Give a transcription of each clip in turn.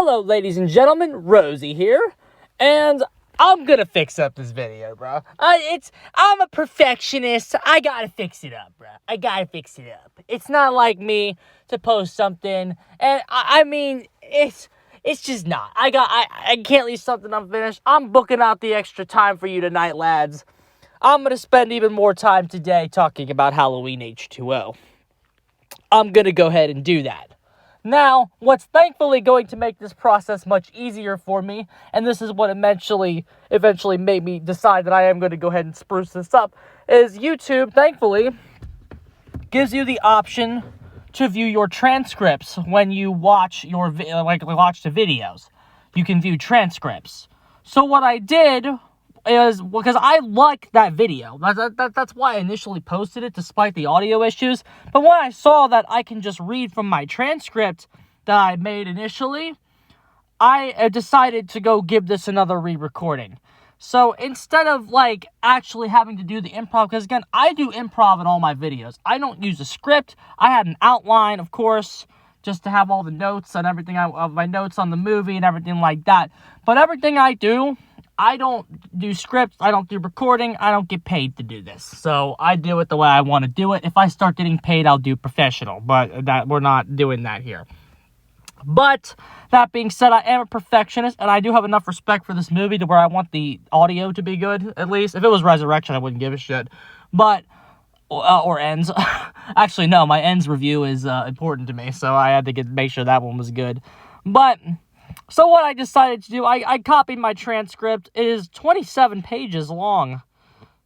Hello, ladies and gentlemen, Rosie here, and I'm gonna fix up this video, bro. I'm a perfectionist. I gotta fix it up, bro. I gotta fix it up. It's not like me to post something, and I mean, it's just not. I can't leave something unfinished. I'm booking out the extra time for you tonight, lads. I'm gonna spend even more time today talking about Halloween H20. I'm gonna go ahead and do that. Now, what's thankfully going to make this process much easier for me, and this is what eventually made me decide that I am going to go ahead and spruce this up, is YouTube, thankfully, gives you the option to view your transcripts when you watch watch the videos. You can view transcripts. So what I did is, because I like that video. That's why I initially posted it, despite the audio issues. But when I saw that I can just read from my transcript that I made initially, I decided to go give this another re-recording. So instead of, actually having to do the improv, because, again, I do improv in all my videos. I don't use a script. I had an outline, of course, just to have all the notes and everything, my notes on the movie and everything like that. But everything I do, I don't do scripts, I don't do recording, I don't get paid to do this. So I do it the way I want to do it. If I start getting paid, I'll do professional, but we're not doing that here. But that being said, I am a perfectionist, and I do have enough respect for this movie to where I want the audio to be good, at least. If it was Resurrection, I wouldn't give a shit. But, or Ends. Actually, no, my Ends review is important to me, so I had to make sure that one was good. But so what I decided to do, I copied my transcript. It is 27 pages long.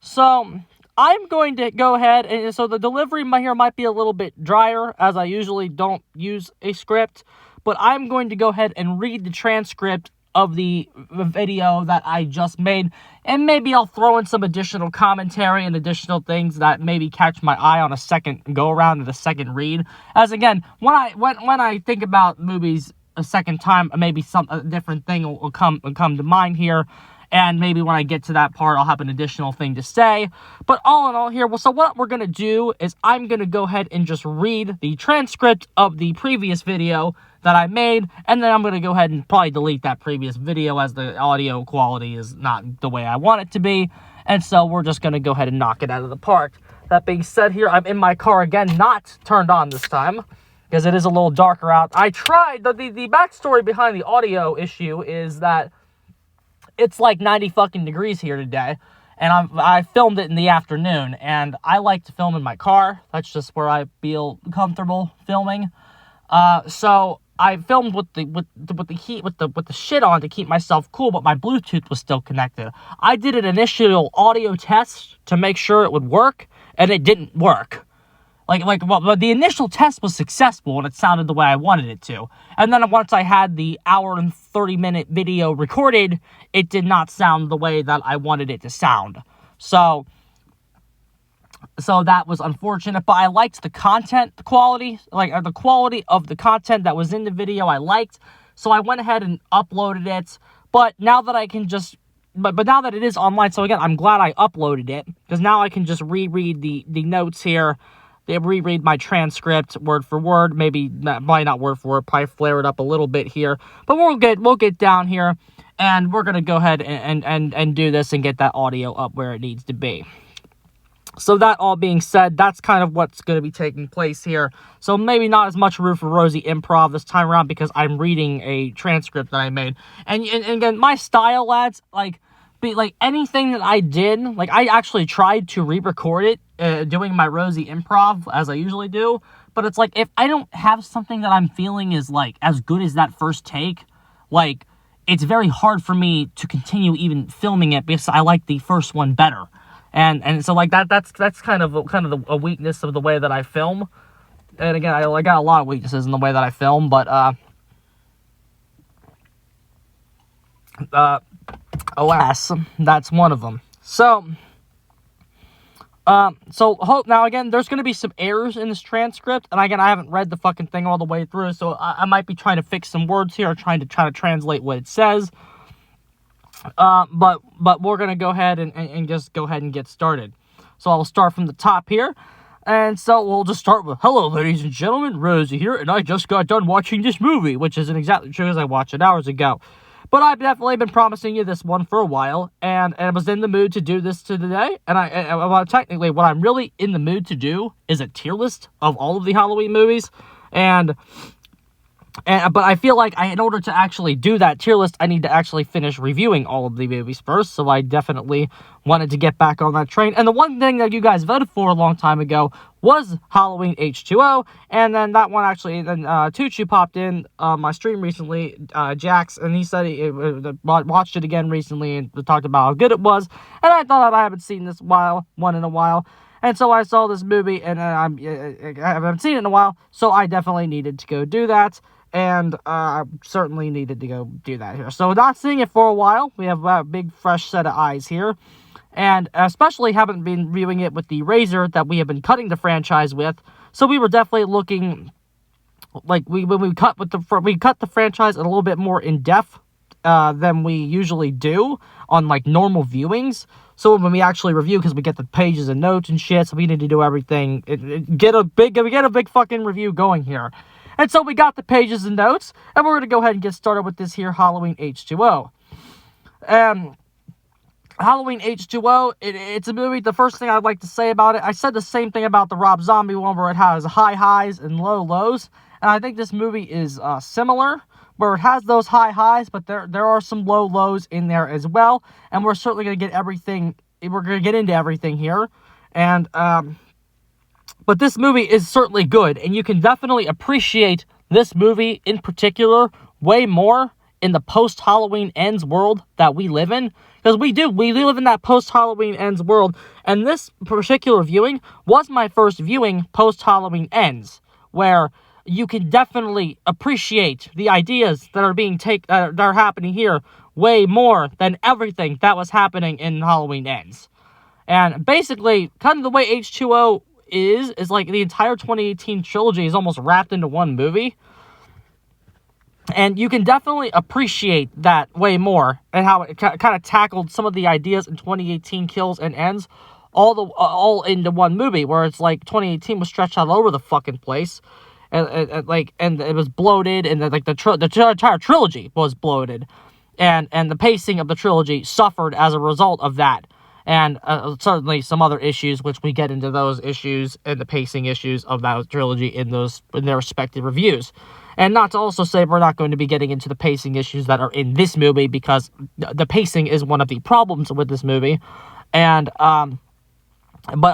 So I'm going to go ahead, and so the delivery here might be a little bit drier, as I usually don't use a script. But I'm going to go ahead and read the transcript of the video that I just made. And maybe I'll throw in some additional commentary and additional things that maybe catch my eye on a second go-around and a second read. As again, when I think about movies a second time, maybe a different thing will come to mind here, and maybe when I get to that part, I'll have an additional thing to say. But all in all here, so what we're going to do is I'm going to go ahead and just read the transcript of the previous video that I made, and then I'm going to go ahead and probably delete that previous video as the audio quality is not the way I want it to be, and so we're just going to go ahead and knock it out of the park. That being said here, I'm in my car again, not turned on this time, because it is a little darker out. I tried, the backstory behind the audio issue is that it's like 90 fucking degrees here today, and I filmed it in the afternoon, and I like to film in my car. That's just where I feel comfortable filming. So I filmed with the shit on to keep myself cool, but my Bluetooth was still connected. I did an initial audio test to make sure it would work, and it didn't work. But the initial test was successful, and it sounded the way I wanted it to. And then once I had the hour and 30-minute video recorded, it did not sound the way that I wanted it to sound. So that was unfortunate, but I liked the content, the quality of the content that was in the video, I liked. So I went ahead and uploaded it. But now that I can just... But now that it is online, so again, I'm glad I uploaded it, because now I can just reread the notes here. They reread my transcript word for word, probably not word for word, probably flare it up a little bit here, but we'll get down here, and we're gonna go ahead and do this and get that audio up where it needs to be. So that all being said, that's kind of what's going to be taking place here. So maybe not as much room for Rosie improv this time around, because I'm reading a transcript that I made, and again, my style, lads, anything that I did, I actually tried to re-record it, doing my Rosie improv, as I usually do, but it's if I don't have something that I'm feeling is, as good as that first take, it's very hard for me to continue even filming it, because I like the first one better, and so, that's kind of a weakness of the way that I film, and again, I got a lot of weaknesses in the way that I film, but, alas, that's one of them. So now again, there's going to be some errors in this transcript, and again, I haven't read the fucking thing all the way through, so I might be trying to fix some words here, trying to translate what it says. But we're going to go ahead and just go ahead and get started. So I'll start from the top here. And so we'll just start with, hello, ladies and gentlemen, Rosie here, and I just got done watching this movie, which isn't exactly true because I watched it hours ago. But I've definitely been promising you this one for a while, and I was in the mood to do this today, well, technically, what I'm really in the mood to do is a tier list of all of the Halloween movies, but I feel like in order to actually do that tier list, I need to actually finish reviewing all of the movies first, so I definitely wanted to get back on that train. And the one thing that you guys voted for a long time ago was Halloween H20, and then that one actually, then Tucci popped in my stream recently, Jax, and he said he watched it again recently and talked about how good it was, and I thought I haven't seen this one in a while. And so I saw this movie, and I haven't seen it in a while, so I definitely needed to go do that. And I certainly needed to go do that here. So not seeing it for a while, we have a big fresh set of eyes here. And especially haven't been viewing it with the razor that we have been cutting the franchise with. So we were definitely looking, like, when we cut the franchise a little bit more in depth than we usually do on, like, normal viewings. So when we actually review, because we get the pages and notes and shit, so we need to do everything, get a big fucking review going here. And so we got the pages and notes, and we're going to go ahead and get started with this here Halloween H20. Halloween H20, it's a movie, the first thing I'd like to say about it, I said the same thing about the Rob Zombie one, where it has high highs and low lows, and I think this movie is similar, where it has those high highs, but there are some low lows in there as well, and we're certainly going to get everything, we're going to get into everything here, and, but this movie is certainly good, and you can definitely appreciate this movie in particular way more in the post-Halloween Ends world that we live in. Because we live in that post-Halloween Ends world, and this particular viewing was my first viewing post-Halloween Ends, where you can definitely appreciate the ideas that are being that are happening here way more than everything that was happening in Halloween Ends. And basically, kind of the way H20 is like the entire 2018 trilogy is almost wrapped into one movie. And you can definitely appreciate that way more, and how it kind of tackled some of the ideas in 2018 Kills and Ends all into one movie, where it's like 2018 was stretched all over the fucking place, and it was bloated, and the entire trilogy was bloated, and the pacing of the trilogy suffered as a result of that. And certainly some other issues, which we get into those issues and the pacing issues of that trilogy in their respective reviews. And not to also say we're not going to be getting into the pacing issues that are in this movie, because the pacing is one of the problems with this movie. And but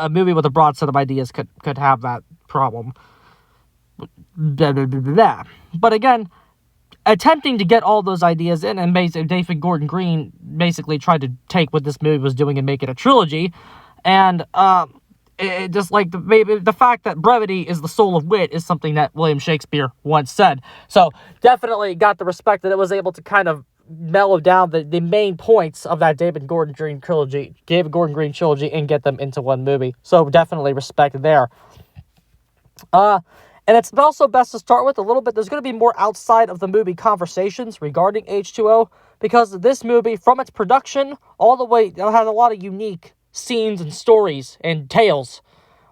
a movie with a broad set of ideas could have that problem. Blah, blah, blah, blah. But again, attempting to get all those ideas in, and basically David Gordon Green basically tried to take what this movie was doing and make it a trilogy, and it just like the fact that brevity is the soul of wit is something that William Shakespeare once said. So definitely got the respect that it was able to kind of mellow down the main points of that David Gordon Green trilogy, and get them into one movie. So definitely respect there. And it's also best to start with a little bit, there's going to be more outside of the movie conversations regarding H20, because this movie, from its production all the way, it has a lot of unique scenes and stories and tales.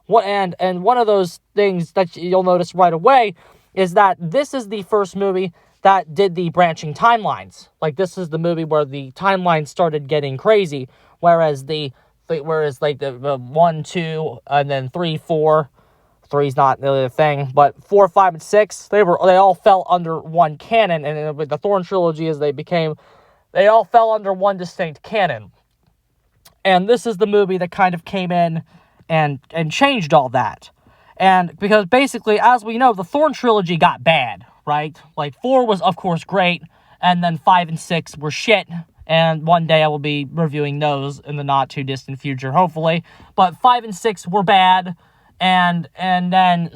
And one of those things that you'll notice right away is that this is the first movie that did the branching timelines. Like, this is the movie where the timeline started getting crazy, whereas the 1, 2, and then 3, 4... 3's not really a thing, but 4, 5, and 6, they all fell under one canon, and with the Thorn trilogy they all fell under one distinct canon. And this is the movie that kind of came in and changed all that. And because basically, as we know, the Thorn trilogy got bad, right? Like, 4 was, of course, great, and then 5 and 6 were shit, and one day I will be reviewing those in the not-too-distant future, hopefully. But 5 and 6 were bad, and then,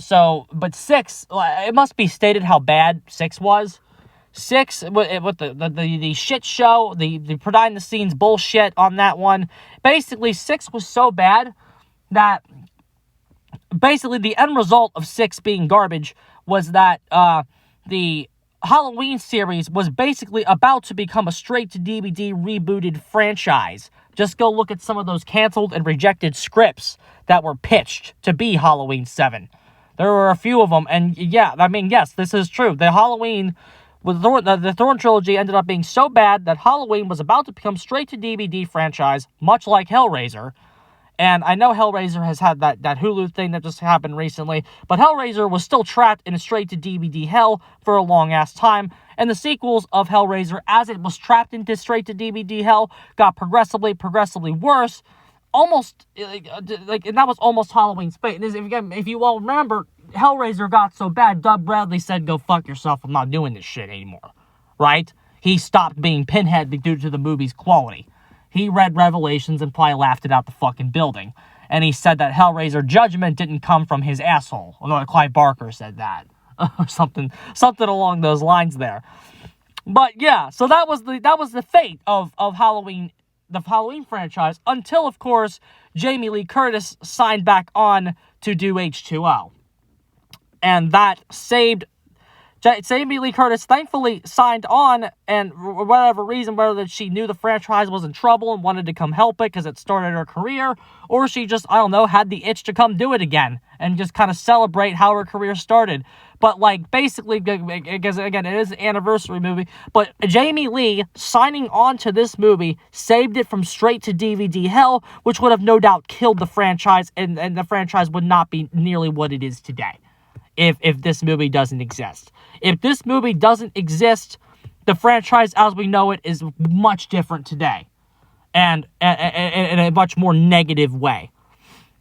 but 6, it must be stated how bad 6 was. 6, with the shit show, the behind-the-scenes bullshit on that one, basically 6 was so bad that, basically the end result of 6 being garbage was that, the Halloween series was basically about to become a straight-to-DVD rebooted franchise. Just go look at some of those canceled and rejected scripts that were pitched to be Halloween 7. There were a few of them, and yeah, I mean, yes, this is true. The Thorn trilogy ended up being so bad that Halloween was about to become straight-to-DVD franchise, much like Hellraiser. And I know Hellraiser has had that Hulu thing that just happened recently, but Hellraiser was still trapped in a straight-to-DVD hell for a long-ass time, and the sequels of Hellraiser, as it was trapped into straight-to-DVD hell, got progressively worse, almost, and that was almost Halloween's fate. And if you all remember, Hellraiser got so bad, Doug Bradley said, "Go fuck yourself, I'm not doing this shit anymore," right? He stopped being Pinhead due to the movie's quality. He read Revelations and probably laughed it out the fucking building. And he said that Hellraiser Judgment didn't come from his asshole. Although Clive Barker said that. Or something along those lines there. But yeah, so that was the fate of Halloween, the Halloween franchise, until, of course, Jamie Lee Curtis signed back on to do H20. And that saved Jamie Lee Curtis thankfully signed on, and for whatever reason, whether she knew the franchise was in trouble and wanted to come help it because it started her career, or she just, I don't know, had the itch to come do it again and just kind of celebrate how her career started. But, like, basically, because, again, it is an anniversary movie, but Jamie Lee signing on to this movie saved it from straight-to-DVD hell, which would have no doubt killed the franchise, and the franchise would not be nearly what it is today if this movie doesn't exist. If this movie doesn't exist, the franchise as we know it is much different today. And in a much more negative way.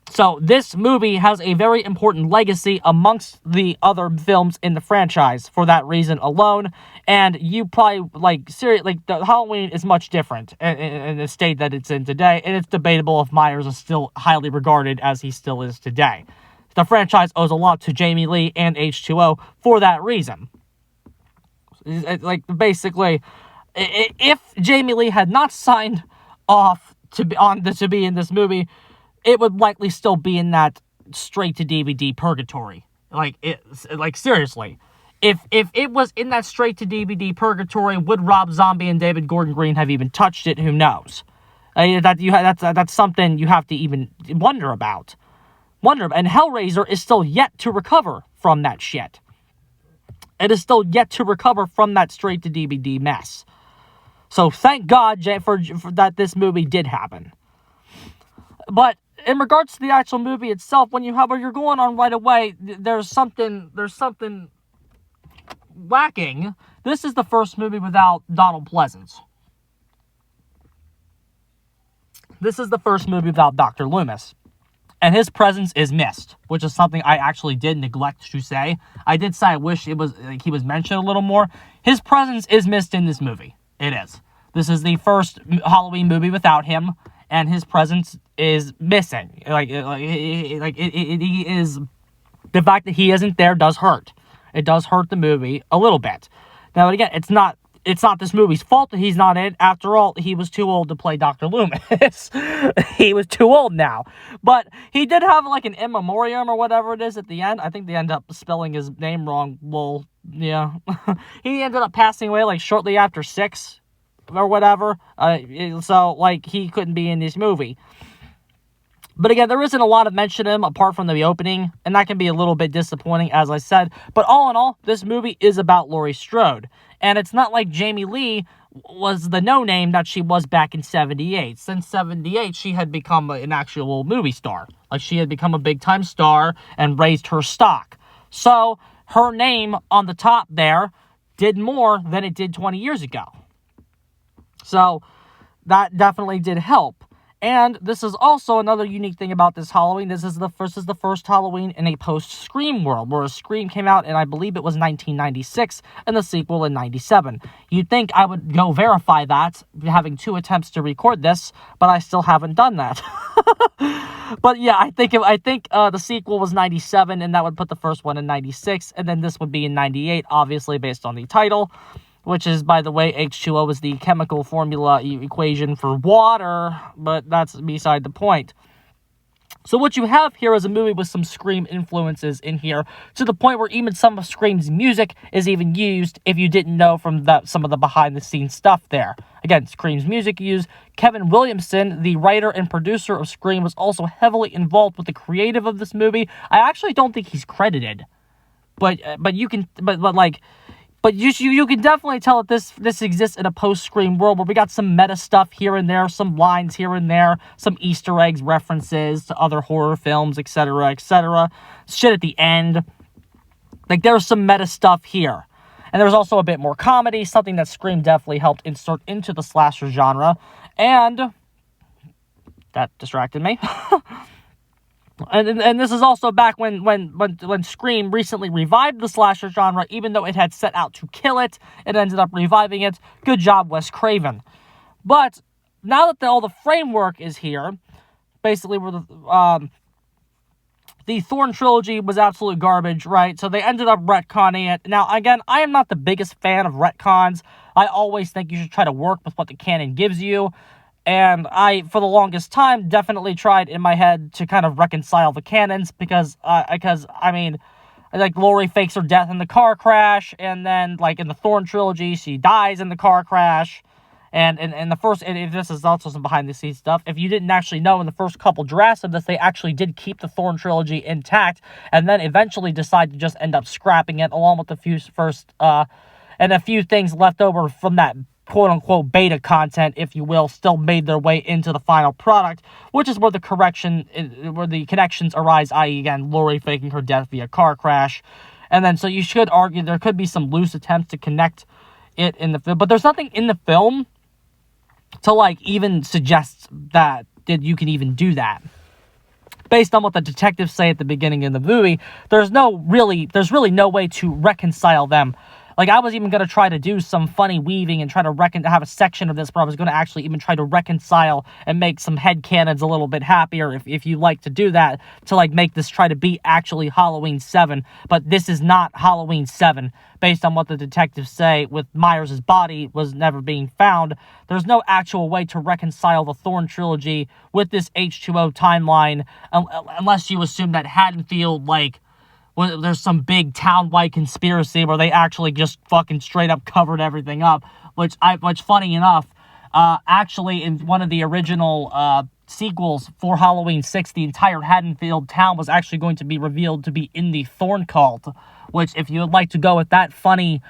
So this movie has a very important legacy amongst the other films in the franchise for that reason alone. And you probably, the Halloween is much different in the state that it's in today. And it's debatable if Myers is still highly regarded as he still is today. The franchise owes a lot to Jamie Lee and H20 for that reason. Basically, if Jamie Lee had not signed off to be in this movie, it would likely still be in that straight-to-DVD purgatory. Seriously. If it was in that straight-to-DVD purgatory, would Rob Zombie and David Gordon Green have even touched it? Who knows? That's something you have to even wonder about. And Hellraiser is still yet to recover from that shit. It is still yet to recover from that straight-to-DVD mess. So thank God for that this movie did happen. But in regards to the actual movie itself, when you're going on right away, there's something lacking. This is the first movie without Donald Pleasence. This is the first movie without Dr. Loomis. And his presence is missed, which is something I actually did neglect to say. I did say I wish he was mentioned a little more. His presence is missed in this movie. It is. This is the first Halloween movie without him, and his presence is missing. He is. The fact that he isn't there does hurt. It does hurt the movie a little bit. Now, again, it's not this movie's fault that he's not in. After all, he was too old to play Dr. Loomis. He was too old now. But he did have an in memoriam or whatever it is at the end. I think they end up spelling his name wrong. Well, yeah. He ended up passing away shortly after 6 or whatever. So he couldn't be in this movie. But again, there isn't a lot of mention of him apart from the opening, and that can be a little bit disappointing, as I said. But all in all, this movie is about Laurie Strode. And it's not like Jamie Lee was the no-name that she was back in 78. Since 78, she had become an actual movie star. She had become a big-time star and raised her stock. So, her name on the top there did more than it did 20 years ago. So, that definitely did help. And this is also another unique thing about this Halloween. This is the first Halloween in a post-Scream world, where Scream came out in, I believe it was 1996, and the sequel in 97. You'd think I would go verify that, having 2 attempts to record this, but I still haven't done that. But yeah, I think the sequel was 97, and that would put the first one in 96, and then this would be in 98, obviously based on the title. Which is, by the way, H2O is the chemical formula equation for water, but that's beside the point. So what you have here is a movie with some Scream influences in here, to the point where even some of Scream's music is even used, if you didn't know from some of the behind-the-scenes stuff there. Again, Scream's music used. Kevin Williamson, the writer and producer of Scream, was also heavily involved with the creative of this movie. I actually don't think he's credited, but you can definitely tell that this exists in a post-Scream world where we got some meta stuff here and there, some lines here and there, some Easter eggs, references to other horror films, etc., etc. Shit at the end. Like, there's some meta stuff here. And there's also a bit more comedy, something that Scream definitely helped insert into the slasher genre. And that distracted me. And this is also back when Scream recently revived the slasher genre, even though it had set out to kill it, it ended up reviving it. Good job, Wes Craven. But now that all the framework is here, basically the Thorn trilogy was absolute garbage, right? So they ended up retconning it. Now, again, I am not the biggest fan of retcons. I always think you should try to work with what the canon gives you. And I, for the longest time, definitely tried in my head to kind of reconcile the canons, because I mean, like, Laurie fakes her death in the car crash, and then, like, in the Thorn trilogy, she dies in the car crash. And the first, and if this is also some behind-the-scenes stuff, if you didn't actually know, in the first couple drafts of this, they actually did keep the Thorn trilogy intact, and then eventually decide to just end up scrapping it, along with and a few things left over from that quote-unquote beta content, if you will, still made their way into the final product, which is where the connections arise, i.e., again, Laurie faking her death via car crash. And then, so you should argue there could be some loose attempts to connect it in the film, but there's nothing in the film to, like, even suggest that you can even do that. Based on what the detectives say at the beginning of the movie, there's really no way to reconcile them. Like, I was even going to try to do some funny weaving and try to have a section of this where I was going to actually even try to reconcile and make some headcanons a little bit happier, if you like to do that, to, like, make this try to be actually Halloween 7. But this is not Halloween 7, based on what the detectives say, with Myers' body was never being found. There's no actual way to reconcile the Thorn trilogy with this H20 timeline, unless you assume that Haddonfield, like, there's some big town-wide conspiracy where they actually just fucking straight up covered everything up, which funny enough, actually in one of the original sequels for Halloween 6, the entire Haddonfield town was actually going to be revealed to be in the Thorn cult, which, if you would like to go with that funny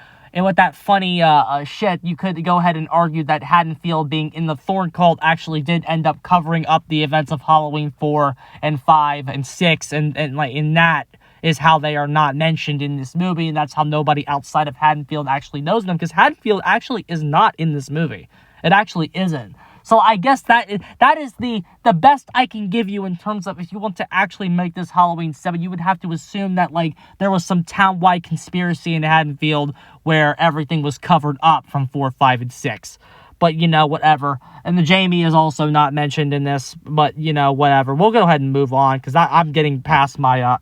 shit, you could go ahead and argue that Haddonfield being in the Thorn cult actually did end up covering up the events of Halloween 4 and 5 and 6, and like, in that is how they are not mentioned in this movie, and that's how nobody outside of Haddonfield actually knows them, because Haddonfield actually is not in this movie. It actually isn't. So I guess that is the best I can give you in terms of, if you want to actually make this Halloween 7, you would have to assume that, like, there was some town-wide conspiracy in Haddonfield where everything was covered up from 4, 5, and 6. But, you know, whatever. And the Jamie is also not mentioned in this, but, you know, whatever. We'll go ahead and move on, because I'm getting past my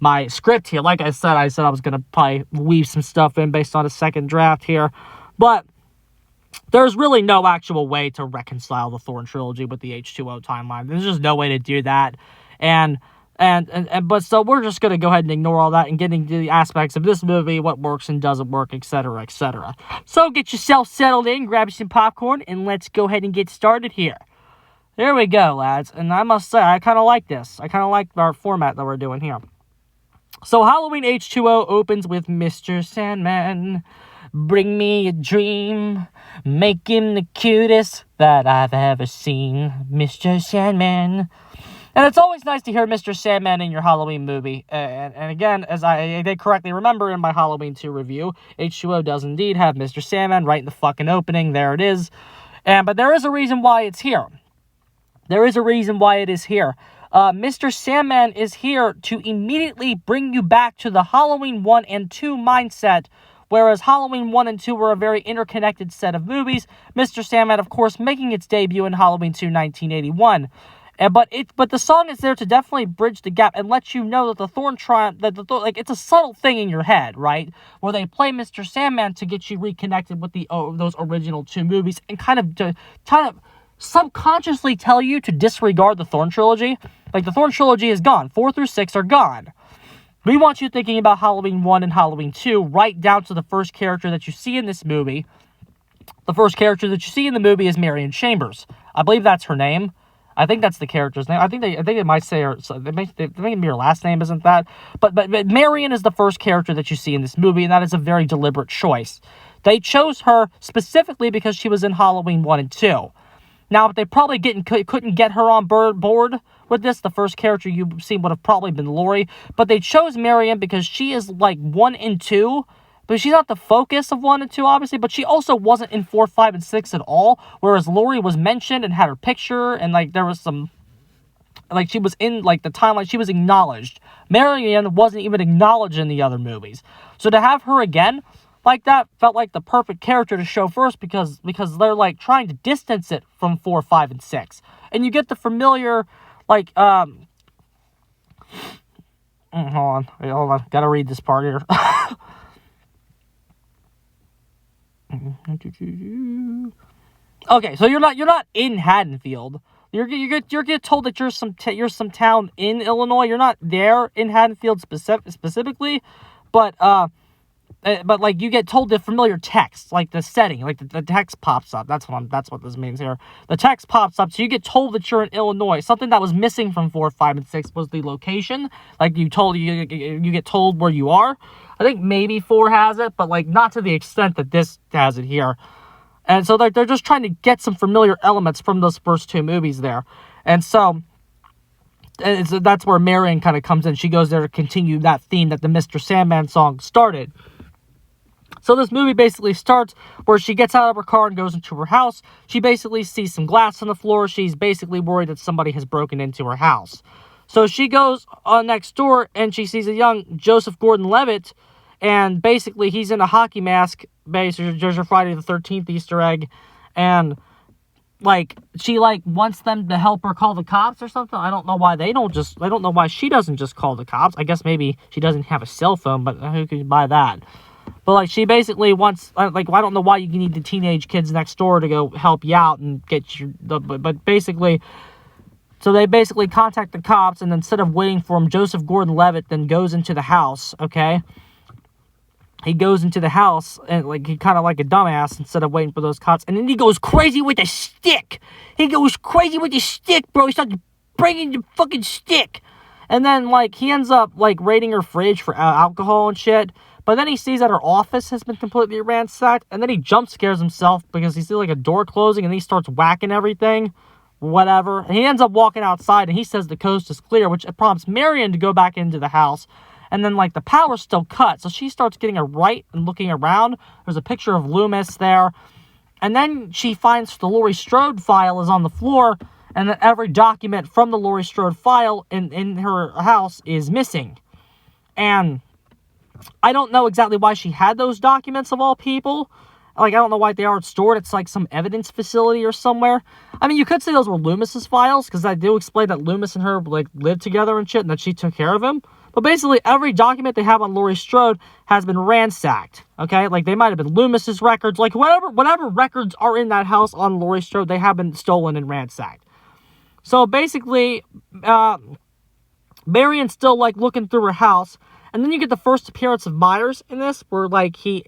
my script here. Like I said I was going to probably weave some stuff in based on a second draft here. But there's really no actual way to reconcile the Thorn trilogy with the H20 timeline. There's just no way to do that. But so we're just going to go ahead and ignore all that and get into the aspects of this movie, what works and doesn't work, etc., etc. So get yourself settled in, grab some popcorn, and let's go ahead and get started here. There we go, lads. And I must say, I kind of like this. I kind of like our format that we're doing here. So Halloween H20 opens with Mr. Sandman. Bring me a dream, make him the cutest that I've ever seen, Mr. Sandman. And it's always nice to hear Mr. Sandman in your Halloween movie. And again, as I did correctly remember in my Halloween 2 review, H20 does indeed have Mr. Sandman right in the fucking opening. There it is. But there is a reason why it's here. There is a reason why it is here. Mr. Sandman is here to immediately bring you back to the Halloween 1 and 2 mindset, whereas Halloween 1 and 2 were a very interconnected set of movies. Mr. Sandman, of course, making its debut in Halloween 2, 1981. But the song is there to definitely bridge the gap and let you know that the Thorn triumph, like, it's a subtle thing in your head, right? Where they play Mr. Sandman to get you reconnected with those original 2 movies and kind of subconsciously tell you to disregard the Thorn trilogy. Like, the Thorn trilogy is gone. 4 through 6 are gone. We want you thinking about Halloween 1 and Halloween 2, right down to the first character that you see in this movie. The first character that you see in the movie is Marion Chambers. I believe that's her name. I think that's the character's name. I think it might say her. So maybe her last name isn't that. But Marion is the first character that you see in this movie, and that is a very deliberate choice. They chose her specifically because she was in Halloween 1 and 2. Now, if they probably couldn't get her on board with this, the first character you've seen would have probably been Laurie. But they chose Marion because she is like 1 and 2. But she's not the focus of 1 and 2, obviously. But she also wasn't in 4, 5, and 6 at all. Whereas Laurie was mentioned and had her picture. And, like, there was some... Like, she was in, like, the timeline. She was acknowledged. Marion wasn't even acknowledged in the other movies. So to have her again... like that felt like the perfect character to show first because they're like trying to distance it from 4, 5, and 6. And you get the familiar, like, hold on. Gotta read this part here. Okay, so you're not in Haddonfield. You get told that you're some town in Illinois. You're not there in Haddonfield specifically, but like, you get told the familiar text, like the setting, like the text pops up. That's what this means here. The text pops up, so you get told that you're in Illinois. Something that was missing from 4, 5, and 6 was the location. Like, you get told where you are. I think maybe 4 has it, but, like, not to the extent that this has it here. And so they're just trying to get some familiar elements from those first 2 movies there. And so that's where Marion kind of comes in. She goes there to continue that theme that the Mr. Sandman song started. So this movie basically starts where she gets out of her car and goes into her house. She basically sees some glass on the floor. She's basically worried that somebody has broken into her house. So she goes next door and she sees a young Joseph Gordon-Levitt, and basically he's in a hockey mask. Basically, there's your Friday the 13th Easter egg, and like, she like wants them to help her call the cops or something. I don't know why I don't know why she doesn't just call the cops. I guess maybe she doesn't have a cell phone, but who could buy that? But, like, she basically wants, like, I don't know why you need the teenage kids next door to go help you out and get your, but basically, so they basically contact the cops, and instead of waiting for him, Joseph Gordon-Levitt then goes into the house, okay? He goes into the house, and, like, he kind of like a dumbass instead of waiting for those cops, and then he goes crazy with a stick! He goes crazy with the stick, bro! He starts bringing the fucking stick! And then, like, he ends up, like, raiding her fridge for alcohol and shit. But then he sees that her office has been completely ransacked, and then he jump scares himself because he sees, like, a door closing, and he starts whacking everything, whatever. And he ends up walking outside, and he says the coast is clear, which prompts Marion to go back into the house. And then, like, the power's still cut, so she starts getting a right and looking around. There's a picture of Loomis there. And then she finds the Laurie Strode file is on the floor, and that every document from the Laurie Strode file in her house is missing. And I don't know exactly why she had those documents, of all people. Like, I don't know why they aren't stored. It's like some evidence facility or somewhere. I mean, you could say those were Loomis's files, because I do explain that Loomis and her, like, lived together and shit, and that she took care of him. But basically, every document they have on Laurie Strode has been ransacked, okay? Like, they might have been Loomis's records. Like, whatever records are in that house on Laurie Strode, they have been stolen and ransacked. So, basically, Marion's still, like, looking through her house. And then you get the first appearance of Myers in this, where, like, he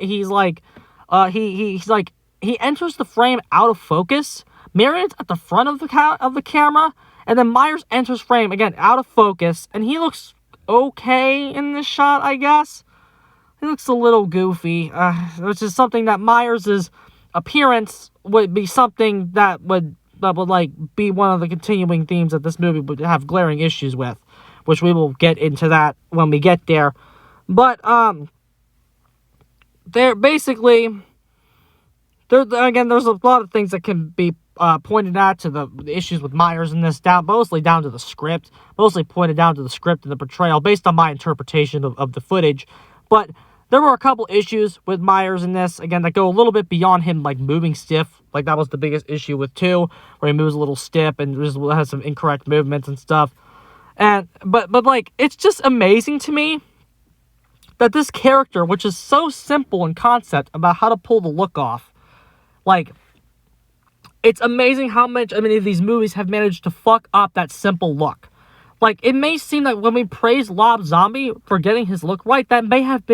enters the frame out of focus. Marion's at the front of the camera, and then Myers enters frame, again, out of focus, and he looks okay in this shot, I guess. He looks a little goofy, which is something that Myers' appearance would be something that would like, be one of the continuing themes that this movie would have glaring issues with, which we will get into that when we get there. But, they're basically, there's a lot of things that can be pointed out to the issues with Myers in this, mostly down to the script, mostly pointed down to the script and the portrayal, based on my interpretation of the footage. But there were a couple issues with Myers in this, again, that go a little bit beyond him, like, moving stiff. Like, that was the biggest issue with 2, where he moves a little stiff and just has some incorrect movements and stuff. And, but like, it's just amazing to me that this character, which is so simple in concept about how to pull the look off, like, it's amazing how much many of these movies have managed to fuck up that simple look. Like, it may seem like when we praise Rob Zombie for getting his look right, that may have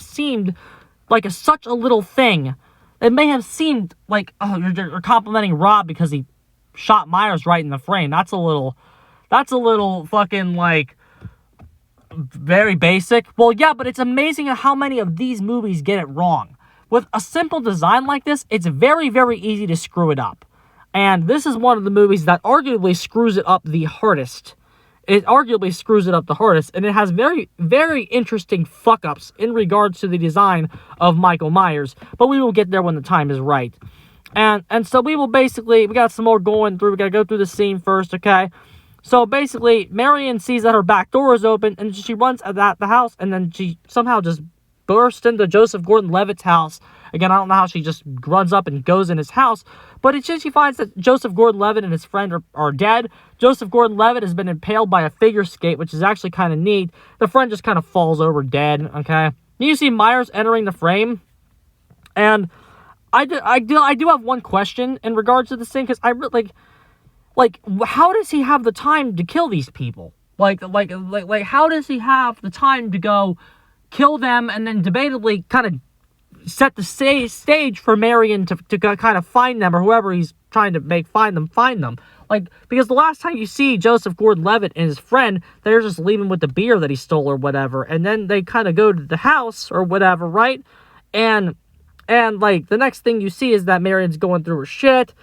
seemed like such a little thing. It may have seemed like, oh, you're complimenting Rob because he shot Myers right in the frame. That's a little fucking, like, very basic. Well, yeah, but it's amazing how many of these movies get it wrong. With a simple design like this, it's very, very easy to screw it up. And this is one of the movies that arguably screws it up the hardest. It arguably screws it up the hardest, and it has very, very interesting fuck-ups in regards to the design of Michael Myers, but we will get there when the time is right. And so we got some more going through. We gotta go through the scene first, okay? So basically, Marion sees that her back door is open, and she runs at the house, and then she somehow just bursts into Joseph Gordon-Levitt's house. Again, I don't know how she just runs up and goes in his house, but she finds that Joseph Gordon-Levitt and his friend are dead. Joseph Gordon-Levitt has been impaled by a figure skate, which is actually kind of neat. The friend just kind of falls over dead, okay? You see Myers entering the frame, and I do have one question in regards to this thing, because like, how does he have the time to kill these people? Like, how does he have the time to go kill them and then debatably kind of set the stage for Marion to kind of find them, or whoever he's trying to find them? Like, because the last time you see Joseph Gordon-Levitt and his friend, they're just leaving with the beer that he stole or whatever, and then they kind of go to the house or whatever, right? And like, the next thing you see is that Marion's going through her shit,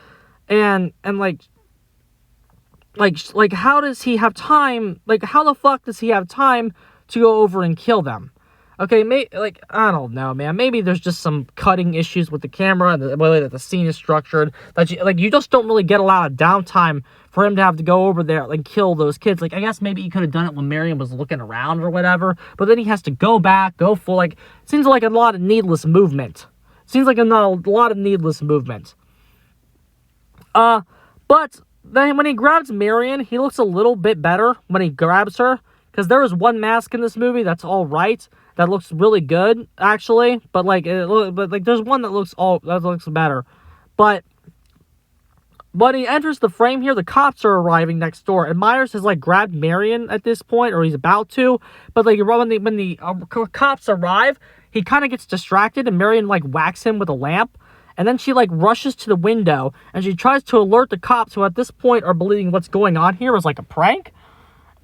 and like, how does he have time? Like, how the fuck does he have time to go over and kill them? Okay, I don't know, man. Maybe there's just some cutting issues with the camera and the way that the scene is structured. That you just don't really get a lot of downtime for him to have to go over there and kill those kids. Like, I guess maybe he could have done it when Marion was looking around or whatever. But then he has to go back, go full. Like, seems like a lot of needless movement. But then when he grabs Marion, he looks a little bit better when he grabs her. Because there is one mask in this movie that's all right. That looks really good, actually. But there's one that looks better. But when he enters the frame here, the cops are arriving next door, and Myers has grabbed Marion at this point, or he's about to. But when the cops arrive, he kind of gets distracted, and Marion whacks him with a lamp. And then she rushes to the window, and she tries to alert the cops, who at this point are believing what's going on here is a prank.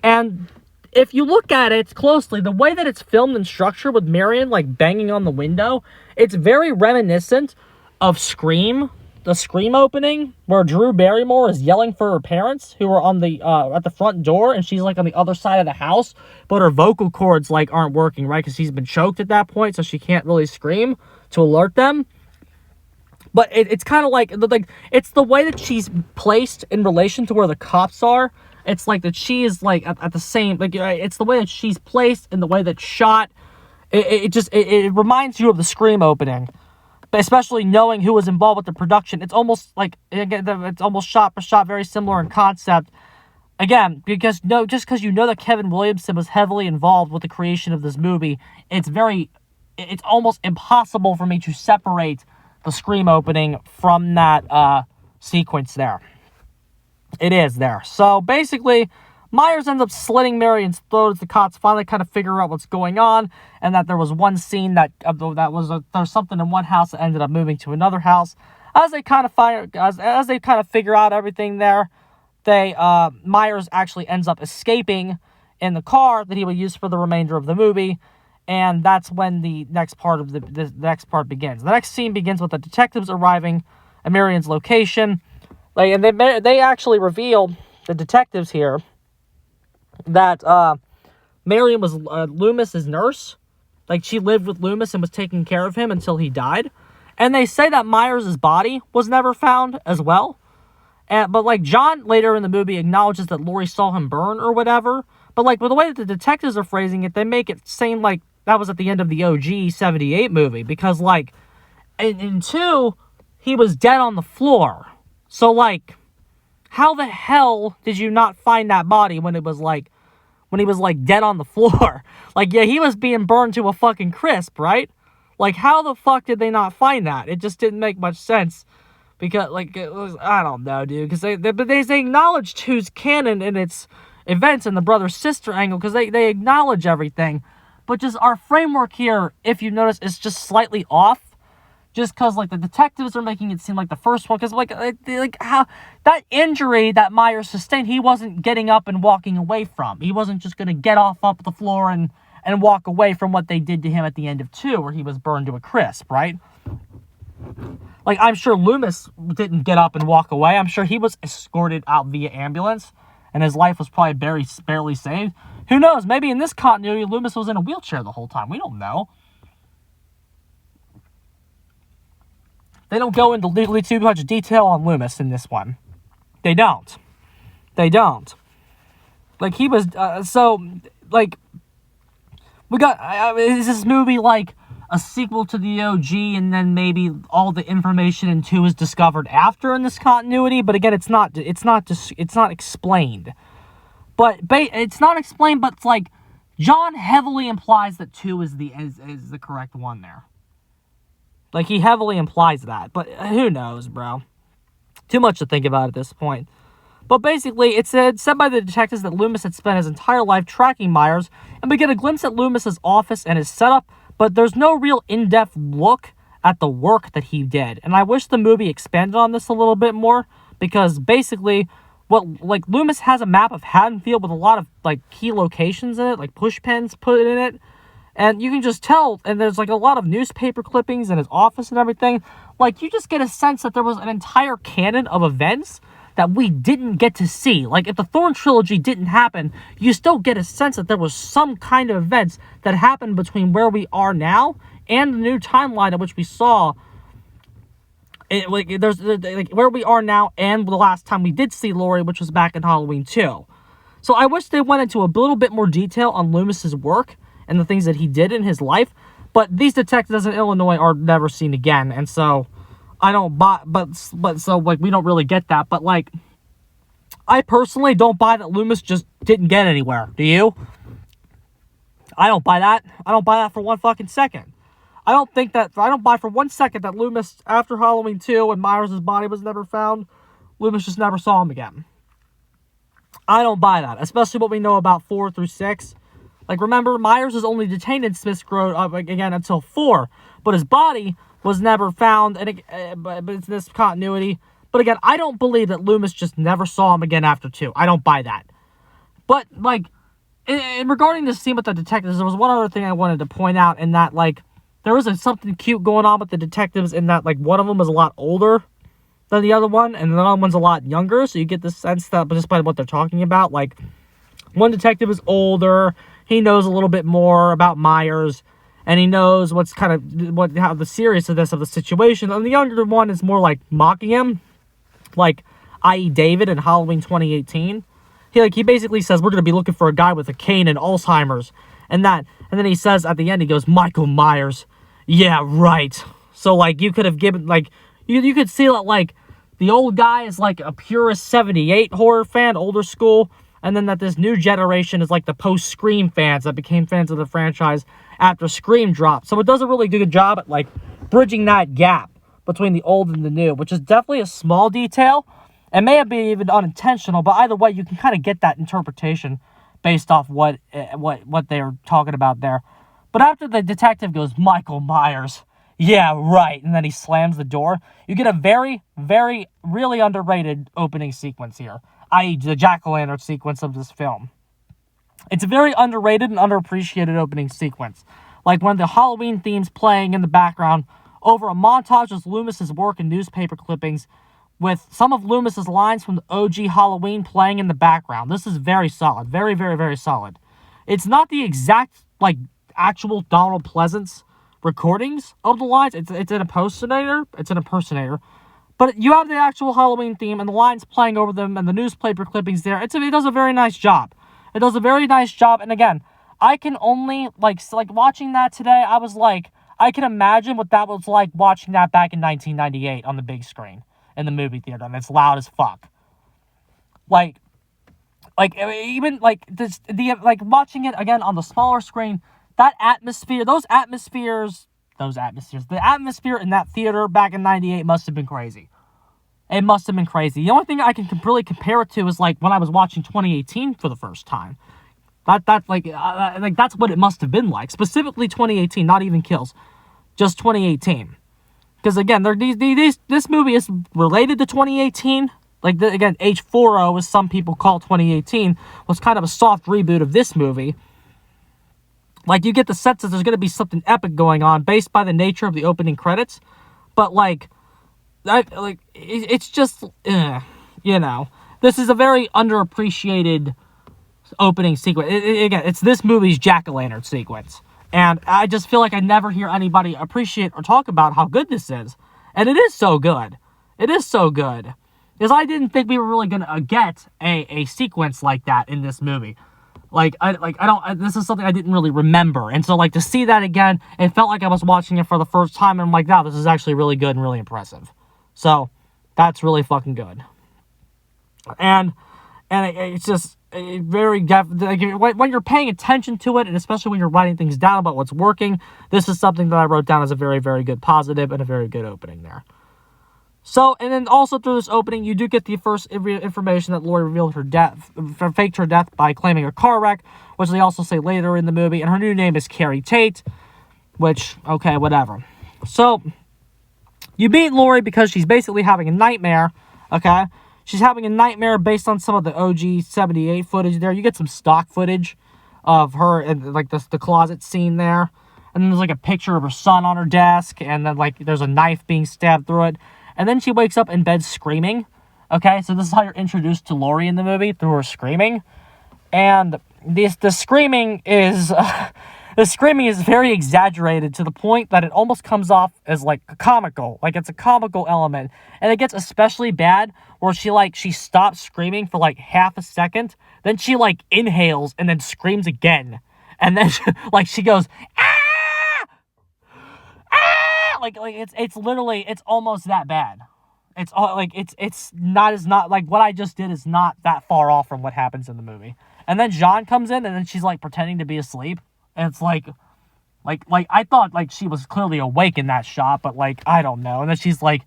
And if you look at it closely, the way that it's filmed and structured with Marion banging on the window, it's very reminiscent of Scream, the Scream opening, where Drew Barrymore is yelling for her parents, who are on the at the front door, and she's on the other side of the house, but her vocal cords aren't working, right? Because she's been choked at that point, so she can't really scream to alert them. But it's kind of it's the way that she's placed in relation to where the cops are. It's that she is at the same, it's the way that she's placed and the way that's shot. It reminds you of the Scream opening, especially knowing who was involved with the production. It's almost it's almost shot for shot, very similar in concept. Again, because you know that Kevin Williamson was heavily involved with the creation of this movie, it's almost impossible for me to separate the Scream opening from that sequence there. It is there. So basically, Myers ends up slitting Marion's throat as the cops finally kind of figure out what's going on, and that there was one scene there was something in one house that ended up moving to another house. As they kind of figure out everything there, Myers actually ends up escaping in the car that he will use for the remainder of the movie. And that's when the next part begins. The next scene begins with the detectives arriving at Marion's location. And they actually reveal, the detectives here, that Marion was Loomis's nurse. She lived with Loomis and was taking care of him until he died. And they say that Myers' body was never found as well. But John later in the movie acknowledges that Laurie saw him burn or whatever. But with the way that the detectives are phrasing it, they make it seem like that was at the end of the OG 78 movie. Because in 2, he was dead on the floor. So how the hell did you not find that body when he was dead on the floor? Yeah, he was being burned to a fucking crisp, right? How the fuck did they not find that? It just didn't make much sense. Because, like, it was, I don't know, dude. Because they acknowledge 2's canon in its events and the brother-sister angle. Because they acknowledge everything. But just our framework here, if you notice, is just slightly off. Just because, like, the detectives are making it seem like the first one. Because, like how that injury that Myers sustained, he wasn't getting up and walking away from. He wasn't just going to get off up the floor and walk away from what they did to him at the end of 2, where he was burned to a crisp, right? Like, I'm sure Loomis didn't get up and walk away. I'm sure he was escorted out via ambulance, and his life was probably barely saved. Who knows? Maybe in this continuity, Loomis was in a wheelchair the whole time. We don't know. They don't go into legally too much detail on Loomis in this one. They don't. Like, he was, we got, is this movie like a sequel to the OG, and then maybe all the information in 2 is discovered after in this continuity? But again, it's not explained. But it's not explained, but it's like, John heavily implies that 2 is the correct one there. Like, he heavily implies that, but who knows, bro? Too much to think about at this point. But basically, it said by the detectives that Loomis had spent his entire life tracking Myers, and we get a glimpse at Loomis's office and his setup, but there's no real in-depth look at the work that he did. And I wish the movie expanded on this a little bit more, because basically, Loomis has a map of Haddonfield with a lot of, like, key locations in it, like push pins put in it. And you can just tell, and there's, like, a lot of newspaper clippings in his office and everything. Like, you just get a sense that there was an entire canon of events that we didn't get to see. Like, if the Thorne trilogy didn't happen, you still get a sense that there was some kind of events that happened between where we are now and the new timeline in which we saw. There's where we are now and the last time we did see Laurie, which was back in Halloween 2. So I wish they went into a little bit more detail on Loomis's work and the things that he did in his life, but these detectives in Illinois are never seen again, and so I don't buy, so, like, we don't really get that, but, like, I personally don't buy that Loomis just didn't get anywhere. Do you? I don't buy that. I don't buy that for one fucking second. I don't buy for 1 second that Loomis, after Halloween 2 and Myers' body was never found, Loomis just never saw him again. I don't buy that, especially what we know about 4 through 6. Like, remember, Myers was only detained in Smith's Grove again until 4, but his body was never found, and but it's this continuity. But again, I don't believe that Loomis just never saw him again after 2. I don't buy that. But, like, in regarding this scene with the detectives, there was one other thing I wanted to point out, in that, like, there was something cute going on with the detectives, in that, like, one of them was a lot older than the other one, and the other one's a lot younger, so you get the sense that, just by what they're talking about, like, one detective is older, he knows a little bit more about Myers, and he knows what's kind of, how the seriousness of the situation, and the younger one is more, like, mocking him, like, i.e. David in Halloween 2018. He basically says, we're going to be looking for a guy with a cane and Alzheimer's, and then he says at the end, he goes, Michael Myers. Yeah, right. So, like, you could have given, like, you could see that, like, the old guy is, like, a purist 78 horror fan, older school, and then that this new generation is, like, the post-Scream fans that became fans of the franchise after Scream dropped. So it does a really good job at, like, bridging that gap between the old and the new, which is definitely a small detail. It may have been even unintentional, but either way, you can kind of get that interpretation based off what they're talking about there. But after the detective goes, Michael Myers, yeah, right, and then he slams the door, you get a very, very, really underrated opening sequence here, i.e. the jack-o'-lantern sequence of this film. It's a very underrated and underappreciated opening sequence. Like, when the Halloween theme's playing in the background over a montage of Loomis's work and newspaper clippings, with some of Loomis's lines from the OG Halloween playing in the background. This is very solid. Very, very, very solid. It's not the exact, like, actual Donald Pleasance recordings of the lines. It's an impersonator. But you have the actual Halloween theme and the lines playing over them and the newspaper clippings there. It does a very nice job. It does a very nice job. And again, I can only, like watching that today, I was like, I can imagine what that was like watching that back in 1998 on the big screen in the movie theater, and it's loud as fuck. Like even like this, like watching it again on the smaller screen, that atmosphere, the atmosphere in that theater back in 98 must have been crazy. It must have been crazy. The only thing I can really compare it to is like when I was watching 2018 for the first time. That's what it must have been like. Specifically 2018, not even Kills, just 2018. Because again, this movie is related to 2018. Like again, H20, as some people call 2018, was kind of a soft reboot of this movie. Like you get the sense that there's going to be something epic going on based by the nature of the opening credits, but it's just, you know, this is a very underappreciated opening sequence. Again, it's this movie's jack-o'-lantern sequence. And I just feel like I never hear anybody appreciate or talk about how good this is. And it is so good. It is so good. Because I didn't think we were really going to get a sequence like that in this movie. This is something I didn't really remember. And so, like, to see that again, it felt like I was watching it for the first time. And I'm like, wow, this is actually really good and really impressive. So, that's really fucking good. And it's just very when you're paying attention to it, and especially when you're writing things down about what's working, this is something that I wrote down as a very, very good positive and a very good opening there. So, and then also through this opening, you do get the first information that Lori revealed faked her death by claiming a car wreck, which they also say later in the movie, and her new name is Carrie Tate, which, okay, whatever. So, you meet Lori because she's basically having a nightmare, okay? She's having a nightmare based on some of the OG 78 footage there. You get some stock footage of her in, like, the closet scene there. And then there's, like, a picture of her son on her desk. And then, like, there's a knife being stabbed through it. And then she wakes up in bed screaming. Okay, so this is how you're introduced to Lori in the movie, through her screaming. And the screaming is... the screaming is very exaggerated to the point that it almost comes off as, like, comical. Like, it's a comical element. And it gets especially bad where she stops screaming for, like, half a second. Then she, like, inhales and then screams again. And then, she goes, ah! Ah! It's literally, it's almost that bad. It's not what I just did is not that far off from what happens in the movie. And then Jean comes in and then she's, like, pretending to be asleep. And it's like I thought, like, she was clearly awake in that shot, but, like, I don't know. And then she's like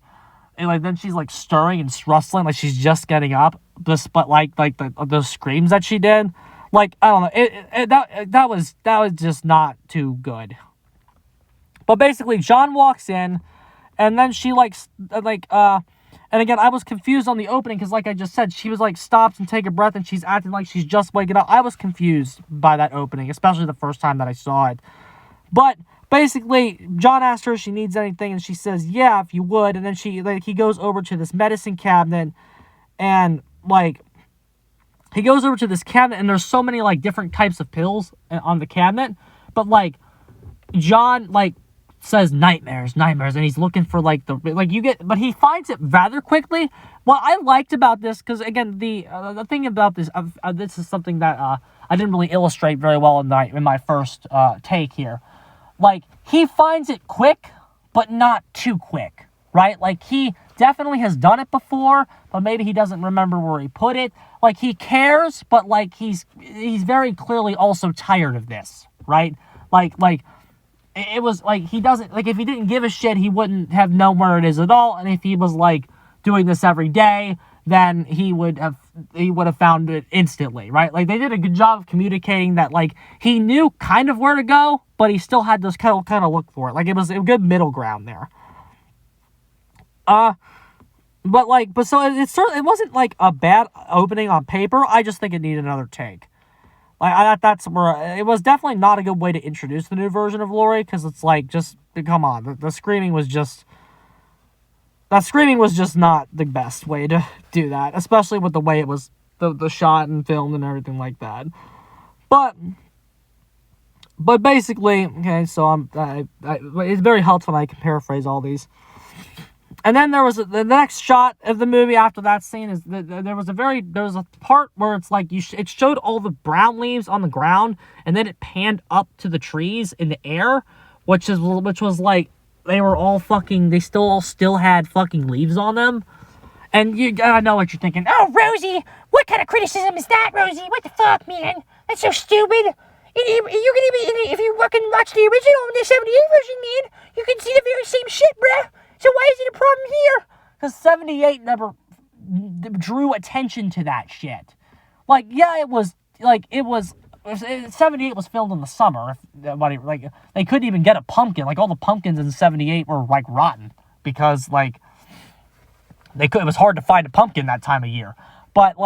stirring and rustling, like she's just getting up. But the screams that she did, like, I don't know. That was just not too good. But basically, John walks in, and then she and again, I was confused on the opening because, like I just said, she was like stops and take a breath, and she's acting like she's just waking up. I was confused by that opening, especially the first time that I saw it. But basically, John asked her if she needs anything, and she says, "Yeah, if you would." And then he goes over to this medicine cabinet, and he goes over to this cabinet, and there's so many like different types of pills on the cabinet, but like John says nightmares, and he's looking for but he finds it rather quickly. What I liked about this, because again, the thing about this, this is something that I didn't really illustrate very well in my first take here. Like, he finds it quick, but not too quick, right? Like, he definitely has done it before, but maybe he doesn't remember where he put it. Like, he cares, but like he's very clearly also tired of this, right? It was like he doesn't, like, if he didn't give a shit, he wouldn't have known where it is at all. And if he was like doing this every day, then he would have found it instantly, right? Like, they did a good job of communicating that, like, he knew kind of where to go, but he still had to kind of look for it. Like, it was a good middle ground there. So it wasn't like a bad opening on paper. I just think it needed another take. That's where it was definitely not a good way to introduce the new version of Lori, because it's like, just come on, the screaming was just not the best way to do that, especially with the way it was the shot and filmed and everything like that. But basically, okay, so it's very helpful when I can paraphrase all these. And then there was the next shot of the movie after that scene is there was a part where it's like it showed all the brown leaves on the ground, and then it panned up to the trees in the air, which was like they still had fucking leaves on them. And I know what you're thinking. Oh, Rosie, what kind of criticism is that, Rosie? What the fuck, man? That's so stupid. If you fucking watch the original and the 78 version, man, you can see the very same shit, bruh. So why is it a problem here? Because 78 never drew attention to that shit. Like, yeah, it was 78 was filmed in the summer. Like, they couldn't even get a pumpkin. Like, all the pumpkins in 78 were, like, rotten. Because, like, it was hard to find a pumpkin that time of year. But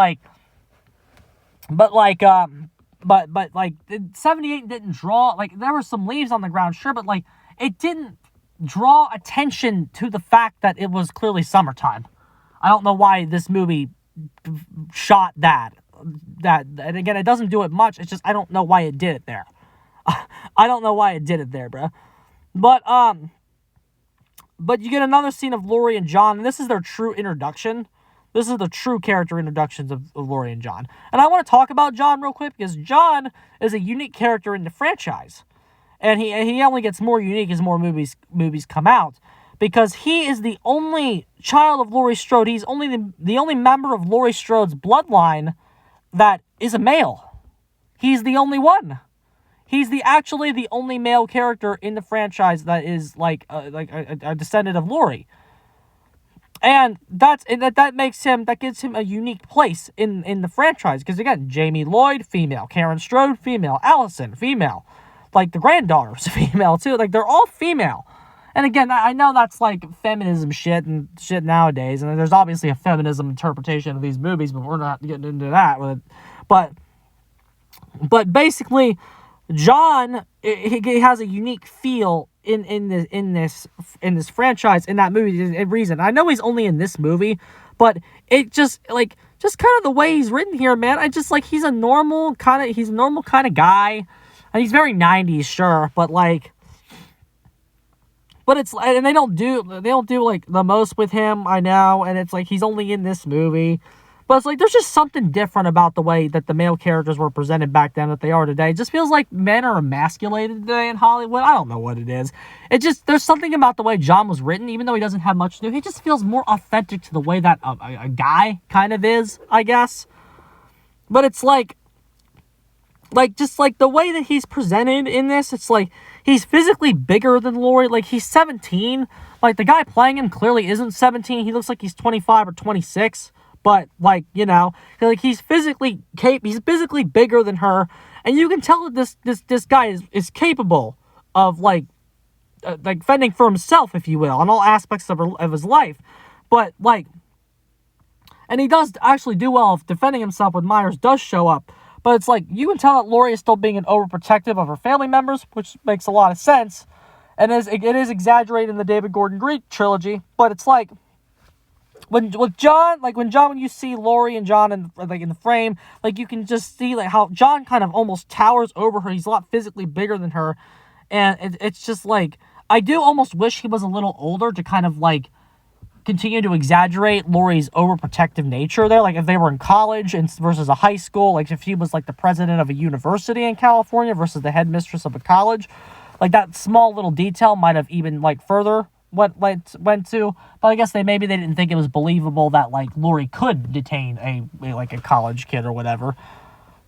78 didn't draw, like, there were some leaves on the ground, sure, but, like, it didn't draw attention to the fact that it was clearly summertime. I don't know why this movie shot that, and again, it doesn't do it much, it's just, I don't know why it did it there. I don't know why it did it there, bro. But you get another scene of Laurie and John, and this is their true introduction. This is the true character introductions of Laurie and John. And I want to talk about John real quick, because John is a unique character in the franchise. And he only gets more unique as more movies come out. Because he is the only child of Laurie Strode. He's only the only member of Laurie Strode's bloodline that is a male. He's the only one. He's actually the only male character in the franchise that is like a descendant of Laurie. And that gives him a unique place in the franchise. Because again, Jamie Lloyd, female. Karen Strode, female. Allison, female. Like, the granddaughter's female, too. Like, they're all female. And again, I know that's, like, feminism shit nowadays. And there's obviously a feminism interpretation of these movies, but we're not getting into that. But basically, John, he has a unique feel in this franchise, in that movie, reason. I know he's only in this movie, but it just kind of the way he's written here, man. I just, like, he's a normal kind of guy. And he's very 90s, sure, but and they don't do like the most with him, I know, and it's like he's only in this movie. But it's like there's just something different about the way that the male characters were presented back then that they are today. It just feels like men are emasculated today in Hollywood. I don't know what it is. There's something about the way John was written, even though he doesn't have much to do. He just feels more authentic to the way that a guy kind of is, I guess. But it's just the way that he's presented in this, it's like he's physically bigger than Laurie. Like, he's 17. Like, the guy playing him clearly isn't 17. He looks like he's 25 or 26. But, like, you know, like, he's physically bigger than her. And you can tell that this guy is capable of, like fending for himself, if you will, on all aspects of his life. But, like, and he does actually do well of defending himself when Myers does show up. But it's like, you can tell that Laurie is still being overprotective of her family members, which makes a lot of sense. And it is exaggerated in the David Gordon Green trilogy. But it's like, when you see Laurie and John in the frame, like, you can just see like how John kind of almost towers over her. He's a lot physically bigger than her. And it's just like, I do almost wish he was a little older to kind of like continue to exaggerate Laurie's overprotective nature there. Like, if they were in college versus a high school, like if he was like the president of a university in California versus the headmistress of a college, like that small little detail might have even like further went to. But I guess they didn't think it was believable that like Laurie could detain a college kid or whatever.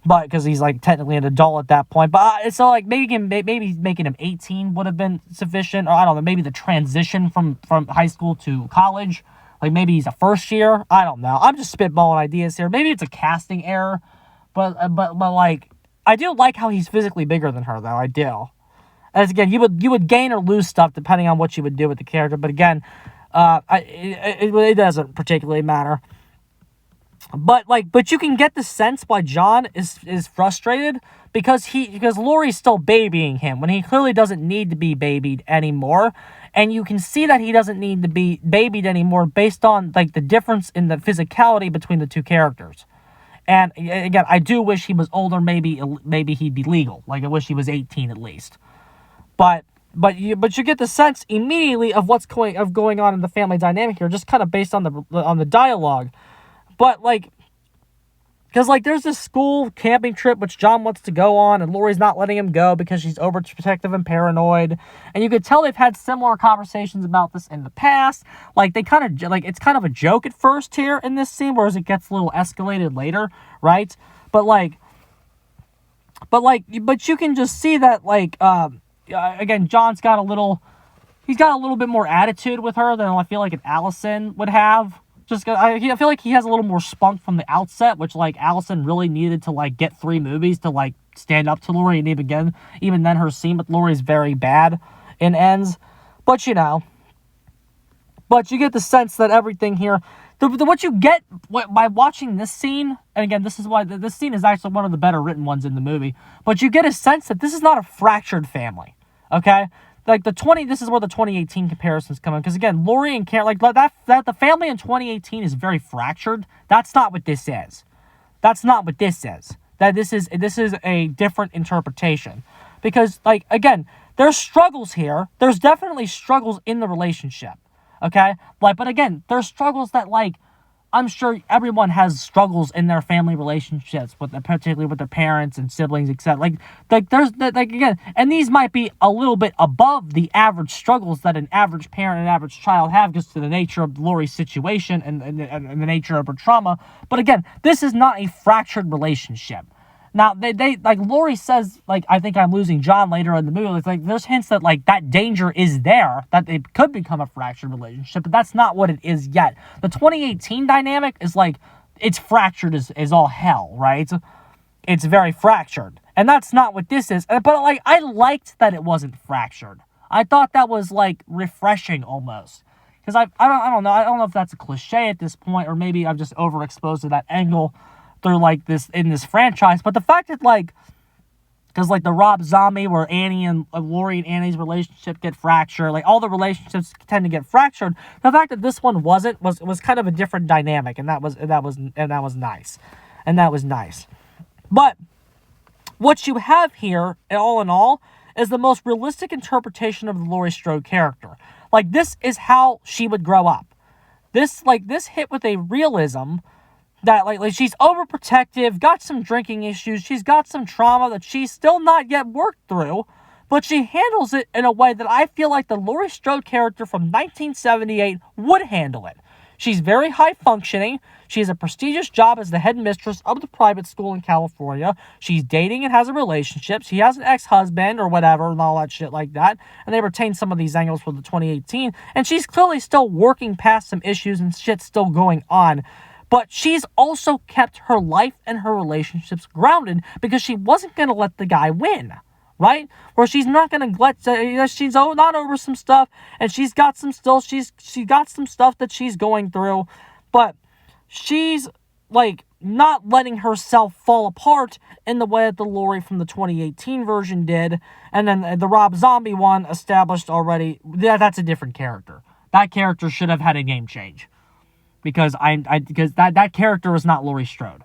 But because he's like technically an adult at that point. But so like maybe making him 18 would have been sufficient. Or I don't know, maybe the transition from high school to college. Like maybe he's a first year. I don't know. I'm just spitballing ideas here. Maybe it's a casting error. But like, I do like how he's physically bigger than her though. I do. As again, you would gain or lose stuff depending on what you would do with the character. But again, it doesn't particularly matter. But you can get the sense why John is frustrated because Laurie's still babying him when he clearly doesn't need to be babied anymore. And you can see that he doesn't need to be babied anymore based on like the difference in the physicality between the two characters. And again, I do wish he was older. Maybe he'd be legal. Like, I wish he was 18 at least. But you get the sense immediately of what's going on in the family dynamic here, just kind of based on the dialogue. But like, because like there's this school camping trip which John wants to go on, and Laurie's not letting him go because she's overprotective and paranoid. And you could tell they've had similar conversations about this in the past. Like they kind of like it's kind of a joke at first here in this scene, whereas it gets a little escalated later, right? But you can just see that like again, John's got a little he's got a little bit more attitude with her than I feel like an Allison would have. Just I feel like he has a little more spunk from the outset, which like Allison really needed to like get 3 movies to like stand up to Laurie, and even then her scene with Laurie is very bad and ends. But you know, but you get the sense that everything here, what you get by watching this scene, and again, this is why this scene is actually one of the better written ones in the movie. But you get a sense that this is not a fractured family, okay? Like this is where the 2018 comparisons come in, because again, Laurie and Karen, like that the family in 2018 is very fractured. That's not what this is. That's not what this is. This is a different interpretation, because like again, there's struggles here. There's definitely struggles in the relationship, okay? Like, but again, there's struggles that like I'm sure everyone has struggles in their family relationships, particularly with their parents and siblings, etc. Like there's like again, and these might be a little bit above the average struggles that an average parent and average child have, just to the nature of Laurie's situation and the nature of her trauma. But again, this is not a fractured relationship. Now, they like Laurie says, like, I think I'm losing John later in the movie. It's like there's hints that like that danger is there, that it could become a fractured relationship, but that's not what it is yet. The 2018 dynamic is like it's fractured as all hell, right? It's very fractured, and that's not what this is. But like I liked that it wasn't fractured. I thought that was like refreshing almost, because I don't know if that's a cliche at this point, or maybe I'm just overexposed to that angle through like this in this franchise. But the fact that like, because like the Rob Zombie where Annie and Laurie and Annie's relationship get fractured, like all the relationships tend to get fractured. The fact that this one was kind of a different dynamic, and that was nice, and that was nice. But what you have here, all in all, is the most realistic interpretation of the Laurie Strode character. Like this is how she would grow up. This hit with a realism that like she's overprotective, got some drinking issues, she's got some trauma that she's still not yet worked through, but she handles it in a way that I feel like the Laurie Strode character from 1978 would handle it. She's very high functioning. She has a prestigious job as the headmistress of the private school in California. She's dating and has a relationship. She has an ex-husband or whatever and all that shit like that. And they retain some of these angles for the 2018. And she's clearly still working past some issues and shit still going on. But she's also kept her life and her relationships grounded because she wasn't going to let the guy win, right? Or she's not going to let, she's not over some stuff, and she's got some stuff that she's going through, but she's like not letting herself fall apart in the way that the Laurie from the 2018 version did. And then the Rob Zombie one established already, that's a different character. That character should have had a name change. Because that character is not Laurie Strode.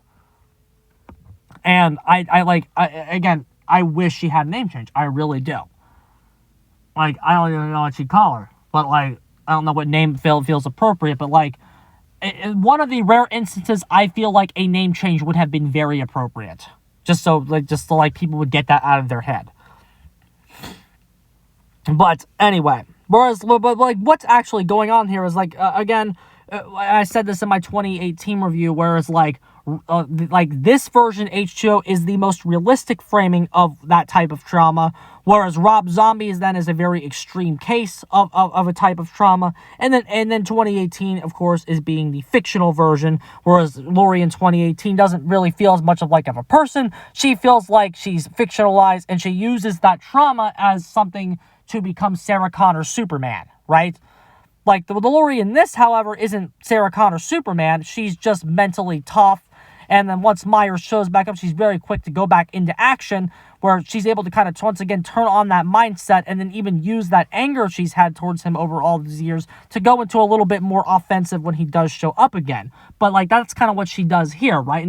And I wish she had a name change. I really do. Like, I don't even know what she'd call her. But like, I don't know what name feels appropriate, but like, one of the rare instances I feel like a name change would have been very appropriate. Just so people would get that out of their head. But anyway, but like what's actually going on here is like, again, I said this in my 2018 review, whereas like this version H20 is the most realistic framing of that type of trauma, whereas Rob Zombie is a very extreme case of a type of trauma, and then 2018 of course is being the fictional version, whereas Laurie in 2018 doesn't really feel as much of a person. She feels like she's fictionalized, and she uses that trauma as something to become Sarah Connor's Superman, right? Like, the Laurie in this, however, isn't Sarah Connor Superman. She's just mentally tough. And then once Myers shows back up, she's very quick to go back into action, where she's able to kind of, once again, turn on that mindset and then even use that anger she's had towards him over all these years to go into a little bit more offensive when he does show up again. But, like, that's kind of what she does here, right?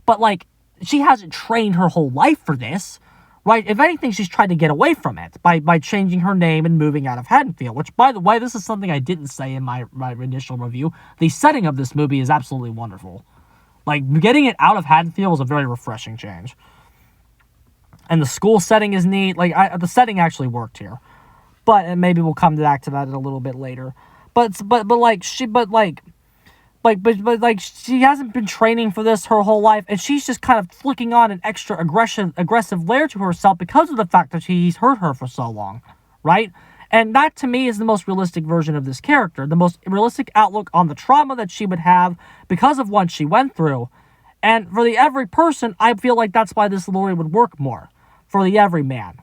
But, like, she hasn't trained her whole life for this. Right, if anything, she's tried to get away from it by changing her name and moving out of Haddonfield, which, by the way, this is something I didn't say in my initial review. The setting of this movie is absolutely wonderful. Like, getting it out of Haddonfield was a very refreshing change. And the school setting is neat. Like, the setting actually worked here. But maybe we'll come back to that a little bit later. But she hasn't been training for this her whole life, and she's just kind of flicking on an extra aggressive layer to herself because of the fact that he's hurt her for so long, right? And that, to me, is the most realistic version of this character. The most realistic outlook on the trauma that she would have because of what she went through. And for the every person, I feel like that's why this Laurie would work more. For the everyman.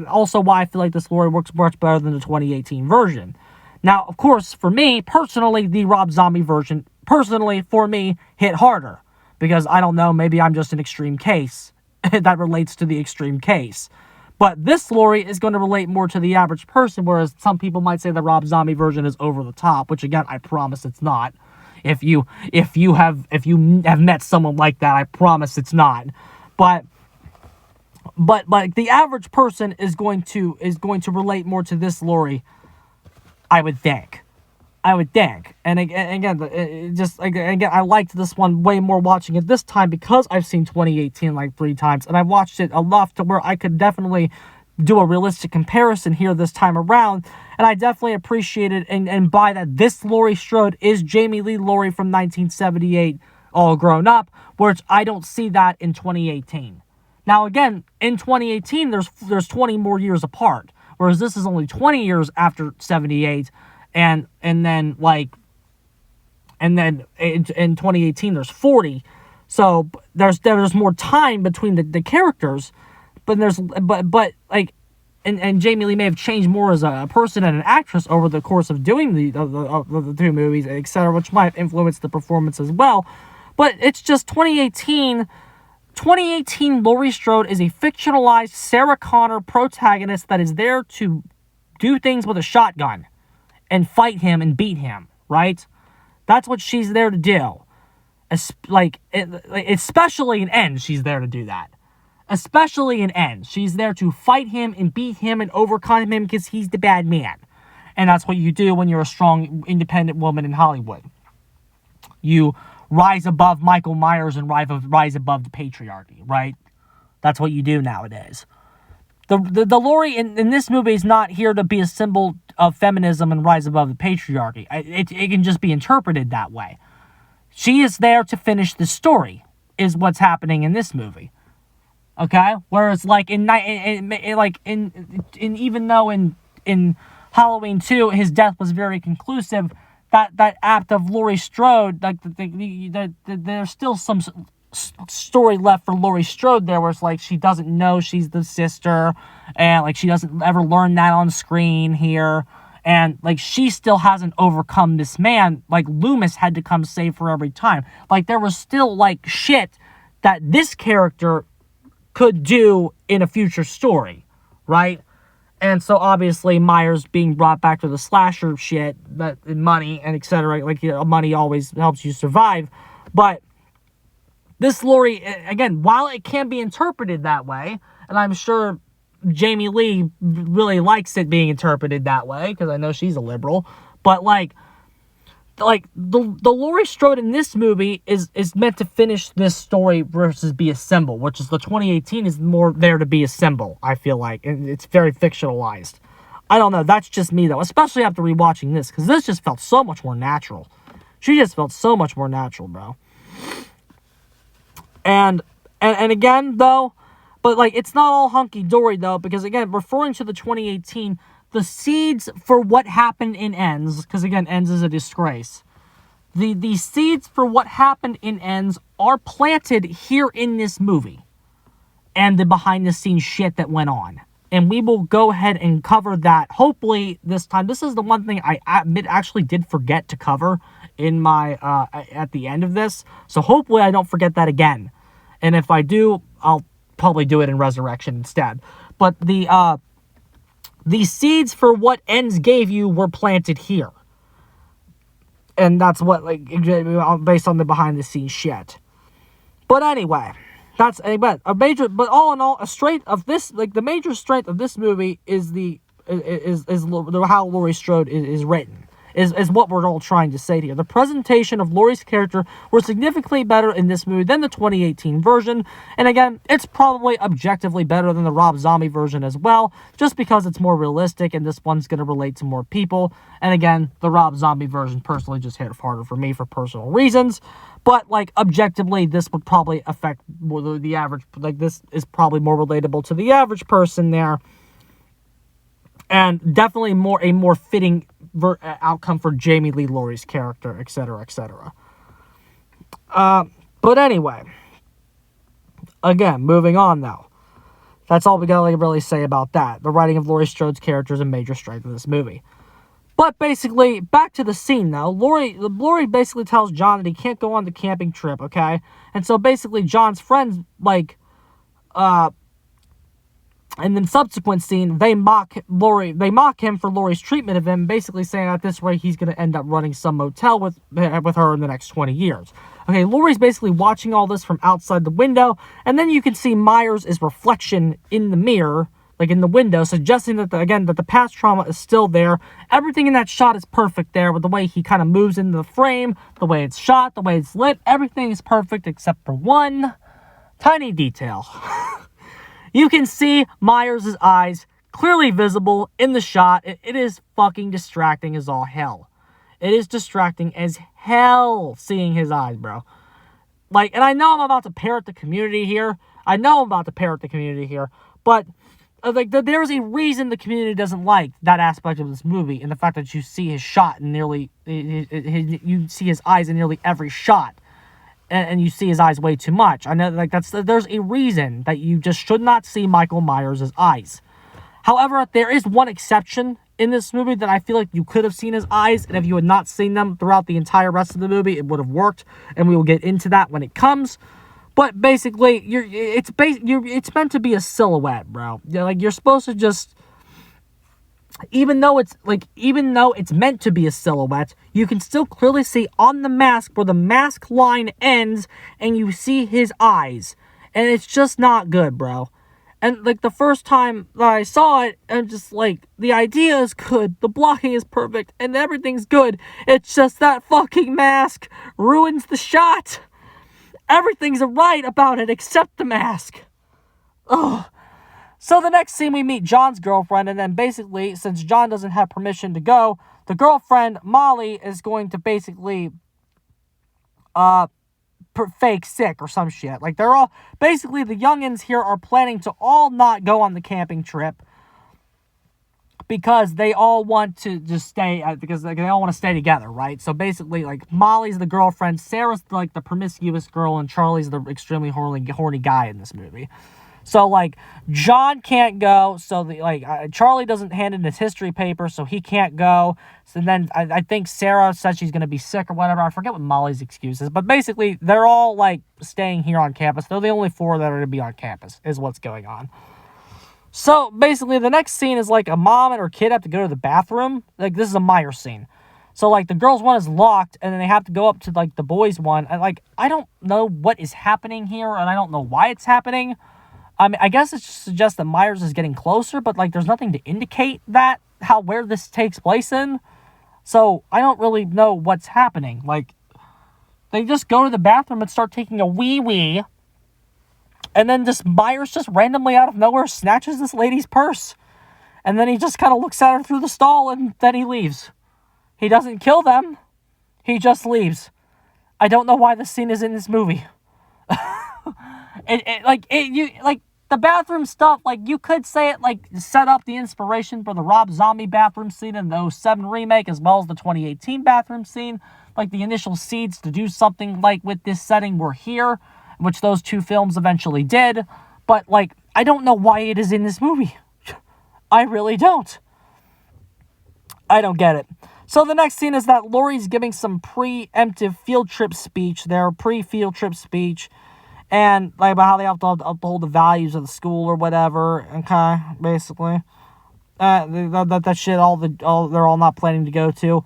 Also why I feel like this Laurie works much better than the 2018 version. Now, of course, for me, personally, the Rob Zombie version, for me, hit harder. Because, I don't know, maybe I'm just an extreme case that relates to the extreme case. But this Laurie is going to relate more to the average person, whereas some people might say the Rob Zombie version is over the top, which, again, I promise it's not. If you have met someone like that, I promise it's not. But like the average person is going to relate more to this Laurie, I would think. And again, I liked this one way more watching it this time because I've seen 2018 like 3 times, and I watched it enough to where I could definitely do a realistic comparison here this time around, and I definitely appreciated and buy that this Laurie Strode is Jamie Lee Laurie from 1978, all grown up, which I don't see that in 2018. Now again, in 2018, there's 20 more years apart, whereas this is only 20 years after 78. And then in 2018 there's 40, so there's more time between the characters, but Jamie Lee may have changed more as a person and an actress over the course of doing the 2 movies, etc., which might have influenced the performance as well. But it's just 2018. 2018 Laurie Strode is a fictionalized Sarah Connor protagonist that is there to do things with a shotgun and fight him and beat him, right? That's what she's there to do. Especially in Ends, she's there to do that. Especially in Ends, she's there to fight him and beat him and overcome him because he's the bad man. And that's what you do when you're a strong, independent woman in Hollywood. You rise above Michael Myers and rise above the patriarchy, right? That's what you do nowadays. The Laurie in this movie is not here to be a symbol of feminism and rise above the patriarchy. It can just be interpreted that way. She is there to finish the story, is what's happening in this movie. Okay? Whereas, like, even though in Halloween 2, his death was very conclusive, that act of Laurie Strode, like, there's still some story left for Laurie Strode there, where it's like she doesn't know she's the sister, and like she doesn't ever learn that on screen here, and like she still hasn't overcome this man. Like Loomis had to come save her every time. Like there was still like shit that this character could do in a future story, right? And so obviously Myers being brought back to the slasher shit, that money and etc. Like, you know, money always helps you survive, but this Laurie, again, while it can be interpreted that way, and I'm sure Jamie Lee really likes it being interpreted that way, because I know she's a liberal, but the Laurie Strode in this movie is meant to finish this story versus be a symbol, which is the 2018 is more there to be a symbol, I feel like, and it's very fictionalized. I don't know, that's just me, though, especially after rewatching this, because this just felt so much more natural. She just felt so much more natural, bro. And again, though, but, like, it's not all hunky-dory, though, because, again, referring to the 2018, the seeds for what happened in Ends, because, again, Ends is a disgrace, the seeds for what happened in Ends are planted here in this movie, and the behind-the-scenes shit that went on. And we will go ahead and cover that, hopefully, this time. This is the one thing I actually did forget to cover in my, at the end of this, so hopefully I don't forget that again. And if I do, I'll probably do it in Resurrection instead. But the seeds for what Ends gave you were planted here. And that's what, like, based on the behind-the-scenes shit. But anyway, that's a major, but all in all, the major strength of this movie is how Laurie Strode is written. Is what we're all trying to say here. The presentation of Laurie's character were significantly better in this movie than the 2018 version, and again, it's probably objectively better than the Rob Zombie version as well, just because it's more realistic, and this one's going to relate to more people, and again, the Rob Zombie version personally just hit harder for me for personal reasons, but, like, objectively, this would probably affect more the average, like, this is probably more relatable to the average person there, And definitely a more fitting outcome for Jamie Lee Laurie's character, etc., etc. But anyway, again, moving on now. That's all we gotta really say about that. The writing of Laurie Strode's character is a major strength of this movie. But basically, back to the scene now. Laurie basically tells John that he can't go on the camping trip, okay? And so basically, John's friends, and then subsequent scene, they mock him for Laurie's treatment of him, basically saying that this way he's going to end up running some motel with her in the next 20 years. Okay, Laurie's basically watching all this from outside the window, and then you can see Myers' reflection in the mirror, like in the window, suggesting that, that the past trauma is still there. Everything in that shot is perfect there, with the way he kind of moves into the frame, the way it's shot, the way it's lit. Everything is perfect except for one tiny detail. You can see Myers' eyes clearly visible in the shot. It is fucking distracting as all hell. It is distracting as hell seeing his eyes, bro. And I know I'm about to parrot the community here. But there's a reason the community doesn't like that aspect of this movie, and the fact that you see his shot in you see his eyes in nearly every shot. And you see his eyes way too much. I know, there's a reason that you just should not see Michael Myers' eyes. However, there is one exception in this movie that I feel like you could have seen his eyes, and if you had not seen them throughout the entire rest of the movie, it would have worked, and we will get into that when it comes. But basically, it's meant to be a silhouette, bro. You're supposed to just... Even though it's meant to be a silhouette, you can still clearly see on the mask where the mask line ends, and you see his eyes. And it's just not good, bro. And, the first time that I saw it, I'm just the idea is good, the blocking is perfect, and everything's good. It's just that fucking mask ruins the shot. Everything's right about it except the mask. Ugh. So the next scene, we meet John's girlfriend, and then basically, since John doesn't have permission to go, the girlfriend, Molly, is going to basically fake sick or some shit. They're all... Basically, the youngins here are planning to all not go on the camping trip because they all want to just stay... because they all want to stay together, right? So basically, Molly's the girlfriend, Sarah's the promiscuous girl, and Charlie's the extremely horny guy in this movie. So, John can't go, so, Charlie doesn't hand in his history paper, so he can't go. So then, I think Sarah said she's going to be sick or whatever. I forget what Molly's excuse is. But basically, they're all, staying here on campus. They're the only 4 that are going to be on campus, is what's going on. So, basically, the next scene is, a mom and her kid have to go to the bathroom. This is a Myers scene. So, the girls' one is locked, and then they have to go up to, the boys' one. And, I don't know what is happening here, and I don't know why it's happening. I mean, I guess it suggests that Myers is getting closer, but, there's nothing to indicate where this takes place in. So, I don't really know what's happening. They just go to the bathroom and start taking a wee-wee, and then Myers just randomly out of nowhere snatches this lady's purse. And then he just kind of looks at her through the stall, and then he leaves. He doesn't kill them. He just leaves. I don't know why this scene is in this movie. The bathroom stuff, you could say it, set up the inspiration for the Rob Zombie bathroom scene in the 07 remake, as well as the 2018 bathroom scene. The initial seeds to do something, with this setting were here, which those 2 films eventually did. But, I don't know why it is in this movie. I really don't. I don't get it. So the next scene is that Laurie's giving some preemptive field trip speech there, pre-field trip speech, and about how they have to uphold the values of the school or whatever, okay, basically. That shit they're all not planning to go to.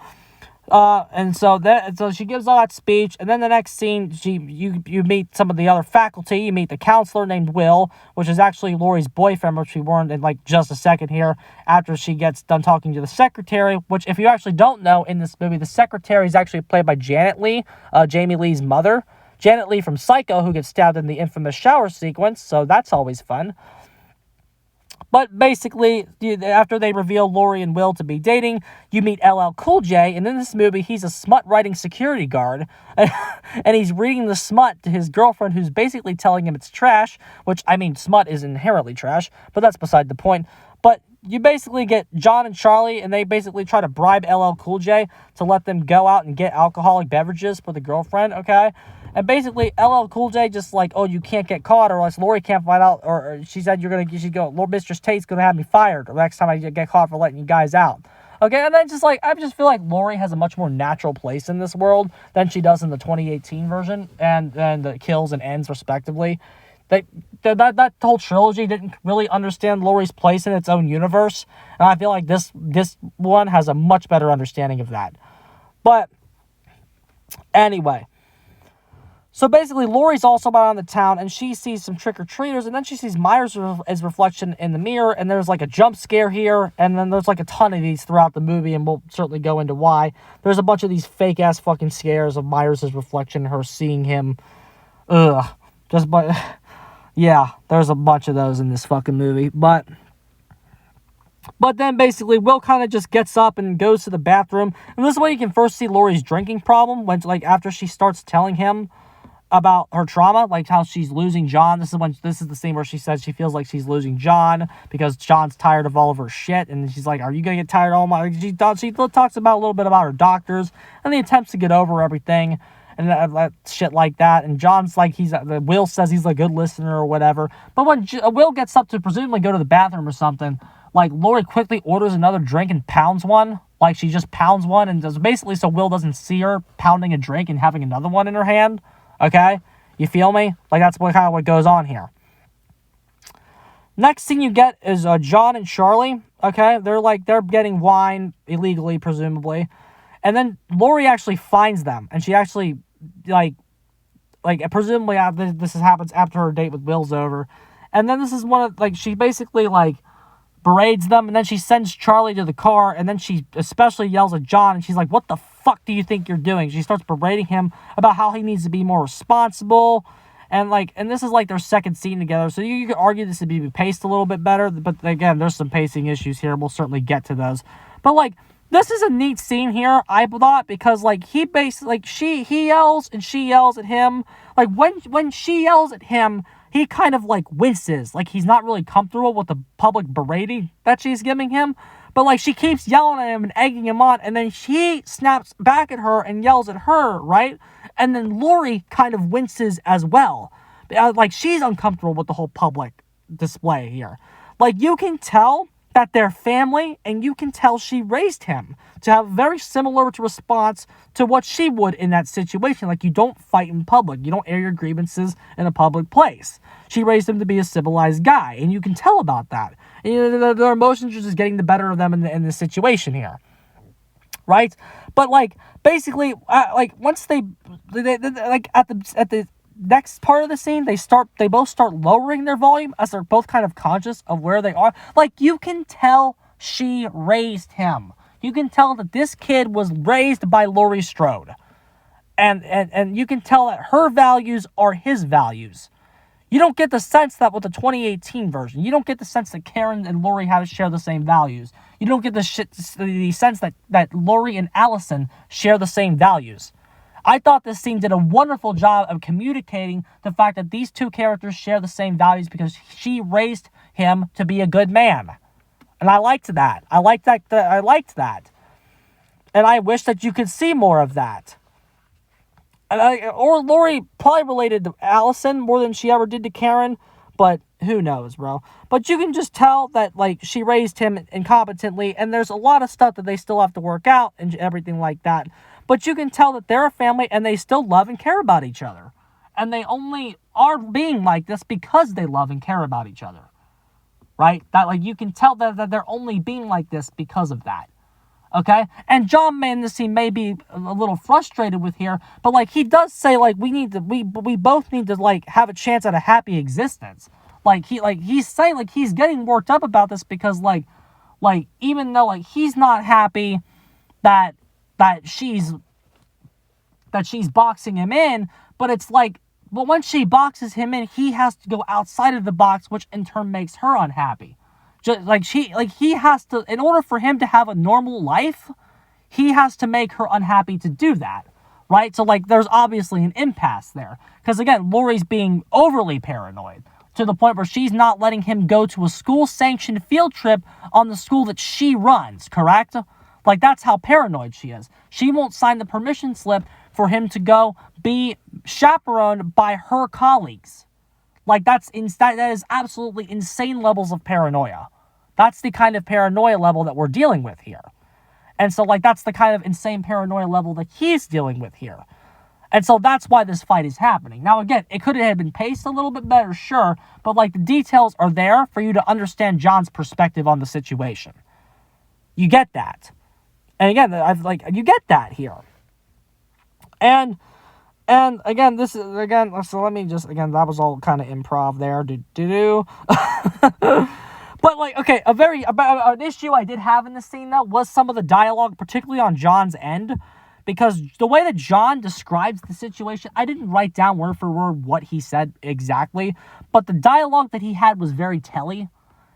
And so she gives all that speech, and then the next scene, you meet some of the other faculty. You meet the counselor named Will, which is actually Laurie's boyfriend, which we learned in just a second here, after she gets done talking to the secretary, which, if you actually don't know, in this movie, the secretary is actually played by Janet Leigh, Jamie Lee's mother. Janet Leigh from Psycho, who gets stabbed in the infamous shower sequence, so that's always fun. But basically, after they reveal Laurie and Will to be dating, you meet LL Cool J, and in this movie, he's a smut-writing security guard, and he's reading the smut to his girlfriend, who's basically telling him it's trash, which, I mean, smut is inherently trash, but that's beside the point. But you basically get John and Charlie, and they basically try to bribe LL Cool J to let them go out and get alcoholic beverages for the girlfriend, okay? And basically, LL Cool J just like, oh, you can't get caught, or else Lori can't find out, or she said you should go, Lord Mistress Tate's gonna have me fired the next time I get caught for letting you guys out. Okay, and then just like, I just feel like Lori has a much more natural place in this world than she does in the 2018 version, and the kills and ends respectively. That whole trilogy didn't really understand Lori's place in its own universe, and I feel like this one has a much better understanding of that. But anyway, so basically, Lori's also around the town, and she sees some trick-or-treaters, and then she sees Myers' reflection in the mirror, and there's like a jump scare here, and then there's like a ton of these throughout the movie, and we'll certainly go into why. There's a bunch of these fake-ass fucking scares of Myers' reflection, her seeing him. Yeah, there's a bunch of those in this fucking movie, but then basically Will kind of just gets up and goes to the bathroom, and this is where you can first see Lori's drinking problem, when like after she starts telling him about her trauma, like how she's losing John. This is the scene where she says she feels like she's losing John because John's tired of all of her shit, and she's like, "Are you gonna get tired of all my?" She talks about a little bit about her doctors and the attempts to get over everything and that shit like that. And John's like, Will says he's a good listener or whatever. But when Will gets up to presumably go to the bathroom or something, like Lori quickly orders another drink and pounds one. Like she just pounds one and does basically so Will doesn't see her pounding a drink and having another one in her hand. Okay? You feel me? Like, that's kind of what goes on here. Next thing you get is John and Charlie. Okay? They're getting wine illegally, presumably. And then Lori actually finds them. And she actually, presumably this happens after her date with Will's over. And then this is she basically, berates them, and then she sends Charlie to the car, and then she especially yells at John, and she's like, "What the fuck do you think you're doing?" She starts berating him about how he needs to be more responsible, and this is their second scene together, so you could argue this would be paced a little bit better, but again, there's some pacing issues here, we'll certainly get to those. But this is a neat scene here, I thought, because he basically he yells and she yells at him. When she yells at him, he kind of winces, he's not really comfortable with the public berating that she's giving him. But she keeps yelling at him and egging him on, and then he snaps back at her and yells at her, right? And then Lori kind of winces as well. She's uncomfortable with the whole public display here. You can tell that they're family, and you can tell she raised him to have very similar response to what she would in that situation. You don't fight in public. You don't air your grievances in a public place. She raised him to be a civilized guy, and you can tell about that. And, their emotions are just getting the better of them in this situation here, right? But basically, once they at the next part of the scene, they both start lowering their volume as they're both kind of conscious of where they are. You can tell she raised him. You can tell that this kid was raised by Laurie Strode. And you can tell that her values are his values. You don't get the sense that with the 2018 version, you don't get the sense that Karen and Laurie share the same values. You don't get the sense that Laurie and Allison share the same values. I thought this scene did a wonderful job of communicating the fact that these two characters share the same values because she raised him to be a good man. And I liked that. I liked that. And I wish that you could see more of that. Or Laurie probably related to Allison more than she ever did to Karen, but who knows, bro. But you can just tell that, she raised him incompetently, and there's a lot of stuff that they still have to work out and everything like that. But you can tell that they're a family, and they still love and care about each other. And they only are being like this because they love and care about each other. Right? That, you can tell that they're only being like this because of that. Okay? And John in this scene may be a little frustrated with here, but he does say we both need to have a chance at a happy existence. He's saying he's getting worked up about this because even though he's not happy that she's boxing him in, but it's but when she boxes him in, he has to go outside of the box, which in turn makes her unhappy. Just he has to, in order for him to have a normal life, he has to make her unhappy to do that, right? So there's obviously an impasse there, because again, Laurie's being overly paranoid to the point where she's not letting him go to a school-sanctioned field trip on the school that she runs, correct? Like, that's how paranoid she is. She won't sign the permission slip for him to go be chaperoned by her colleagues. Like, that is absolutely insane levels of paranoia. That's the kind of paranoia level that we're dealing with here. And so, like, that's the kind of insane paranoia level that he's dealing with here. And so that's why this fight is happening. Now, again, it could have been paced a little bit better, sure, but, like, the details are there for you to understand John's perspective on the situation. You get that. And again, you get that here. And again, so let me just, again, that was all kind of improv there. But, like, okay, an issue I did have in this scene, though, was some of the dialogue, particularly on John's end. Because the way that John describes the situation, I didn't write down word for word what he said exactly, but the dialogue that he had was very telly.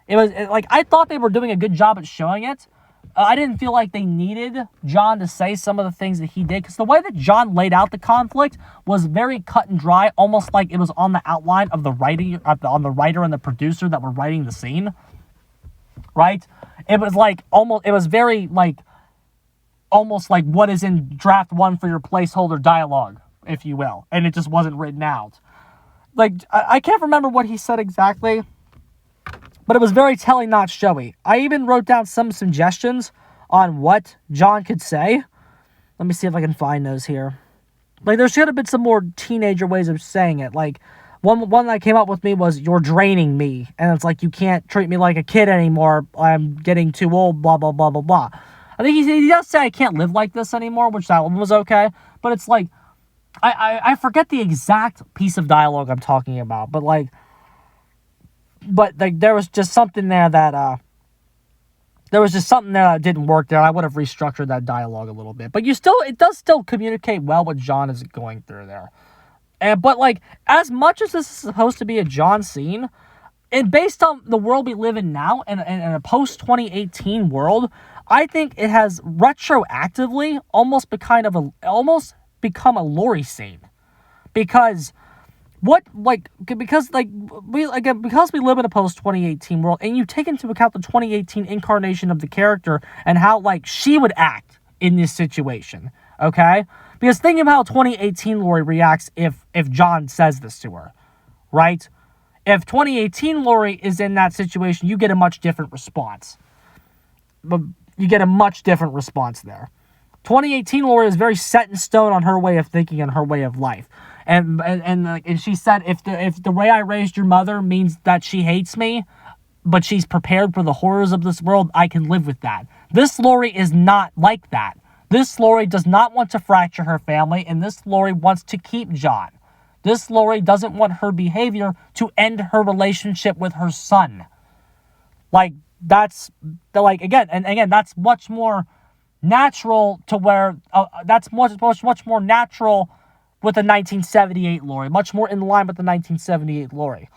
I thought they were doing a good job at showing it. I didn't feel like they needed John to say some of the things that he did, because the way that John laid out the conflict was very cut and dry, almost like it was on the outline of the writing, on the writer and the producer that were writing the scene, right? It was very almost like what is in draft one for your placeholder dialogue, if you will, and it just wasn't written out. Like, I can't remember what he said exactly, but it was very telling, not showy. I even wrote down some suggestions on what John could say. Let me see if I can find those here. Like, there should have been some more teenager ways of saying it. Like, one that came up with me was, "You're draining me," and it's like, "You can't treat me like a kid anymore. I'm getting too old, blah, blah, blah, blah, blah." I think he does say, "I can't live like this anymore," which that one was okay. But it's like, I forget the exact piece of dialogue I'm talking about. But there was just something there that, didn't work there. I would have restructured that dialogue a little bit. But it does still communicate well what John is going through there. But, like, as much as this is supposed to be a John scene, and based on the world we live in now, in a post-2018 world, I think it has retroactively almost become a Lori scene. Because we live in a post-2018 world, and you take into account the 2018 incarnation of the character and how, like, she would act in this situation, okay? Because think of how 2018 Lori reacts if John says this to her, right? If 2018 Lori is in that situation, you get a much different response. But you get a much different response there. 2018 Lori is very set in stone on her way of thinking and her way of life. And she said, if the way I raised your mother means that she hates me, but she's prepared for the horrors of this world, I can live with that. This Lori is not like that. This Lori does not want to fracture her family, and this Lori wants to keep John. This Lori doesn't want her behavior to end her relationship with her son. Like, that's, like, again, that's much more natural to where, that's much more natural with the 1978 Lori, much more in line with the 1978 Lori.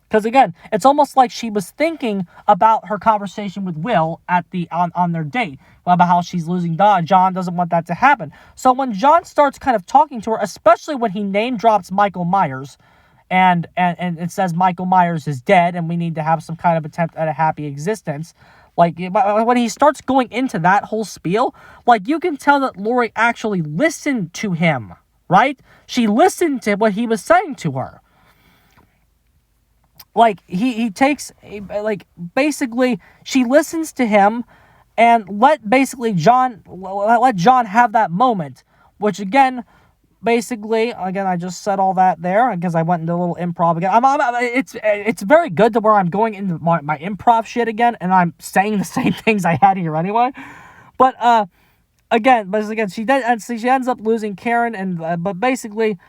Because, again, it's almost like she was thinking about her conversation with Will on their date, about how she's losing John doesn't want that to happen. So when John starts kind of talking to her, especially when he name drops Michael Myers, and it says Michael Myers is dead, and we need to have some kind of attempt at a happy existence, like, when he starts going into that whole spiel, like, you can tell that Lori actually listened to him, right? She listened to what he was saying to her. Like, he takes, like, basically, she listens to him and let John have that moment, which, again, I just said all that there because I went into a little improv again. It's very good to where I'm going into my improv shit again, and I'm saying the same things I had here anyway. But, again, she ends up losing Karen, but basically,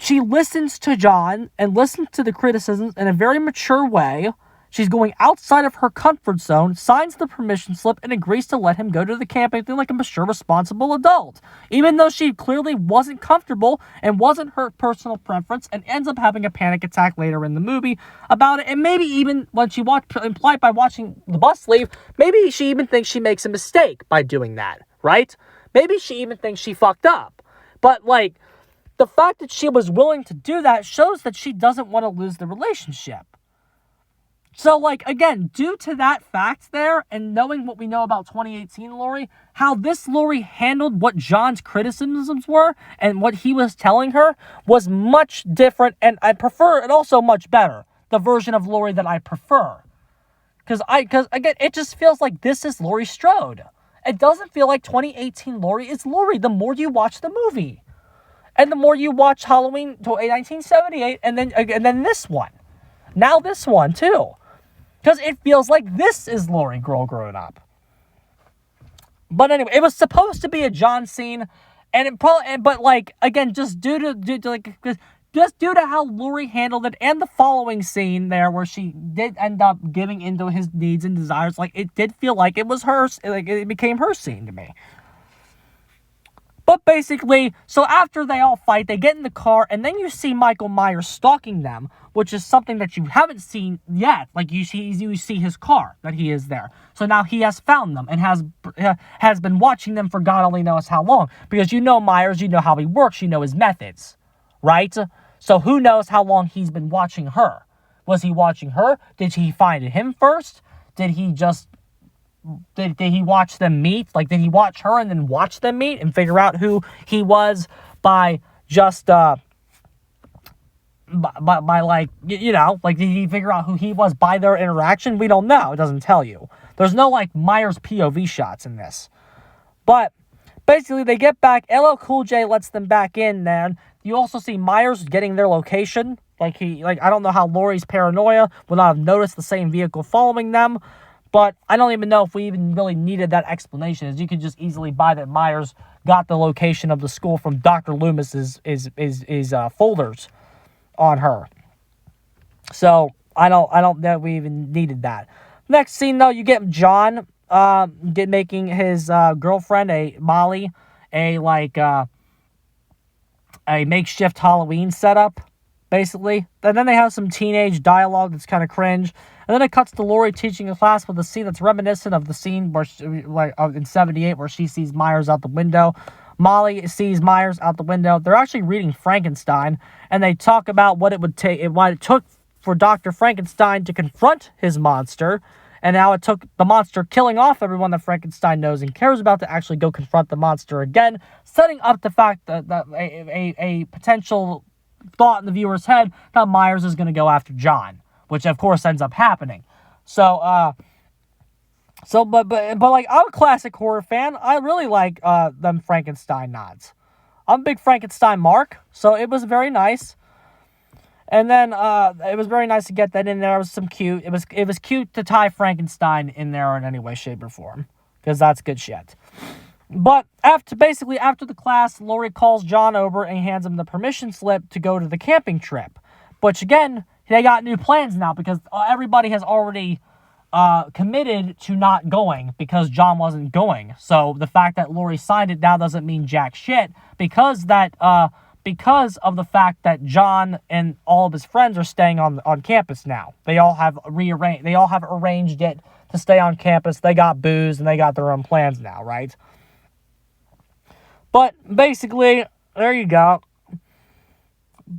she listens to John and listens to the criticisms in a very mature way. She's going outside of her comfort zone, signs the permission slip, and agrees to let him go to the camp acting like a mature, responsible adult. Even though she clearly wasn't comfortable and wasn't her personal preference, and ends up having a panic attack later in the movie about it. And maybe even when she implied by watching the bus leave, maybe she even thinks she makes a mistake by doing that, right? Maybe she even thinks she fucked up. But, like, the fact that she was willing to do that shows that she doesn't want to lose the relationship. So, like, again, due to that fact there, and knowing what we know about 2018 Lori, how this Lori handled what John's criticisms were, and what he was telling her, was much different, and I prefer, and also much better, the version of Lori that I prefer. Because, again, it just feels like this is Laurie Strode. It doesn't feel like 2018 Lori is Lori the more you watch the movie. And the more you watch Halloween 1978, and then this one. Now this one, too. Because it feels like this is Lori grown up. But anyway, it was supposed to be a John scene, and it probably, but like, again, just due to how Lori handled it, and the following scene there where she did end up giving into his needs and desires, like, it did feel like it was hers, like, it became her scene to me. But basically, so after they all fight, they get in the car, and then you see Michael Myers stalking them, which is something that you haven't seen yet. Like, you see his car, that he is there. So now he has found them, and has been watching them for God only knows how long. Because you know Myers, you know how he works, you know his methods, right? So who knows how long he's been watching her? Was he watching her? Did he find him first? Did he watch them meet? Like, did he watch her and then watch them meet and figure out who he was by just, by like, you know, like, did he figure out who he was by their interaction? We don't know. It doesn't tell you. There's no, like, Myers POV shots in this. But, basically, they get back. LL Cool J lets them back in, man. You also see Myers getting their location. I don't know how Laurie's paranoia would not have noticed the same vehicle following them. But I don't even know if we even really needed that explanation, as you could just easily buy that Myers got the location of the school from Dr. Loomis's folders on her. So I don't know if we even needed that. Next scene though, you get John making his girlfriend Molly a makeshift Halloween setup, basically. And then they have some teenage dialogue that's kind of cringe. And then it cuts to Lori teaching a class with a scene that's reminiscent of the scene where in 78 where she sees Myers out the window. Molly sees Myers out the window. They're actually reading Frankenstein, and they talk about what it took for Dr. Frankenstein to confront his monster, and how it took the monster killing off everyone that Frankenstein knows and cares about to actually go confront the monster again, setting up the fact that a potential thought in the viewer's head that Myers is going to go after John, which of course ends up happening. But like, I'm a classic horror fan. I really like them Frankenstein nods. I'm a big Frankenstein mark, so it was very nice. And then it was very nice to get that in there. It was some cute. It was cute to tie Frankenstein in there in any way, shape, or form, because that's good shit. But after the class, Lori calls John over and hands him the permission slip to go to the camping trip. Which again, they got new plans now because everybody has already committed to not going because John wasn't going. So the fact that Lori signed it now doesn't mean jack shit because of the fact that John and all of his friends are staying on campus now. They all have arranged it to stay on campus. They got booze and they got their own plans now, right? But basically, there you go.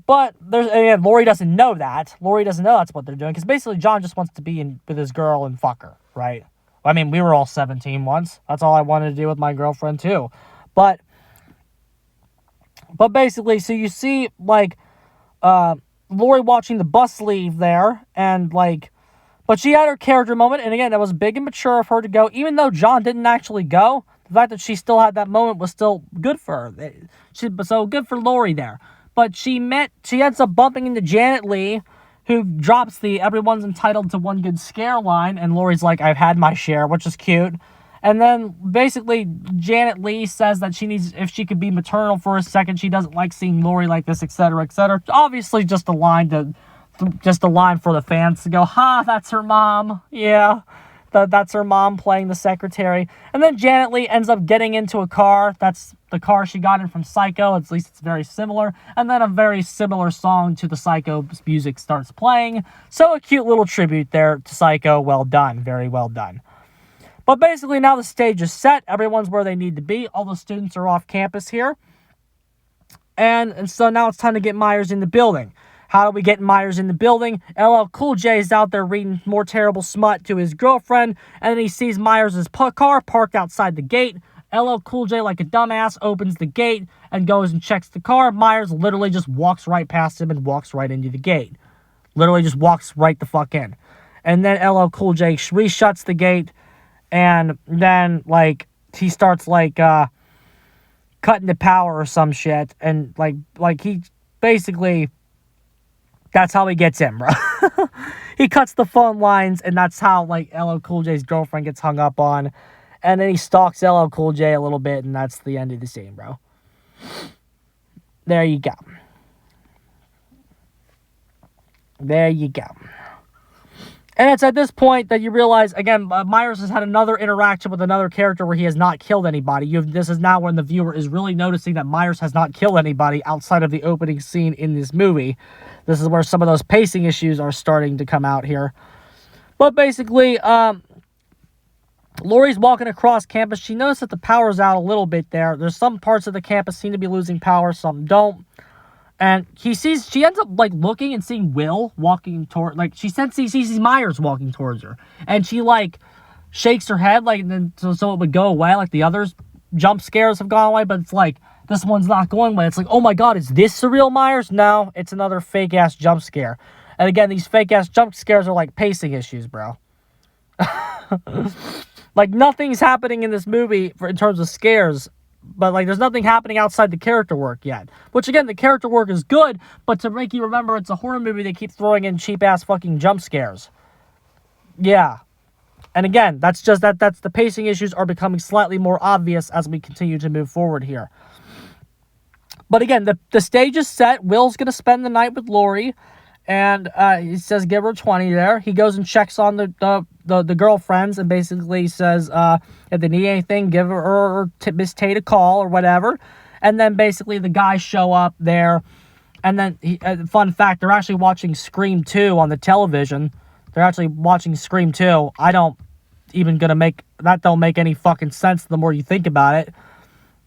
But Lori doesn't know that. Lori doesn't know that's what they're doing because basically John just wants to be with his girl and fuck her, right? I mean, we were all 17 once. That's all I wanted to do with my girlfriend too. But basically, so you see, like, Lori watching the bus leave there, and, like, but she had her character moment, and again, that was big and mature of her to go, even though John didn't actually go, the fact that she still had that moment was still good for her. So good for Lori there. But she ends up bumping into Janet Leigh, who drops the everyone's entitled to one good scare line, and Lori's like, I've had my share, which is cute. And then, basically, Janet Leigh says that if she could be maternal for a second, she doesn't like seeing Lori like this, etc., etc. Obviously, just a line for the fans to go, ha, that's her mom. Yeah, that's her mom playing the secretary. And then Janet Leigh ends up getting into a car. That's the car she got in from Psycho. At least it's very similar. And then a very similar song to the Psycho music starts playing. So a cute little tribute there to Psycho. Well done. Very well done. But basically now the stage is set. Everyone's where they need to be. All the students are off campus here. And so now it's time to get Myers in the building. How do we get Myers in the building? LL Cool J is out there reading more terrible smut to his girlfriend, and then he sees Myers' car parked outside the gate. LL Cool J, like a dumbass, opens the gate and goes and checks the car. Myers literally just walks right past him and walks right into the gate. Literally just walks right the fuck in. And then LL Cool J reshuts the gate, and then, like, he starts, like, cutting the power or some shit, and, like he basically... That's how he gets in, bro. He cuts the phone lines, and that's how, like, LL Cool J's girlfriend gets hung up on. And then he stalks LL Cool J a little bit, and that's the end of the scene, bro. There you go. There you go. And it's at this point that you realize, again, Myers has had another interaction with another character where he has not killed anybody. This is now when the viewer is really noticing that Myers has not killed anybody outside of the opening scene in this movie. This is where some of those pacing issues are starting to come out here. But basically, Laurie's walking across campus. She noticed that the power's out a little bit there. There's some parts of the campus seem to be losing power, some don't. And she ends up, like, looking and seeing Will walking toward, like, she sees Myers walking towards her. And she, like, shakes her head, like, and then so it would go away, like the others jump scares have gone away, but it's like, this one's not going away. It's like, oh my god, is this the real Myers? No, it's another fake-ass jump scare. And again, these fake-ass jump scares are like pacing issues, bro. Like, nothing's happening in this movie in terms of scares, but, like, there's nothing happening outside the character work yet. Which, again, the character work is good, but to make you remember it's a horror movie, they keep throwing in cheap-ass fucking jump scares. Yeah. And again, that's the pacing issues are becoming slightly more obvious as we continue to move forward here. But again, the stage is set. Will's going to spend the night with Laurie, and he says give her 20 there. He goes and checks on the girlfriends and basically says, if they need anything, give her or Miss Tate a call or whatever. And then basically the guys show up there. And then, fun fact, they're actually watching Scream 2 on the television. They're actually watching Scream 2. I don't make any fucking sense the more you think about it.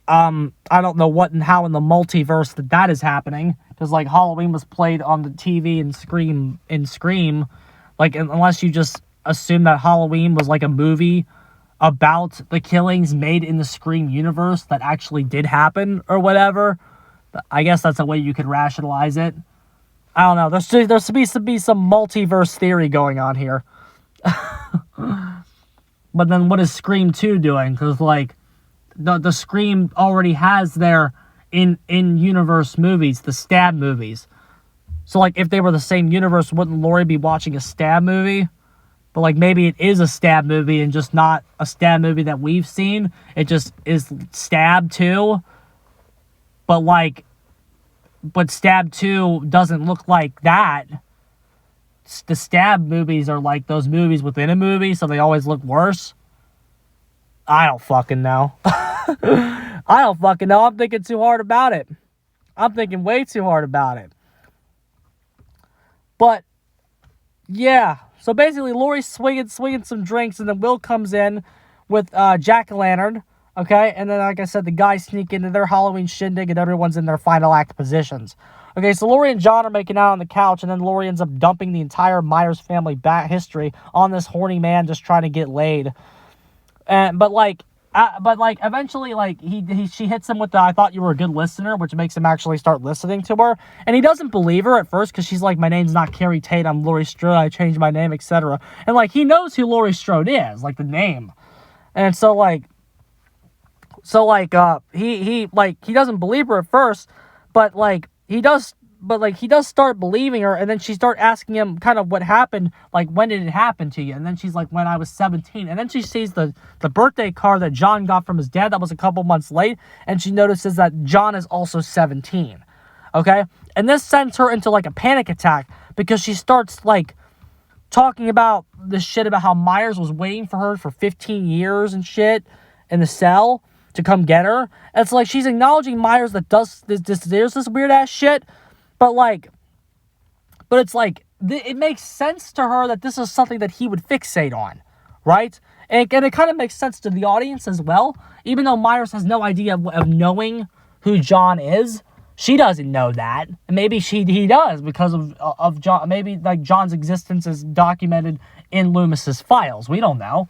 I don't know what and how in the multiverse that is happening. Because, like, Halloween was played on the TV in Scream. Like, unless you just assume that Halloween was, like, a movie about the killings made in the Scream universe that actually did happen or whatever. I guess that's a way you could rationalize it. I don't know. There seems to be some multiverse theory going on here. But then what is Scream 2 doing? Because, like, the Scream already has their in-universe movies, the Stab movies. So, like, if they were the same universe, wouldn't Laurie be watching a Stab movie? But, like, maybe it is a Stab movie and just not a Stab movie that we've seen. It just is Stab 2. But Stab 2 doesn't look like that. The Stab movies are like those movies within a movie, so they always look worse. I don't fucking know. I don't fucking know. I'm thinking too hard about it. I'm thinking way too hard about it. But, yeah. So basically, Laurie's swinging some drinks, and then Will comes in with Jack-o'-lantern. Okay, and then, like I said, the guys sneak into their Halloween shindig, and everyone's in their final act positions. Okay, so Laurie and John are making out on the couch, and then Laurie ends up dumping the entire Myers family history on this horny man just trying to get laid. But eventually, like, she hits him with the "I thought you were a good listener," which makes him actually start listening to her. And he doesn't believe her at first because she's like, "My name's not Carrie Tate, I'm Laurie Strode, I changed my name, etc." And, like, he knows who Laurie Strode is, like, the name. And so, he doesn't believe her at first, but he does start believing her, and then she starts asking him kind of what happened, like, when did it happen to you? And then she's like, when I was 17. And then she sees the birthday card that John got from his dad that was a couple months late, and she notices that John is also 17. Okay? And this sends her into, like, a panic attack, because she starts, like, talking about this shit about how Myers was waiting for her for 15 years and shit in the cell to come get her. And it's like she's acknowledging Myers that there's this weird ass shit, but it's like it makes sense to her that this is something that he would fixate on, right? And it kind of makes sense to the audience as well, even though Myers has no idea of knowing who John is. She doesn't know that. And maybe he does because of John. Maybe like John's existence is documented in Loomis's files. We don't know.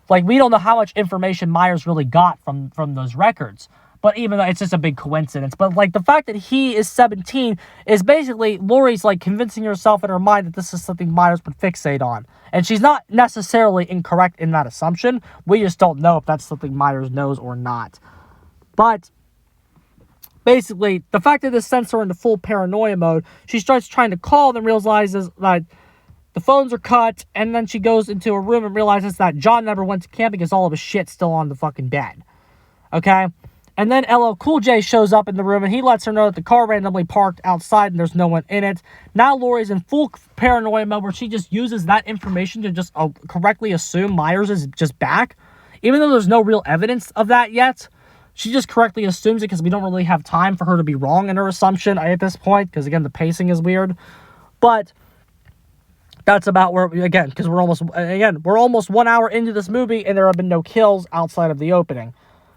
Like, we don't know how much information Myers really got from those records. But even though it's just a big coincidence. But, like, the fact that he is 17 is basically Laurie's, like, convincing herself in her mind that this is something Myers would fixate on. And she's not necessarily incorrect in that assumption. We just don't know if that's something Myers knows or not. But basically, the fact that this sends her into full paranoia mode, she starts trying to call, then realizes that the phones are cut, and then she goes into a room and realizes that John never went to camp because all of his shit's still on the fucking bed. Okay? And then LL Cool J shows up in the room, and he lets her know that the car randomly parked outside and there's no one in it. Now Laurie's in full paranoia mode where she just uses that information to just correctly assume Myers is just back. Even though there's no real evidence of that yet, she just correctly assumes it because we don't really have time for her to be wrong in her assumption at this point, because, again, the pacing is weird. But that's about where, again, because we're almost 1 hour into this movie, and there have been no kills outside of the opening.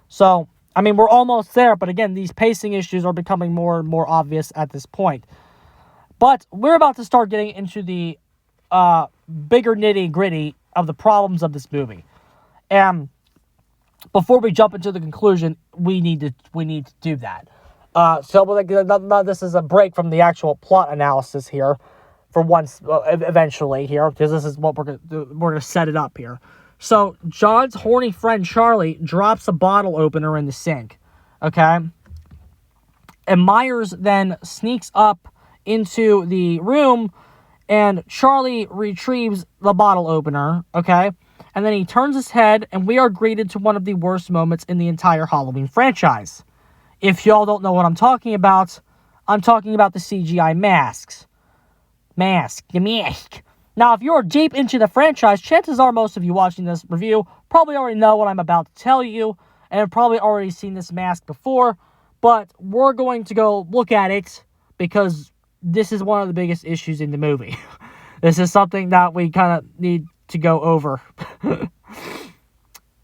So, I mean, we're almost there, but again, these pacing issues are becoming more and more obvious at this point. But we're about to start getting into the bigger nitty-gritty of the problems of this movie. And before we jump into the conclusion, we need to do that. So this is a break from the actual plot analysis here. For once, eventually here, because this is what we're gonna set it up here. So John's horny friend Charlie drops a bottle opener in the sink, okay? And Myers then sneaks up into the room, and Charlie retrieves the bottle opener, okay? And then he turns his head, and we are greeted to one of the worst moments in the entire Halloween franchise. If y'all don't know what I'm talking about the CGI masks. The mask. Now, if you're deep into the franchise, chances are most of you watching this review probably already know what I'm about to tell you, and have probably already seen this mask before, but we're going to go look at it, because this is one of the biggest issues in the movie. This is something that we kind of need to go over.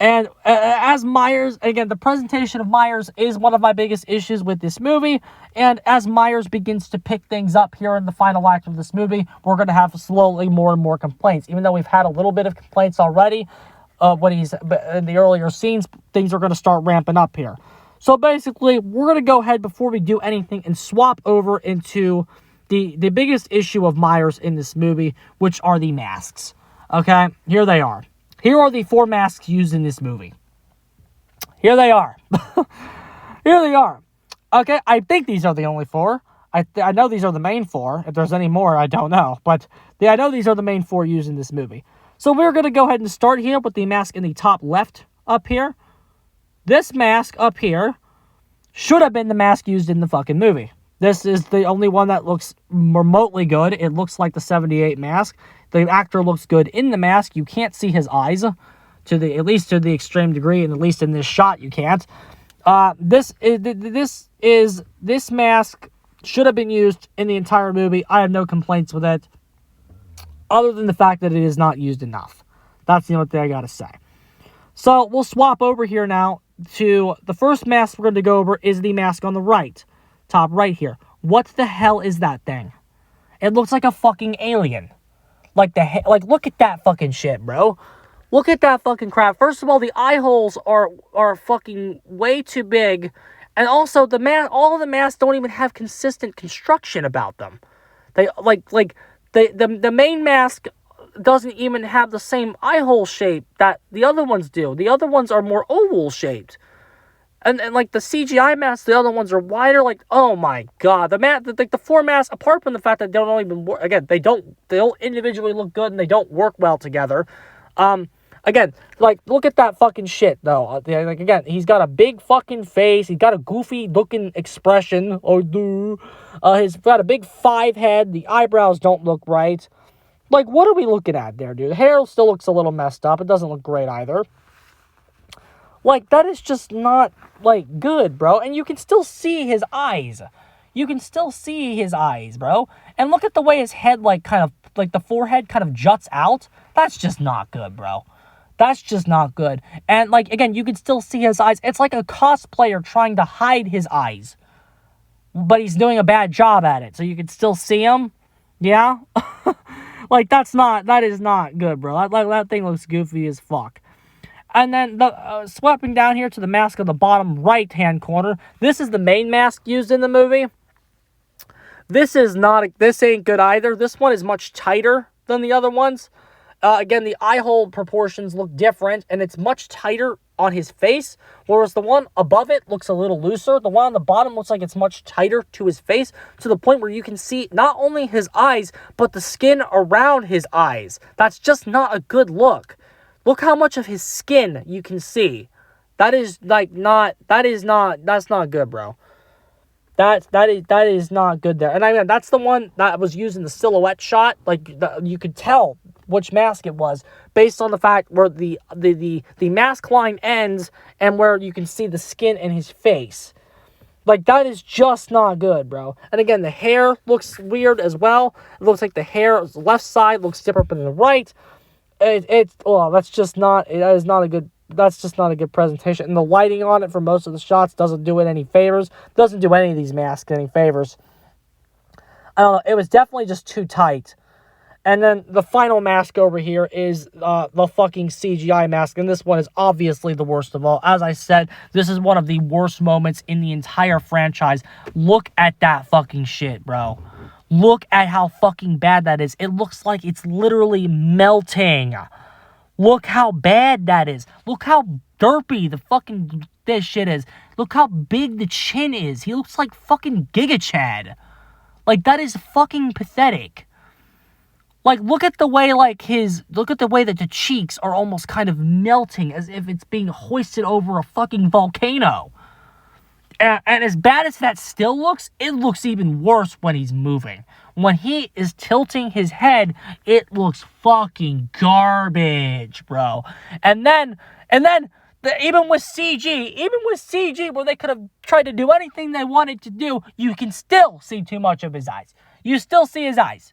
And as Myers, again, the presentation of Myers is one of my biggest issues with this movie. And as Myers begins to pick things up here in the final act of this movie, we're going to have slowly more and more complaints. Even though we've had a little bit of complaints already, when he's in the earlier scenes, things are going to start ramping up here. So basically, we're going to go ahead before we do anything and swap over into the biggest issue of Myers in this movie, which are the masks. Okay, here they are. Here are the 4 masks used in this movie. Here they are. Here they are. Okay, I think these are the only 4. I know these are the main 4. If there's any more, I don't know. But I know these are the main 4 used in this movie. So we're going to go ahead and start here with the mask in the top left up here. This mask up here should have been the mask used in the fucking movie. This is the only one that looks remotely good. It looks like the 78 mask. The actor looks good in the mask. You can't see his eyes, at least to the extreme degree, and at least in this shot you can't. This mask should have been used in the entire movie. I have no complaints with it, other than the fact that it is not used enough. That's the only thing I gotta say. So we'll swap over here now to the first mask we're going to go over is the mask on the right, top right here. What the hell is that thing? It looks like a fucking alien. Like look at that fucking shit, bro. Look at that fucking crap. First of all, the eye holes are fucking way too big, and also all of the masks don't even have consistent construction about them. They the main mask doesn't even have the same eye hole shape that the other ones do. The other ones are more oval shaped. And like the CGI masks, the other ones are wider. Like, oh my god, the 4 masks, apart from the fact that they don't even work. Again, they don't individually look good and they don't work well together. Again, like, look at that fucking shit though. Like, again, he's got a big fucking face. He's got a goofy looking expression. He's got a big 5 head. The eyebrows don't look right. Like, what are we looking at there, dude? The hair still looks a little messed up. It doesn't look great either. Like, that is just not, like, good, bro. And you can still see his eyes. You can still see his eyes, bro. And look at the way his head, like, kind of, like, the forehead kind of juts out. That's just not good, bro. That's just not good. And, like, again, you can still see his eyes. It's like a cosplayer trying to hide his eyes. but he's doing a bad job at it, so you can still see him. Yeah? Like, that is not good, bro. That thing looks goofy as fuck. And then, swapping down here to the mask on the bottom right-hand corner, this is the main mask used in the movie. This ain't good either. This one is much tighter than the other ones. Again, the eye hole proportions look different, and it's much tighter on his face, whereas the one above it looks a little looser. The one on the bottom looks like it's much tighter to his face, to the point where you can see not only his eyes, but the skin around his eyes. That's just not a good look. Look how much of his skin you can see. That's not good, bro. That is not good there. And again, that's the one that was used in the silhouette shot. Like, you could tell which mask it was based on the fact where the mask line ends and where you can see the skin in his face. Like, that is just not good, bro. And again, the hair looks weird as well. It looks like the hair on the left side looks different than the right. That's just not a good presentation. And the lighting on it for most of the shots doesn't do it any favors. Doesn't do any of these masks any favors. I don't know. It was definitely just too tight. And then the final mask over here is the fucking CGI mask. And this one is obviously the worst of all. As I said, this is one of the worst moments in the entire franchise. Look at that fucking shit, bro. Look at how fucking bad that is. It looks like it's literally melting. Look how bad that is. Look how derpy this shit is. Look how big the chin is. He looks like fucking Giga Chad. Like, that is fucking pathetic. Like, look at the way that the cheeks are almost kind of melting as if it's being hoisted over a fucking volcano. And as bad as that still looks, it looks even worse when he's moving. When he is tilting his head, it looks fucking garbage, bro. And then even with CG, where they could have tried to do anything they wanted to do, you can still see too much of his eyes. You still see his eyes.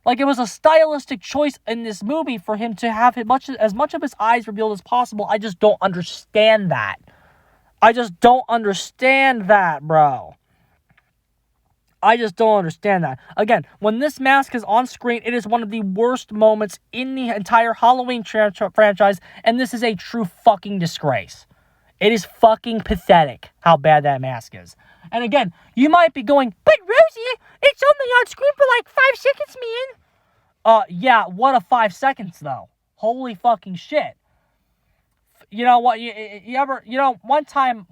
Like, it was a stylistic choice in this movie for him to have as much of his eyes revealed as possible. I just don't understand that. I just don't understand that, bro. I just don't understand that. Again, when this mask is on screen, it is one of the worst moments in the entire Halloween franchise, and this is a true fucking disgrace. It is fucking pathetic how bad that mask is. And again, you might be going, but Rosie, it's only on screen for like 5 seconds, man. Yeah, what a 5 seconds, though. Holy fucking shit. You know what? One time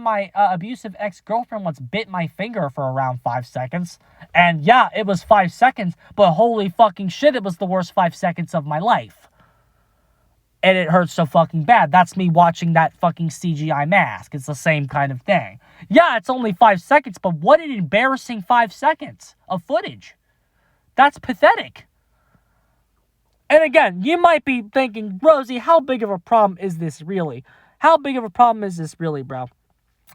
my abusive ex-girlfriend once bit my finger for around 5 seconds. And yeah, it was 5 seconds, but holy fucking shit, it was the worst 5 seconds of my life. And it hurts so fucking bad. That's me watching that fucking CGI mask. It's the same kind of thing. Yeah, it's only 5 seconds, but what an embarrassing 5 seconds of footage. That's pathetic. And again, you might be thinking, Rosie, how big of a problem is this really? How big of a problem is this really, bro?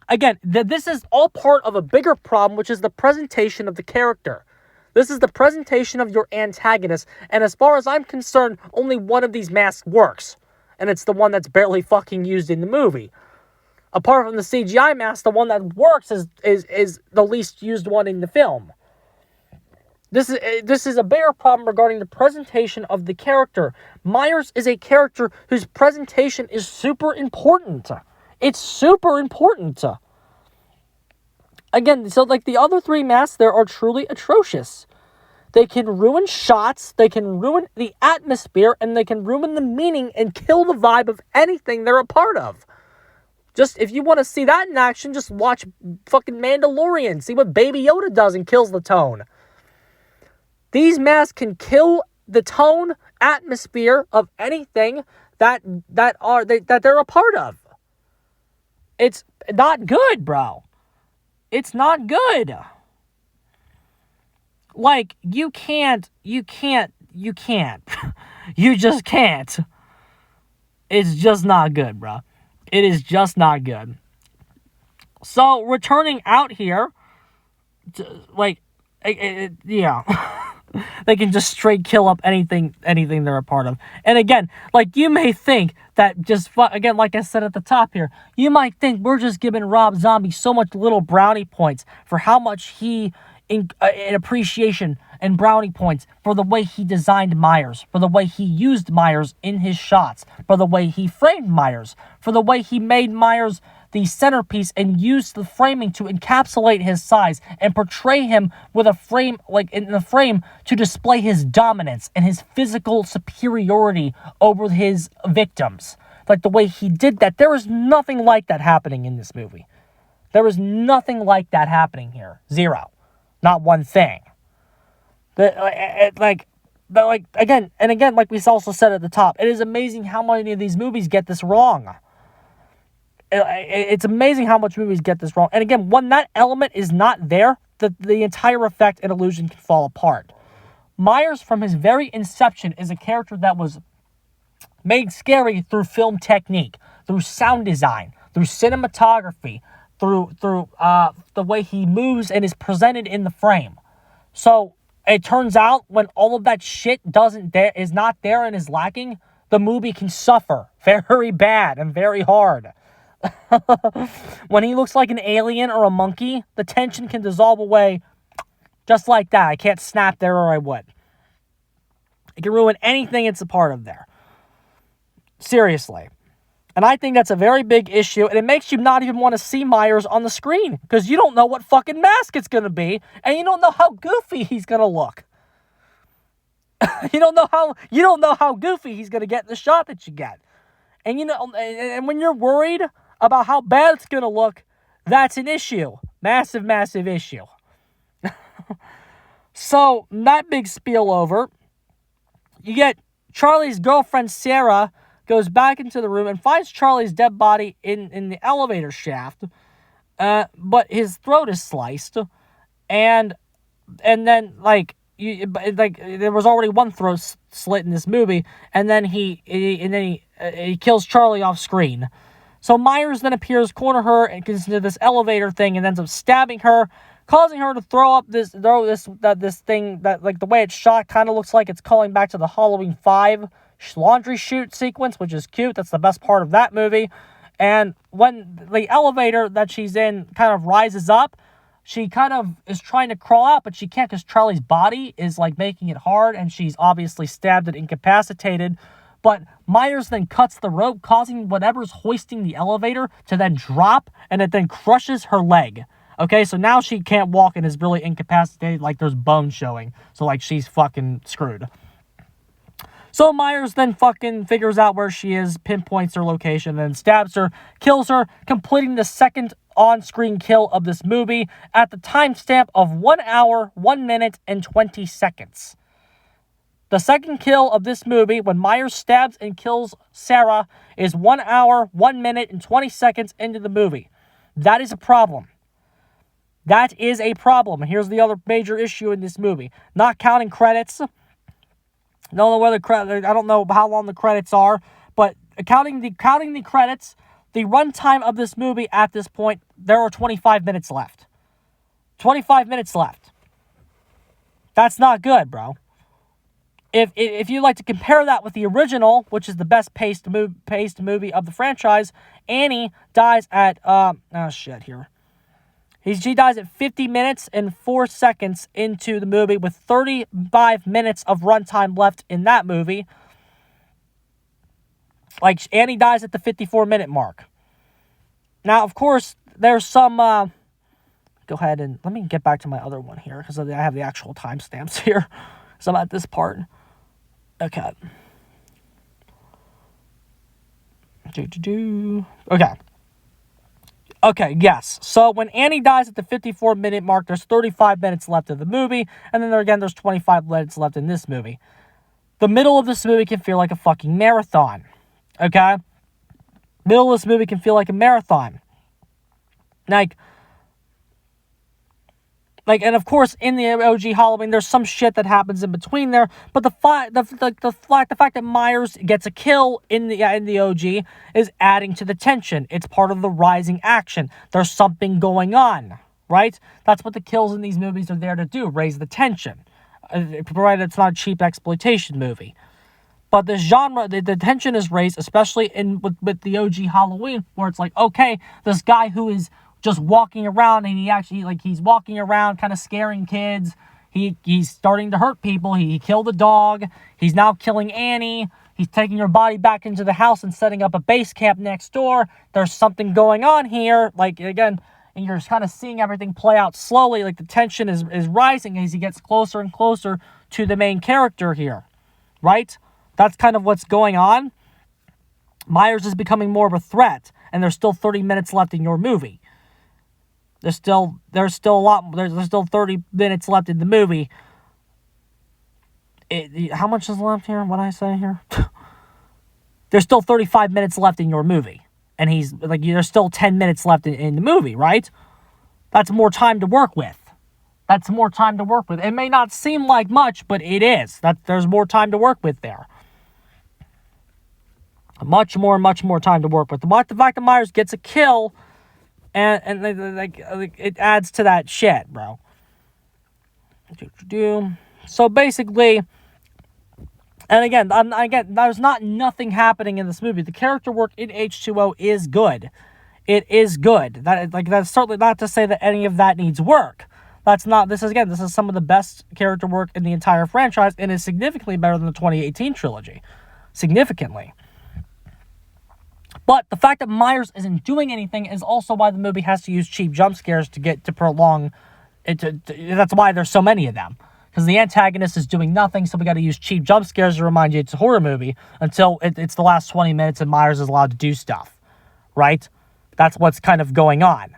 Again, this is all part of a bigger problem, which is the presentation of the character. This is the presentation of your antagonist, and as far as I'm concerned, only one of these masks works. And it's the one that's barely fucking used in the movie. Apart from the CGI mask, the one that works is the least used one in the film. This is a bigger problem regarding the presentation of the character. Myers is a character whose presentation is super important. It's super important. Again, so like the other 3 masks there are truly atrocious. They can ruin shots, they can ruin the atmosphere, and they can ruin the meaning and kill the vibe of anything they're a part of. Just, if you want to see that in action, just watch fucking Mandalorian. See what Baby Yoda does and kills the tone. These masks can kill the tone, atmosphere of anything that they're a part of. It's not good, bro. It's not good. Like, you can't. You just can't. It's just not good, bro. It is just not good. So, returning out here, yeah. They can just straight kill up anything they're a part of. And again, like, you may think that again, like I said at the top here, you might think we're just giving Rob Zombie so much little brownie points for how much he, in appreciation and brownie points for the way he designed Myers, for the way he used Myers in his shots, for the way he framed Myers, for the way he made Myers the centerpiece and used the framing to encapsulate his size and portray him with a frame, like in the frame, to display his dominance and his physical superiority over his victims. Like the way he did that, there is nothing like that happening in this movie. There is nothing like that happening here. Zero. Not one thing. Again, like we also said at the top, it is amazing how many of these movies get this wrong. It's amazing how much movies get this wrong. And again, when that element is not there, the entire effect and illusion can fall apart. Myers, from his very inception, is a character that was made scary through film technique, through sound design, through cinematography, through the way he moves and is presented in the frame. So it turns out when all of that shit is not there and is lacking, the movie can suffer very bad and very hard. When he looks like an alien or a monkey, the tension can dissolve away just like that. I can't snap there or I would. It can ruin anything it's a part of there. Seriously. And I think that's a very big issue, and it makes you not even want to see Myers on the screen, because you don't know what fucking mask it's going to be, and you don't know how goofy he's going to look. You don't know how goofy he's going to get in the shot that you get. And and when you're worried about how bad it's going to look, that's an issue. Massive, massive issue. So, that big spiel over, you get Charlie's girlfriend, Sarah, goes back into the room and finds Charlie's dead body in the elevator shaft, but his throat is sliced, and then, there was already one throat slit in this movie, and then he kills Charlie off screen. So Myers then appears, corner her, and gets into this elevator thing, and ends up stabbing her, causing her to throw this thing that, like, the way it's shot kind of looks like it's calling back to the Halloween 5 laundry chute sequence, which is cute. That's the best part of that movie. And when the elevator that she's in kind of rises up, she kind of is trying to crawl out, but she can't because Charlie's body is, like, making it hard, and she's obviously stabbed and incapacitated. But Myers then cuts the rope, causing whatever's hoisting the elevator to then drop, and it then crushes her leg. Okay, so now she can't walk and is really incapacitated, like there's bones showing. So, like, she's fucking screwed. So Myers then fucking figures out where she is, pinpoints her location, and stabs her, kills her, completing the second on-screen kill of this movie at the timestamp of 1 hour, 1 minute, and 20 seconds. The second kill of this movie, when Myers stabs and kills Sarah, is 1 hour, 1 minute, and 20 seconds into the movie. That is a problem. That is a problem. And here's the other major issue in this movie. Not counting credits. I don't know how long the credits are, but counting the credits, the runtime of this movie at this point, there are 25 minutes left. 25 minutes left. That's not good, bro. If you'd like to compare that with the original, which is the best paced movie of the franchise, Annie dies at She dies at 50 minutes and 4 seconds into the movie, with 35 minutes of runtime left in that movie. Like, Annie dies at the 54-minute mark. Now, of course, there's some... go ahead and... Let me get back to my other one here, because I have the actual timestamps here. So I'm at this part. Okay. Okay, yes. So when Annie dies at the 54-minute mark, there's 35 minutes left of the movie, and then there's 25 minutes left in this movie. The middle of this movie can feel like a fucking marathon. Okay? Middle of this movie can feel like a marathon. And of course, in the OG Halloween, there's some shit that happens in between there. But the fact that Myers gets a kill in the OG is adding to the tension. It's part of the rising action. There's something going on, right? That's what the kills in these movies are there to do, raise the tension. provided it's not a cheap exploitation movie. But this genre, the tension is raised, especially with the OG Halloween, where it's like, okay, this guy who is just walking around, and he's walking around kind of scaring kids. He's starting to hurt people. He killed a dog. He's now killing Annie. He's taking her body back into the house and setting up a base camp next door. There's something going on here. Like, again, and you're kind of seeing everything play out slowly. Like, the tension is rising as he gets closer and closer to the main character here. Right? That's kind of what's going on. Myers is becoming more of a threat, and there's still 30 minutes left in your movie. There's still 30 minutes left in the movie. How much is left here? What did I say here? There's still 35 minutes left in your movie. And there's still 10 minutes left in the movie, right? That's more time to work with. It may not seem like much, but it is. There's more time to work with there. Much more time to work with. The fact that Myers gets a kill, and it adds to that shit, bro. So basically, and again, there's nothing happening in this movie. The character work in H20 is good. It is good. That's certainly not to say that any of that needs work. This is some of the best character work in the entire franchise, and is significantly better than the 2018 trilogy. Significantly. But the fact that Myers isn't doing anything is also why the movie has to use cheap jump scares to prolong it. That's why there's so many of them. Because the antagonist is doing nothing, so we got to use cheap jump scares to remind you it's a horror movie until it's the last 20 minutes and Myers is allowed to do stuff. Right? That's what's kind of going on.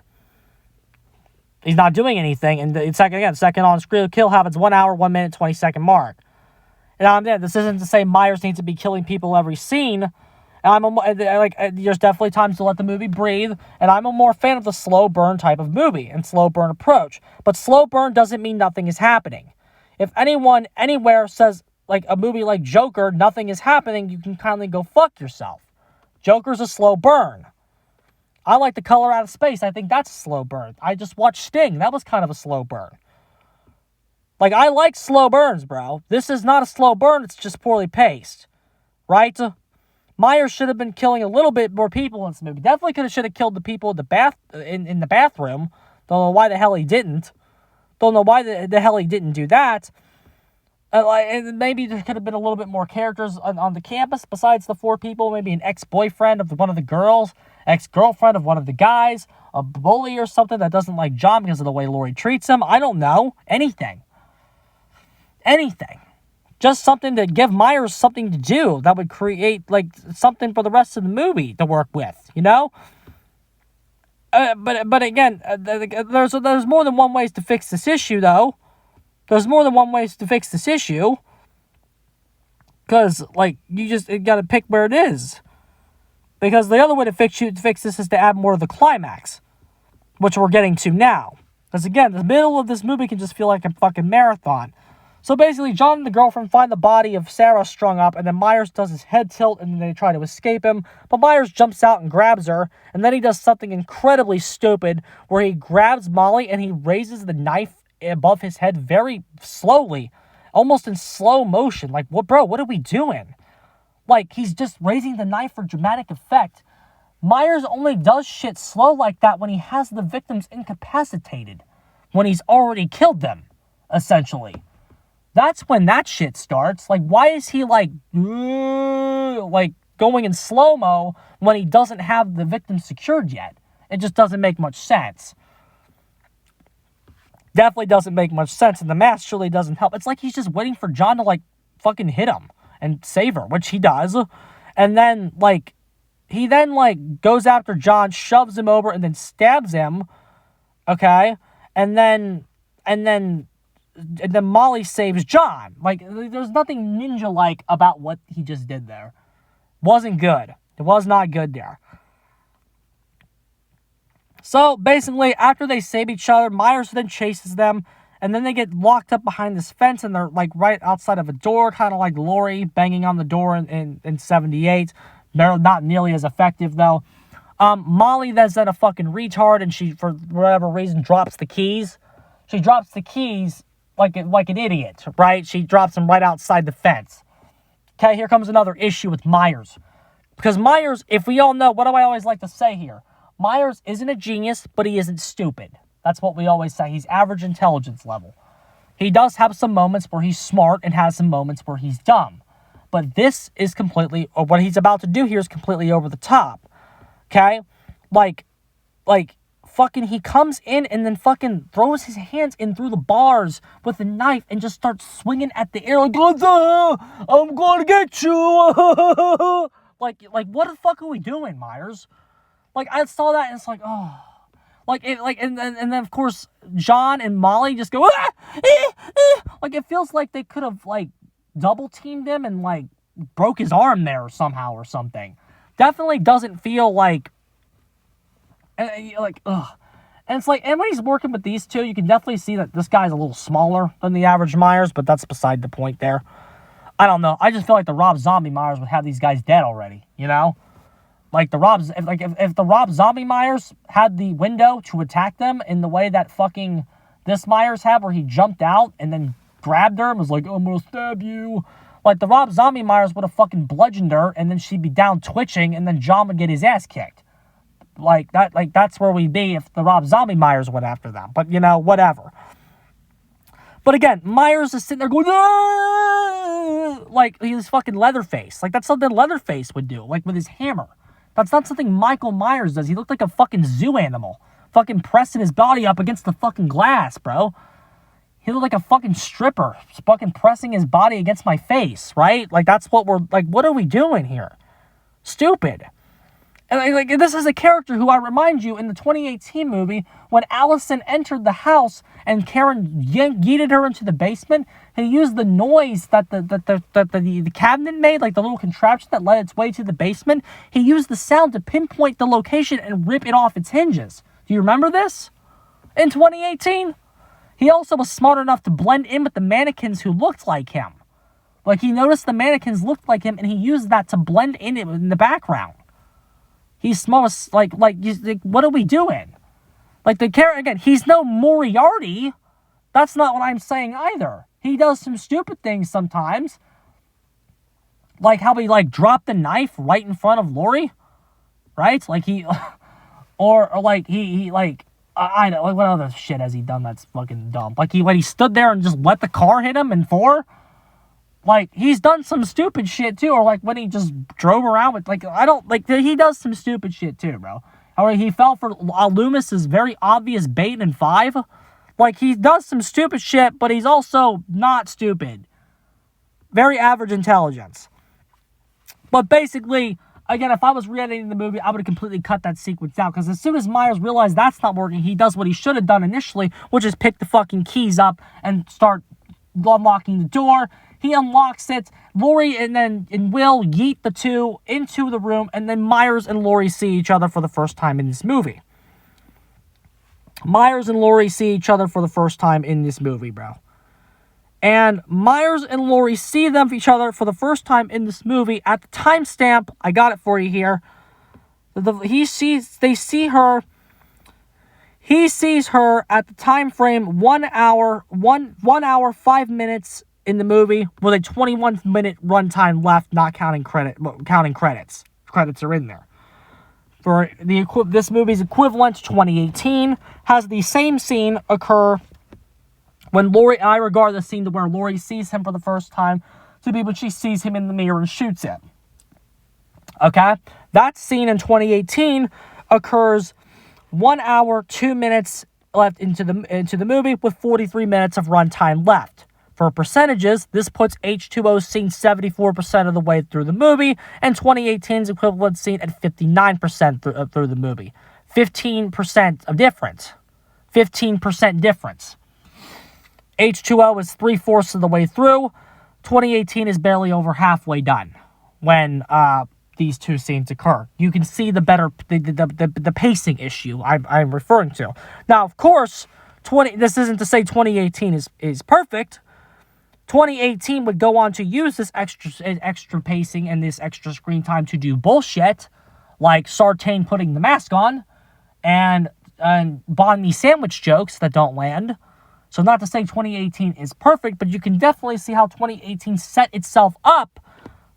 He's not doing anything, and second on-screen kill happens 1 hour, 1 minute, 20-second mark. And this isn't to say Myers needs to be killing people every scene. There's definitely times to let the movie breathe, and I'm a more fan of the slow burn type of movie and slow burn approach. But slow burn doesn't mean nothing is happening. If anyone anywhere says, like, a movie like Joker, nothing is happening, you can kindly go fuck yourself. Joker's a slow burn. I like The Color Out of Space. I think that's a slow burn. I just watched Sting. That was kind of a slow burn. Like, I like slow burns, bro. This is not a slow burn. It's just poorly paced. Right? Myers should have been killing a little bit more people in this movie. Definitely should have killed the people in the bathroom. Don't know why the hell he didn't. Don't know why the hell he didn't do that. And maybe there could have been a little bit more characters on the campus besides the 4 people. Maybe an ex-boyfriend of one of the girls, ex-girlfriend of one of the guys, a bully or something that doesn't like John because of the way Laurie treats him. I don't know. Anything. Just something to give Myers something to do that would create, like, something for the rest of the movie to work with, you know? But again, there's more than one ways to fix this issue, though. There's more than one ways to fix this issue. Because, like, you gotta pick where it is. Because the other way to fix this is to add more of the climax. Which we're getting to now. Because, again, the middle of this movie can just feel like a fucking marathon. So basically, John and the girlfriend find the body of Sarah strung up, and then Myers does his head tilt, and then they try to escape him. But Myers jumps out and grabs her, and then he does something incredibly stupid, where he grabs Molly, and he raises the knife above his head very slowly, almost in slow motion. Like, what are we doing? Like, he's just raising the knife for dramatic effect. Myers only does shit slow like that when he has the victims incapacitated, when he's already killed them, essentially. That's when that shit starts. Like, why is he, like going in slow-mo when he doesn't have the victim secured yet? It just doesn't make much sense. Definitely doesn't make much sense, and the mask surely doesn't help. It's like he's just waiting for John to, like, fucking hit him and save her, which he does. And then, like, he then, like, goes after John, shoves him over, and then stabs him. Okay? And then Molly saves John. Like, there's nothing ninja-like about what he just did there. Wasn't good. It was not good there. So, basically, after they save each other, Myers then chases them, and then they get locked up behind this fence, and they're, like, right outside of a door, kind of like Laurie banging on the door in 78. They're not nearly as effective, though. Molly then's then a fucking retard, and she, for whatever reason, drops the keys. She drops the keys like an idiot, right? She drops him right outside the fence. Okay, here comes another issue with Myers. Because Myers, if we all know, what do I always like to say here? Myers isn't a genius, but he isn't stupid. That's what we always say. He's average intelligence level. He does have some moments where he's smart and has some moments where he's dumb. But this is completely, or what he's about to do here is completely over the top. Okay? Like, fucking he comes in and then fucking throws his hands in through the bars with a knife and just starts swinging at the air like, I'm gonna get you. like, what the fuck are we doing, Myers? Like, I saw that and it's like, oh. And then of course, John and Molly just go, ah, like, it feels like they could have, like, double teamed him and, like, broke his arm there somehow or something. Definitely doesn't feel like, ugh. And it's like, and when he's working with these two, you can definitely see that this guy's a little smaller than the average Myers, but that's beside the point there. I don't know. I just feel like the Rob Zombie Myers would have these guys dead already, you know? Like, if the Rob Zombie Myers had the window to attack them in the way that fucking this Myers had, where he jumped out and then grabbed her and was like, I'm gonna stab you. Like, the Rob Zombie Myers would have fucking bludgeoned her, and then she'd be down twitching, and then John would get his ass kicked. That's where we'd be if the Rob Zombie Myers went after them. But, you know, whatever. But again, Myers is sitting there going, ah! Like, he's fucking Leatherface. Like, that's something Leatherface would do, like, with his hammer. That's not something Michael Myers does. He looked like a fucking zoo animal. Fucking pressing his body up against the fucking glass, bro. He looked like a fucking stripper. Fucking pressing his body against my face, right? Like, that's what we're, like, what are we doing here? Stupid. And, like, this is a character who, I remind you, in the 2018 movie, when Allison entered the house and Karen yeeted her into the basement, he used the noise that the cabinet made, like the little contraption that led its way to the basement. He used the sound to pinpoint the location and rip it off its hinges. Do you remember this? In 2018? He also was smart enough to blend in with the mannequins who looked like him. Like, he noticed the mannequins looked like him, and he used that to blend in the background. He's smart, like, what are we doing? Like, the character, again, he's no Moriarty. That's not what I'm saying either. He does some stupid things sometimes. Like how he, like, dropped the knife right in front of Laurie. Right? Like, he, or like, he like, I know, like, what other shit has he done that's fucking dumb? Like, when he stood there and just let the car hit him in 4? Like, he's done some stupid shit, too. Or, like, when he just drove around with, like, he does some stupid shit, too, bro. Or he fell for Loomis's very obvious bait in 5. Like, he does some stupid shit, but he's also not stupid. Very average intelligence. But basically, again, if I was re-editing the movie, I would have completely cut that sequence out. Because as soon as Myers realized that's not working, he does what he should have done initially, which is pick the fucking keys up and start unlocking the door. He unlocks it. Laurie and Will yeet the two into the room, and then Myers and Laurie see each other for the first time in this movie. Myers and Laurie see each other for the first time in this movie, bro. And Myers and Laurie see each other for the first time in this movie at the timestamp. I got it for you here. He sees her at the time frame 1 hour, 5 minutes in the movie with a 21-minute runtime left, not counting credits. Credits are in there. For this movie's equivalent, 2018, has the same scene occur when Laurie, I regard the scene to where Laurie sees him for the first time to be when she sees him in the mirror and shoots him. Okay? That scene in 2018 occurs 1 hour, 2 minutes left into the movie with 43 minutes of runtime left. For percentages, this puts H20's scene 74% of the way through the movie, and 2018's equivalent scene at 59% through the movie. 15% of difference. 15% difference. H20 is 3/4 of the way through. 2018 is barely over halfway done when these two scenes occur. You can see the pacing issue I'm referring to. Now, of course, this isn't to say 2018 is perfect. 2018 would go on to use this extra pacing and this extra screen time to do bullshit, like Sartain putting the mask on, and banh mi sandwich jokes that don't land, So not to say 2018 is perfect, but you can definitely see how 2018 set itself up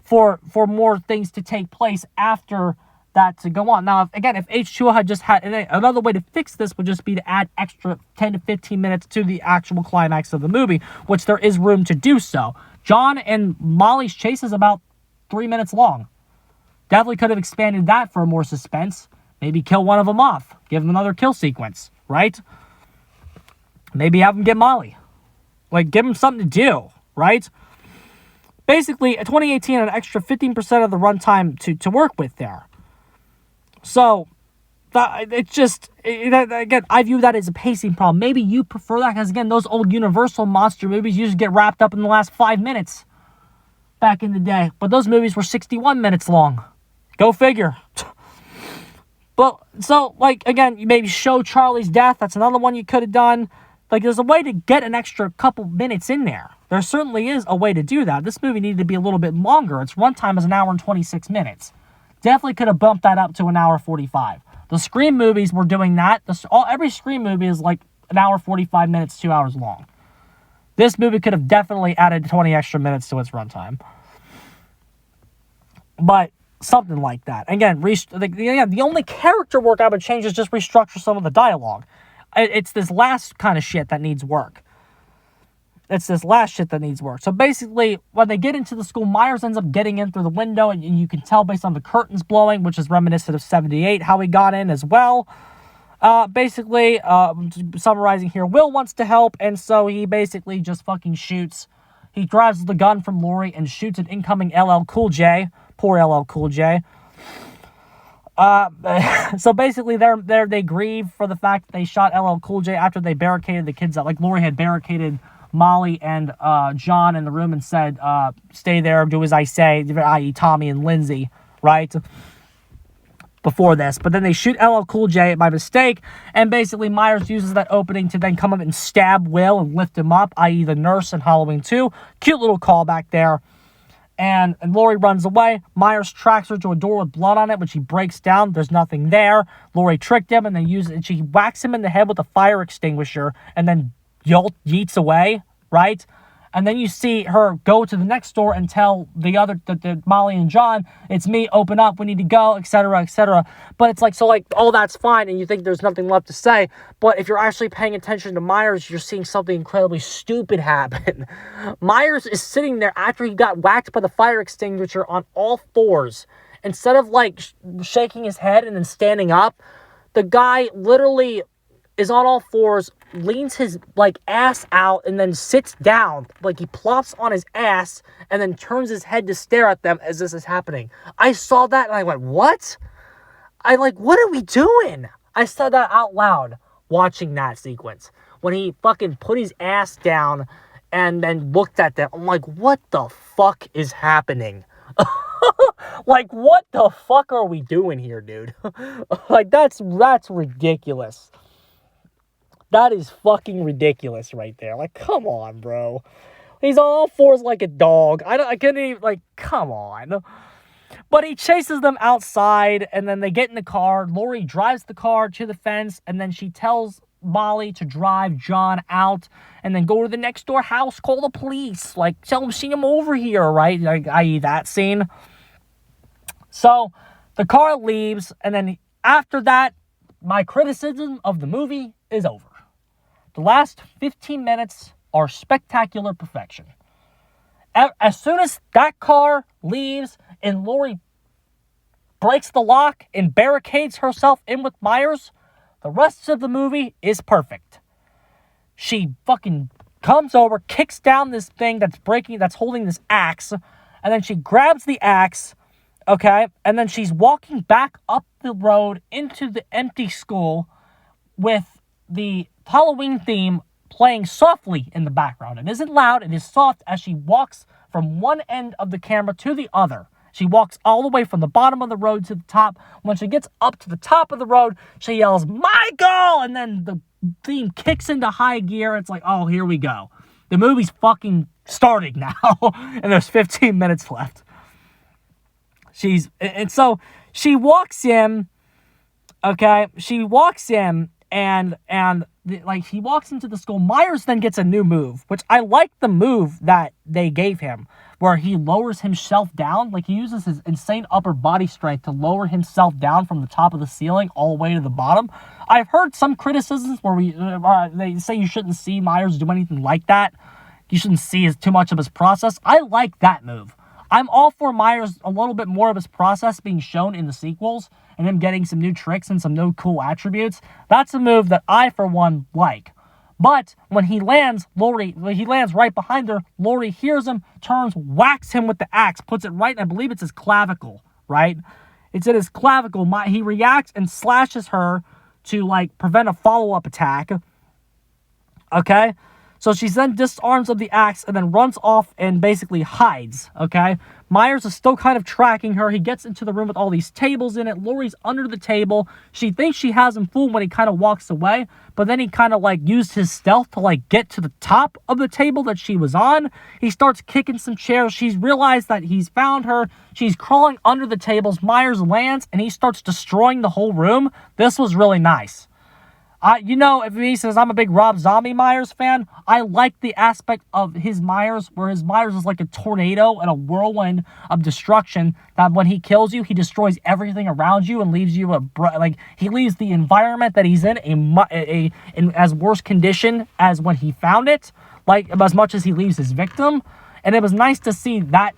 for more things to take place after that to go on. Now, if H20 had just had another way to fix this would just be to add extra 10 to 15 minutes to the actual climax of the movie, which there is room to do so. John and Molly's chase is about 3 minutes long. Definitely could have expanded that for more suspense. Maybe kill one of them off. Give them another kill sequence, right? Maybe have them get Molly. Like, give them something to do, right? Basically, 2018 an extra 15% of the runtime to work with there. So, again, I view that as a pacing problem. Maybe you prefer that because, again, those old Universal monster movies used to get wrapped up in the last 5 minutes back in the day. But those movies were 61 minutes long. Go figure. But, so, like, again, you maybe show Charlie's death. That's another one you could have done. Like, there's a way to get an extra couple minutes in there. There certainly is a way to do that. This movie needed to be a little bit longer. Its runtime is 1 hour and 26 minutes. Definitely could have bumped that up to 1 hour 45. The Scream movies were doing that. Every Scream movie is like 1 hour 45 minutes, 2 hours long. This movie could have definitely added 20 extra minutes to its runtime. But something like that. Again, the only character work I would change is just restructure some of the dialogue. It's this last kind of shit that needs work. So basically, when they get into the school, Myers ends up getting in through the window, and you can tell based on the curtains blowing, which is reminiscent of 78, how he got in as well. Basically, summarizing here, Will wants to help, and so he basically just fucking shoots. He grabs the gun from Lori and shoots an incoming LL Cool J. Poor LL Cool J. So basically, they grieve for the fact that they shot LL Cool J after they barricaded the kids out. Like, Lori had barricaded Molly and John in the room and said, stay there, do as I say, i.e. Tommy and Lindsay, right? Before this. But then they shoot LL Cool J by mistake, and basically Myers uses that opening to then come up and stab Will and lift him up, i.e. the nurse in Halloween 2. Cute little callback there. And Lori runs away. Myers tracks her to a door with blood on it, which he breaks down. There's nothing there. Lori tricked him, and then she whacks him in the head with a fire extinguisher, and then yeets away, right? And then you see her go to the next door and tell the Molly and John, it's me, open up, we need to go, etc., etc. But it's like, so like, all that's fine, and you think there's nothing left to say. But if you're actually paying attention to Myers, you're seeing something incredibly stupid happen. Myers is sitting there after he got whacked by the fire extinguisher on all fours. Instead of like shaking his head and then standing up, the guy literally is on all fours, leans his like ass out, and then sits down. Like, he plops on his ass and then turns his head to stare at them as this is happening. I saw that and I went, what? What are we doing? I said that out loud watching that sequence. When he fucking put his ass down and then looked at them, I'm like, what the fuck is happening? Like, what the fuck are we doing here, dude? Like, that's ridiculous. That is fucking ridiculous right there. Like, come on, bro. He's on all fours like a dog. I couldn't even, like, come on. But he chases them outside, and then they get in the car. Lori drives the car to the fence, and then she tells Molly to drive John out, and then go to the next door house, call the police. Like, tell them, see him over here, right? Like, i.e. that scene. So, the car leaves, and then after that, my criticism of the movie is over. The last 15 minutes are spectacular perfection. As soon as that car leaves and Lori breaks the lock and barricades herself in with Myers, the rest of the movie is perfect. She fucking comes over, kicks down this thing that's holding this axe, and then she grabs the axe, okay, and then she's walking back up the road into the empty school with the Halloween theme playing softly in the background. It isn't loud, it is soft as she walks from one end of the camera to the other. She walks all the way from the bottom of the road to the top. When she gets up to the top of the road, she yells, Michael! And then the theme kicks into high gear. It's like, oh, here we go. The movie's fucking starting now, and there's 15 minutes left. So she walks in, okay? She walks in, and he walks into the school. Myers then gets a new move, which I like the move that they gave him, where he lowers himself down. Like, he uses his insane upper body strength to lower himself down from the top of the ceiling all the way to the bottom. I've heard some criticisms where they say you shouldn't see Myers do anything like that. You shouldn't see too much of his process. I like that move. I'm all for Myers, a little bit more of his process being shown in the sequels, and him getting some new tricks and some new cool attributes. That's a move that I, for one, like. But when he lands, he lands right behind her. Lori hears him, turns, whacks him with the axe, puts it right, I believe it's his clavicle, right? It's in his clavicle. He reacts and slashes her to, like, prevent a follow-up attack. Okay? So she then disarms of the axe and then runs off and basically hides, okay? Myers is still kind of tracking her. He gets into the room with all these tables in it. Lori's under the table. She thinks she has him fooled when he kind of walks away, but then he kind of, like, used his stealth to, like, get to the top of the table that she was on. He starts kicking some chairs. She's realized that he's found her. She's crawling under the tables. Myers lands, and he starts destroying the whole room. This was really nice. If he says I'm a big Rob Zombie Myers fan, I like the aspect of his Myers, where his Myers is like a tornado and a whirlwind of destruction, that when he kills you, he destroys everything around you and leaves you he leaves the environment that he's in in as worse condition as when he found it, like, as much as he leaves his victim. And it was nice to see that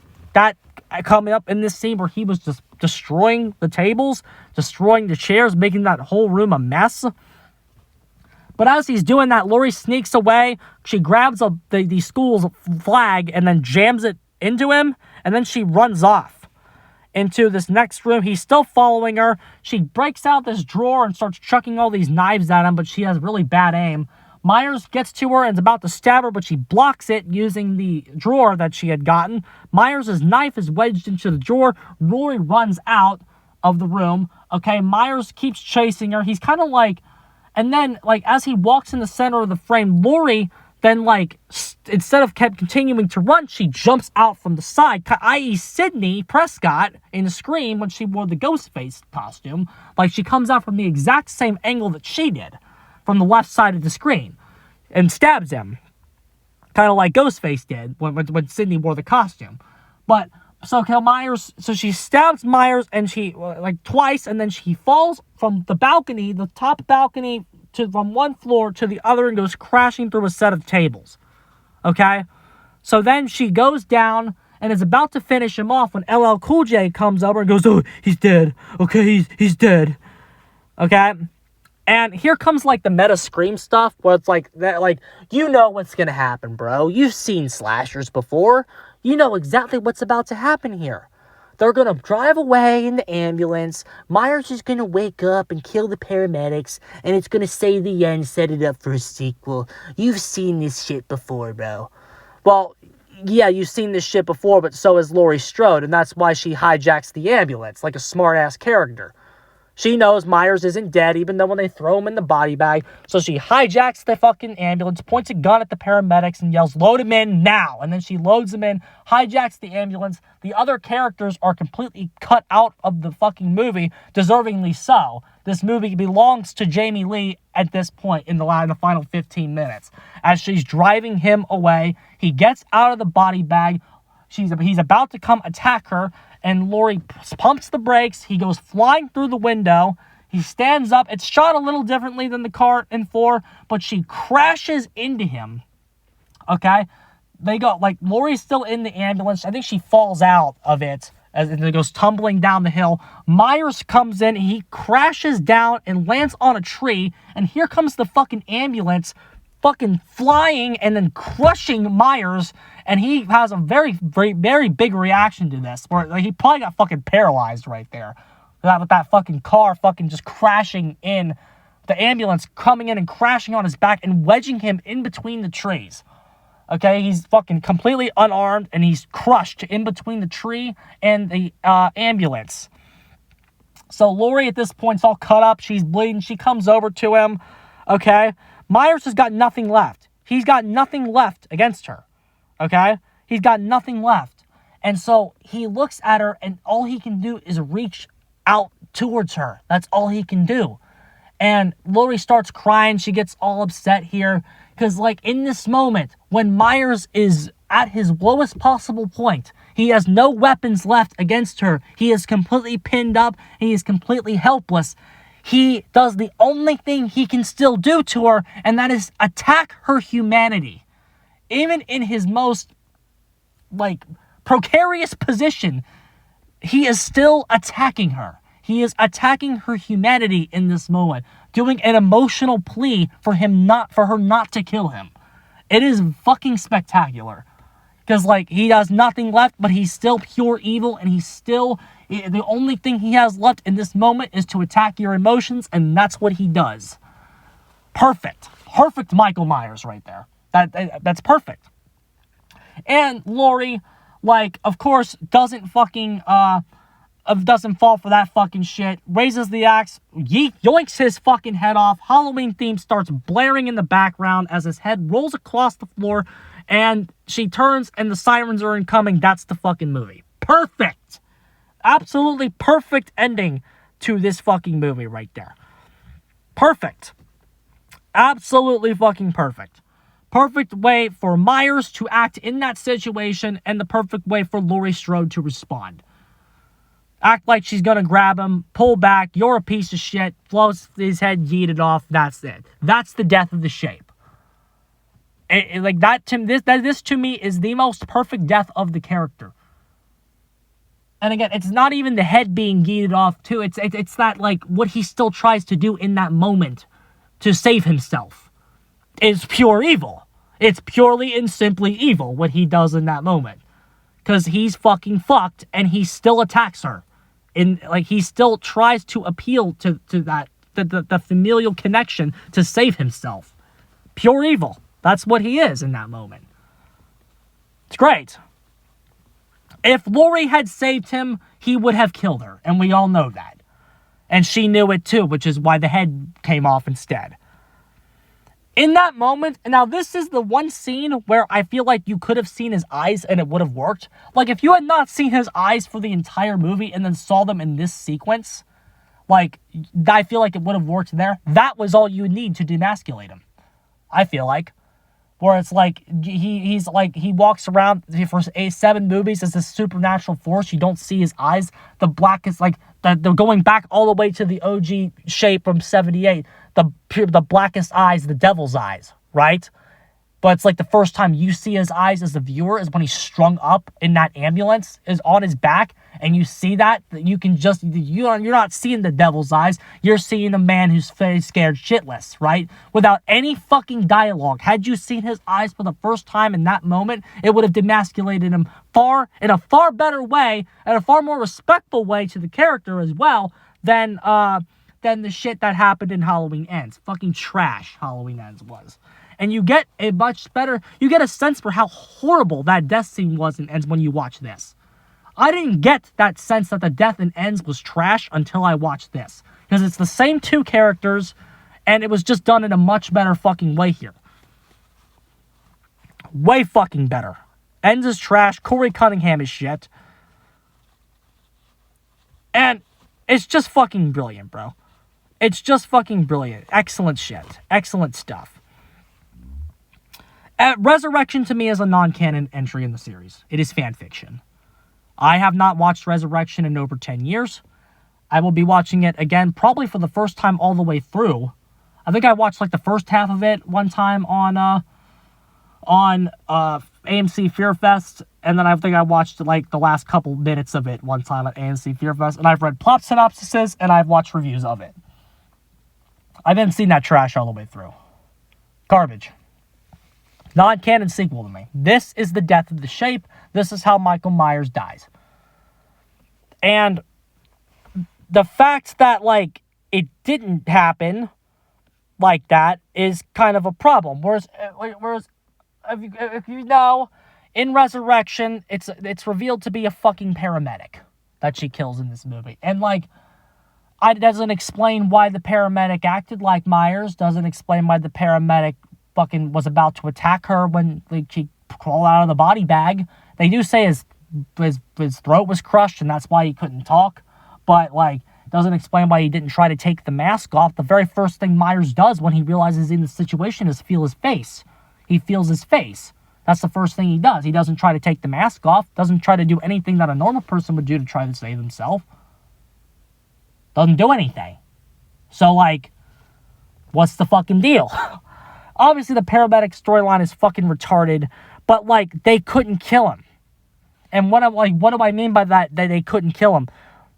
coming up in this scene where he was just destroying the tables, destroying the chairs, making that whole room a mess. But as he's doing that, Lori sneaks away. She grabs the school's flag and then jams it into him. And then she runs off into this next room. He's still following her. She breaks out this drawer and starts chucking all these knives at him, but she has really bad aim. Myers gets to her and is about to stab her, but she blocks it using the drawer that she had gotten. Myers' knife is wedged into the drawer. Lori runs out of the room. Okay, Myers keeps chasing her. He's kind of like... And then, like, as he walks in the center of the frame, Lori then, like, instead of continuing to run, she jumps out from the side, i.e. Sydney Prescott in Scream when she wore the Ghostface costume. Like, she comes out from the exact same angle that she did, from the left side of the screen, and stabs him. Kind of like Ghostface did when Sydney wore the costume. But... So she stabs Myers and twice, and then she falls from the balcony, the top balcony, from one floor to the other, and goes crashing through a set of tables. Okay? So then she goes down and is about to finish him off when LL Cool J comes over and goes, "Oh, he's dead. Okay, he's dead." Okay? And here comes, like, the meta Scream stuff, where it's like, that, like, you know what's gonna happen, bro. You've seen slashers before. You know exactly what's about to happen here. They're gonna drive away in the ambulance. Myers is gonna wake up and kill the paramedics, and it's gonna say the end, set it up for a sequel. You've seen this shit before, bro. Well, yeah, you've seen this shit before, but so has Laurie Strode, and that's why she hijacks the ambulance, like a smart-ass character. She knows Myers isn't dead, even though when they throw him in the body bag. So she hijacks the fucking ambulance, points a gun at the paramedics, and yells, "Load him in now!" And then she loads him in, hijacks the ambulance. The other characters are completely cut out of the fucking movie, deservingly so. This movie belongs to Jamie Lee at this point in the final 15 minutes. As she's driving him away, he gets out of the body bag. He's about to come attack her, and Laurie pumps the brakes. He goes flying through the window. He stands up. It's shot a little differently than the car in 4, but she crashes into him. Okay? They go, like, Laurie's still in the ambulance. I think she falls out of it as it goes tumbling down the hill. Myers comes in. He crashes down and lands on a tree, and here comes the fucking ambulance fucking flying and then crushing Myers, and he has a very, very, very big reaction to this, where like, he probably got fucking paralyzed right there. With that fucking car fucking just crashing in, the ambulance coming in and crashing on his back and wedging him in between the trees. Okay, he's fucking completely unarmed, and he's crushed in between the tree and the ambulance. So Laurie at this point is all cut up, she's bleeding, she comes over to him, okay? Myers has got nothing left. He's got nothing left against her, okay? He's got nothing left. And so he looks at her, and all he can do is reach out towards her. That's all he can do. And Lori starts crying. She gets all upset here. Because, like, in this moment, when Myers is at his lowest possible point, he has no weapons left against her. He is completely pinned up. He is completely helpless. He does the only thing he can still do to her, and that is attack her humanity. Even in his most, like, precarious position, he is still attacking her. He is attacking her humanity in this moment, doing an emotional plea for her not to kill him. It is fucking spectacular. Because, like, he has nothing left, but he's still pure evil, and the only thing he has left in this moment is to attack your emotions, and that's what he does. Perfect. Perfect Michael Myers right there. That's perfect. And Lori, like, of course, doesn't fall for that fucking shit, raises the axe, yoinks his fucking head off, Halloween theme starts blaring in the background as his head rolls across the floor, and she turns and the sirens are incoming. That's the fucking movie. Perfect. Absolutely perfect ending to this fucking movie right there. Perfect. Absolutely fucking perfect. Perfect way for Myers to act in that situation, and the perfect way for Laurie Strode to respond. Act like she's gonna grab him, pull back, you're a piece of shit, floats his head, yeeted off, that's it. That's the death of the Shape. This to me is the most perfect death of the character. And again, it's not even the head being yeeted off too, it's that, like, what he still tries to do in that moment to save himself is pure evil. It's purely and simply evil what he does in that moment. Because he's fucking fucked and he still attacks her. He still tries to appeal to that, the familial connection to save himself. Pure evil. That's what he is in that moment. It's great. If Lori had saved him, he would have killed her. And we all know that. And she knew it too, which is why the head came off instead. In that moment, now this is the one scene where I feel like you could have seen his eyes and it would have worked. Like, if you had not seen his eyes for the entire movie and then saw them in this sequence, like, I feel like it would have worked there. That was all you need to demasculate him, I feel like. Where it's like, he walks around for 7 movies as this supernatural force. You don't see his eyes. The blackest, like, they're going back all the way to the OG Shape from 78. The blackest eyes, the devil's eyes, right? But it's like the first time you see his eyes as the viewer is when he's strung up in that ambulance, is on his back, and you see that you can just, you're not seeing the devil's eyes, you're seeing a man who's scared shitless, right? Without any fucking dialogue. Had you seen his eyes for the first time in that moment, it would have demasculated him in a far better way, and a far more respectful way to the character as well, than the shit that happened in Halloween Ends. Fucking trash Halloween Ends was. And you get a sense for how horrible that death scene was in Ends when you watch this. I didn't get that sense that the death in Ends was trash until I watched this. Because it's the same 2 characters, and it was just done in a much better fucking way here. Way fucking better. Ends is trash, Corey Cunningham is shit. And it's just fucking brilliant, bro. It's just fucking brilliant. Excellent shit. Excellent stuff. Resurrection to me is a non-canon entry in the series. It is fan fiction. I have not watched Resurrection in over 10 years. I will be watching it again probably for the first time all the way through. I think I watched like the first half of it one time on AMC Fear Fest, and then I think I watched like the last couple minutes of it one time at AMC Fear Fest, and I've read plot synopsises and I've watched reviews of it. I didn't see that trash all the way through. Garbage. Non-canon sequel to me. This is the death of the Shape. This is how Michael Myers dies. And the fact that, like, it didn't happen like that is kind of a problem. Whereas if you know, in Resurrection, it's revealed to be a fucking paramedic that she kills in this movie. And, like, it doesn't explain why the paramedic acted like Myers. Doesn't explain why the paramedic fucking was about to attack her when she crawled out of the body bag. They do say his throat was crushed and that's why he couldn't talk. But, like, Doesn't explain why he didn't try to take the mask off. The very first thing Myers does when he realizes in the situation is feel his face. He feels his face. That's the first thing he does. He doesn't try to take the mask off. Doesn't try to do anything that a normal person would do to try to save himself. Doesn't do anything. So, like, what's the fucking deal? Obviously, the paramedic storyline is fucking retarded, but, like, they couldn't kill him. And what do I mean by that they couldn't kill him?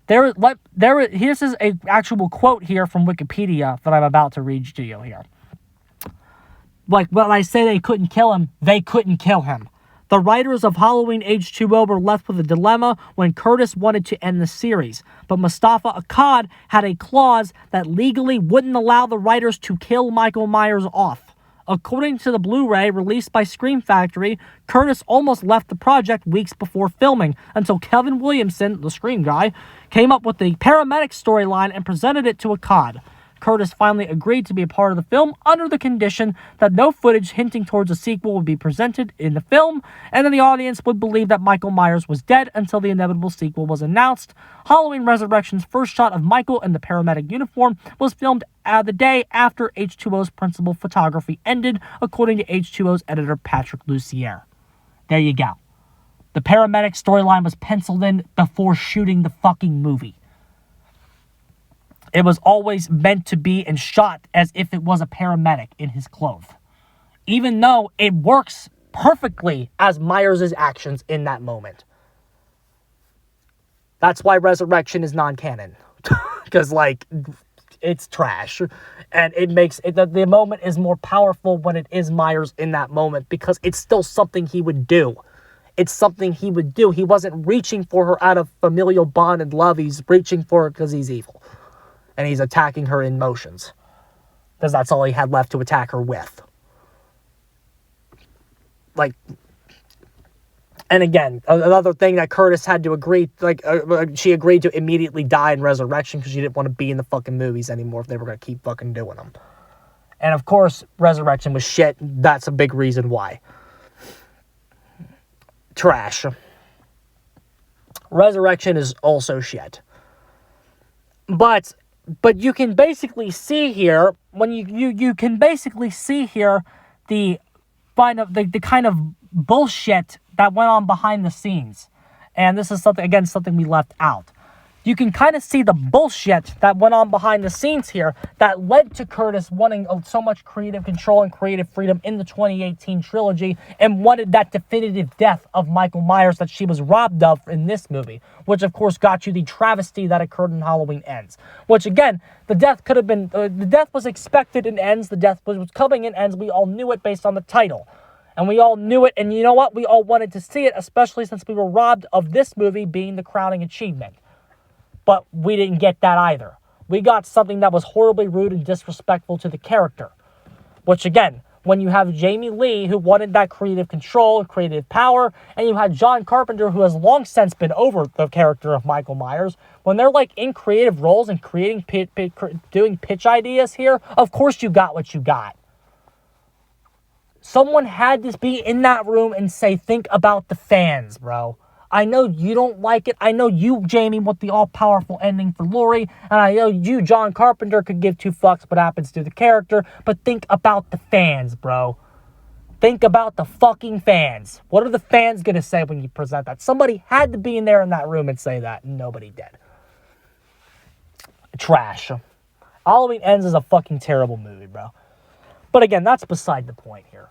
Here's an actual quote here from Wikipedia that I'm about to read to you here. Like, when I say they couldn't kill him, they couldn't kill him. The writers of Halloween H2O were left with a dilemma when Curtis wanted to end the series, but Mustafa Akkad had a clause that legally wouldn't allow the writers to kill Michael Myers off. According to the Blu-ray released by Scream Factory, Curtis almost left the project weeks before filming until Kevin Williamson, the Scream guy, came up with the paramedic storyline and presented it to Akkad. Curtis finally agreed to be a part of the film under the condition that no footage hinting towards a sequel would be presented in the film, and then the audience would believe that Michael Myers was dead until the inevitable sequel was announced. Halloween Resurrection's first shot of Michael in the paramedic uniform was filmed the day after H2O's principal photography ended, according to H2O's editor Patrick Lussier. There you go. The paramedic storyline was penciled in before shooting the fucking movie. It was always meant to be and shot as if it was a paramedic in his clothes. Even though it works perfectly as Myers' actions in that moment. That's why Resurrection is non-canon. Because, like, it's trash. And it makes it, the moment is more powerful when it is Myers in that moment because it's still something he would do. It's something he would do. He wasn't reaching for her out of familial bond and love. He's reaching for her because he's evil. And he's attacking her in motions. Because that's all he had left to attack her with. Like, and again, another thing that Curtis had to agree, she agreed to immediately die in Resurrection because she didn't want to be in the fucking movies anymore if they were going to keep fucking doing them. And of course, Resurrection was shit. That's a big reason why. Trash. Resurrection is also shit. But you can basically see here, when you can basically see here the kind of bullshit that went on behind the scenes. And this is something we left out. You can kind of see the bullshit that went on behind the scenes here that led to Curtis wanting so much creative control and creative freedom in the 2018 trilogy and wanted that definitive death of Michael Myers that she was robbed of in this movie, which of course got you the travesty that occurred in Halloween Ends. Which again, the death could have been, the death was expected in Ends, the death was coming in Ends, we all knew it based on the title. And we all knew it, and you know what? We all wanted to see it, especially since we were robbed of this movie being the crowning achievement. But we didn't get that either. We got something that was horribly rude and disrespectful to the character. Which again, when you have Jamie Lee, who wanted that creative control, creative power, and you had John Carpenter, who has long since been over the character of Michael Myers, when they're like in creative roles and creating doing pitch ideas here, of course you got what you got. Someone had to be in that room and say, think about the fans, bro. I know you don't like it. I know you, Jamie, want the all-powerful ending for Laurie. And I know you, John Carpenter, could give two fucks what happens to the character. But think about the fans, bro. Think about the fucking fans. What are the fans going to say when you present that? Somebody had to be in there in that room and say that. And nobody did. Trash. Halloween Ends is a fucking terrible movie, bro. But again, that's beside the point here.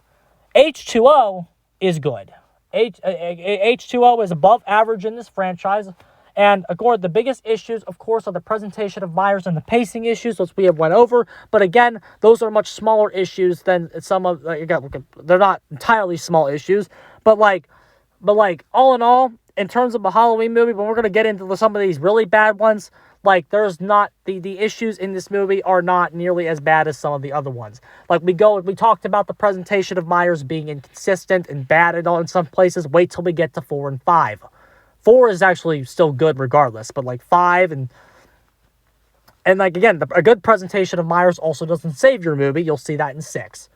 H2O is good. H2O is above average in this franchise. And according the biggest issues, of course, are the presentation of Myers and the pacing issues, which we have went over. But again, those are much smaller issues than some of, they're not entirely small issues. But all in all, in terms of a Halloween movie, but we're going to get into some of these really bad ones. Like, there's not, the issues in this movie are not nearly as bad as some of the other ones. Like, we talked about the presentation of Myers being inconsistent and bad in some places. Wait till we get to 4 and 5. 4 is actually still good regardless, but like 5 and like, again, a good presentation of Myers also doesn't save your movie. You'll see that in 6.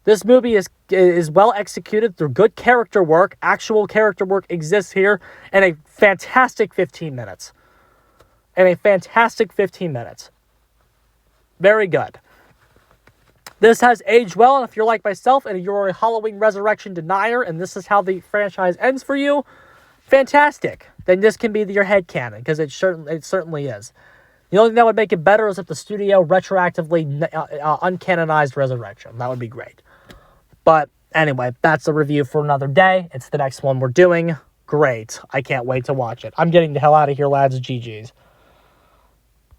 This movie is well executed through good character work. Actual character work exists here, and a fantastic 15 minutes. and a fantastic 15 minutes. Very good. This has aged well, and if you're like myself and you're a Halloween Resurrection denier, and this is how the franchise ends for you, fantastic. Then this can be your headcanon, because it certainly is. The only thing that would make it better is if the studio retroactively uncanonized Resurrection. That would be great. But anyway, that's a review for another day. It's the next one we're doing. Great. I can't wait to watch it. I'm getting the hell out of here, lads. GG's.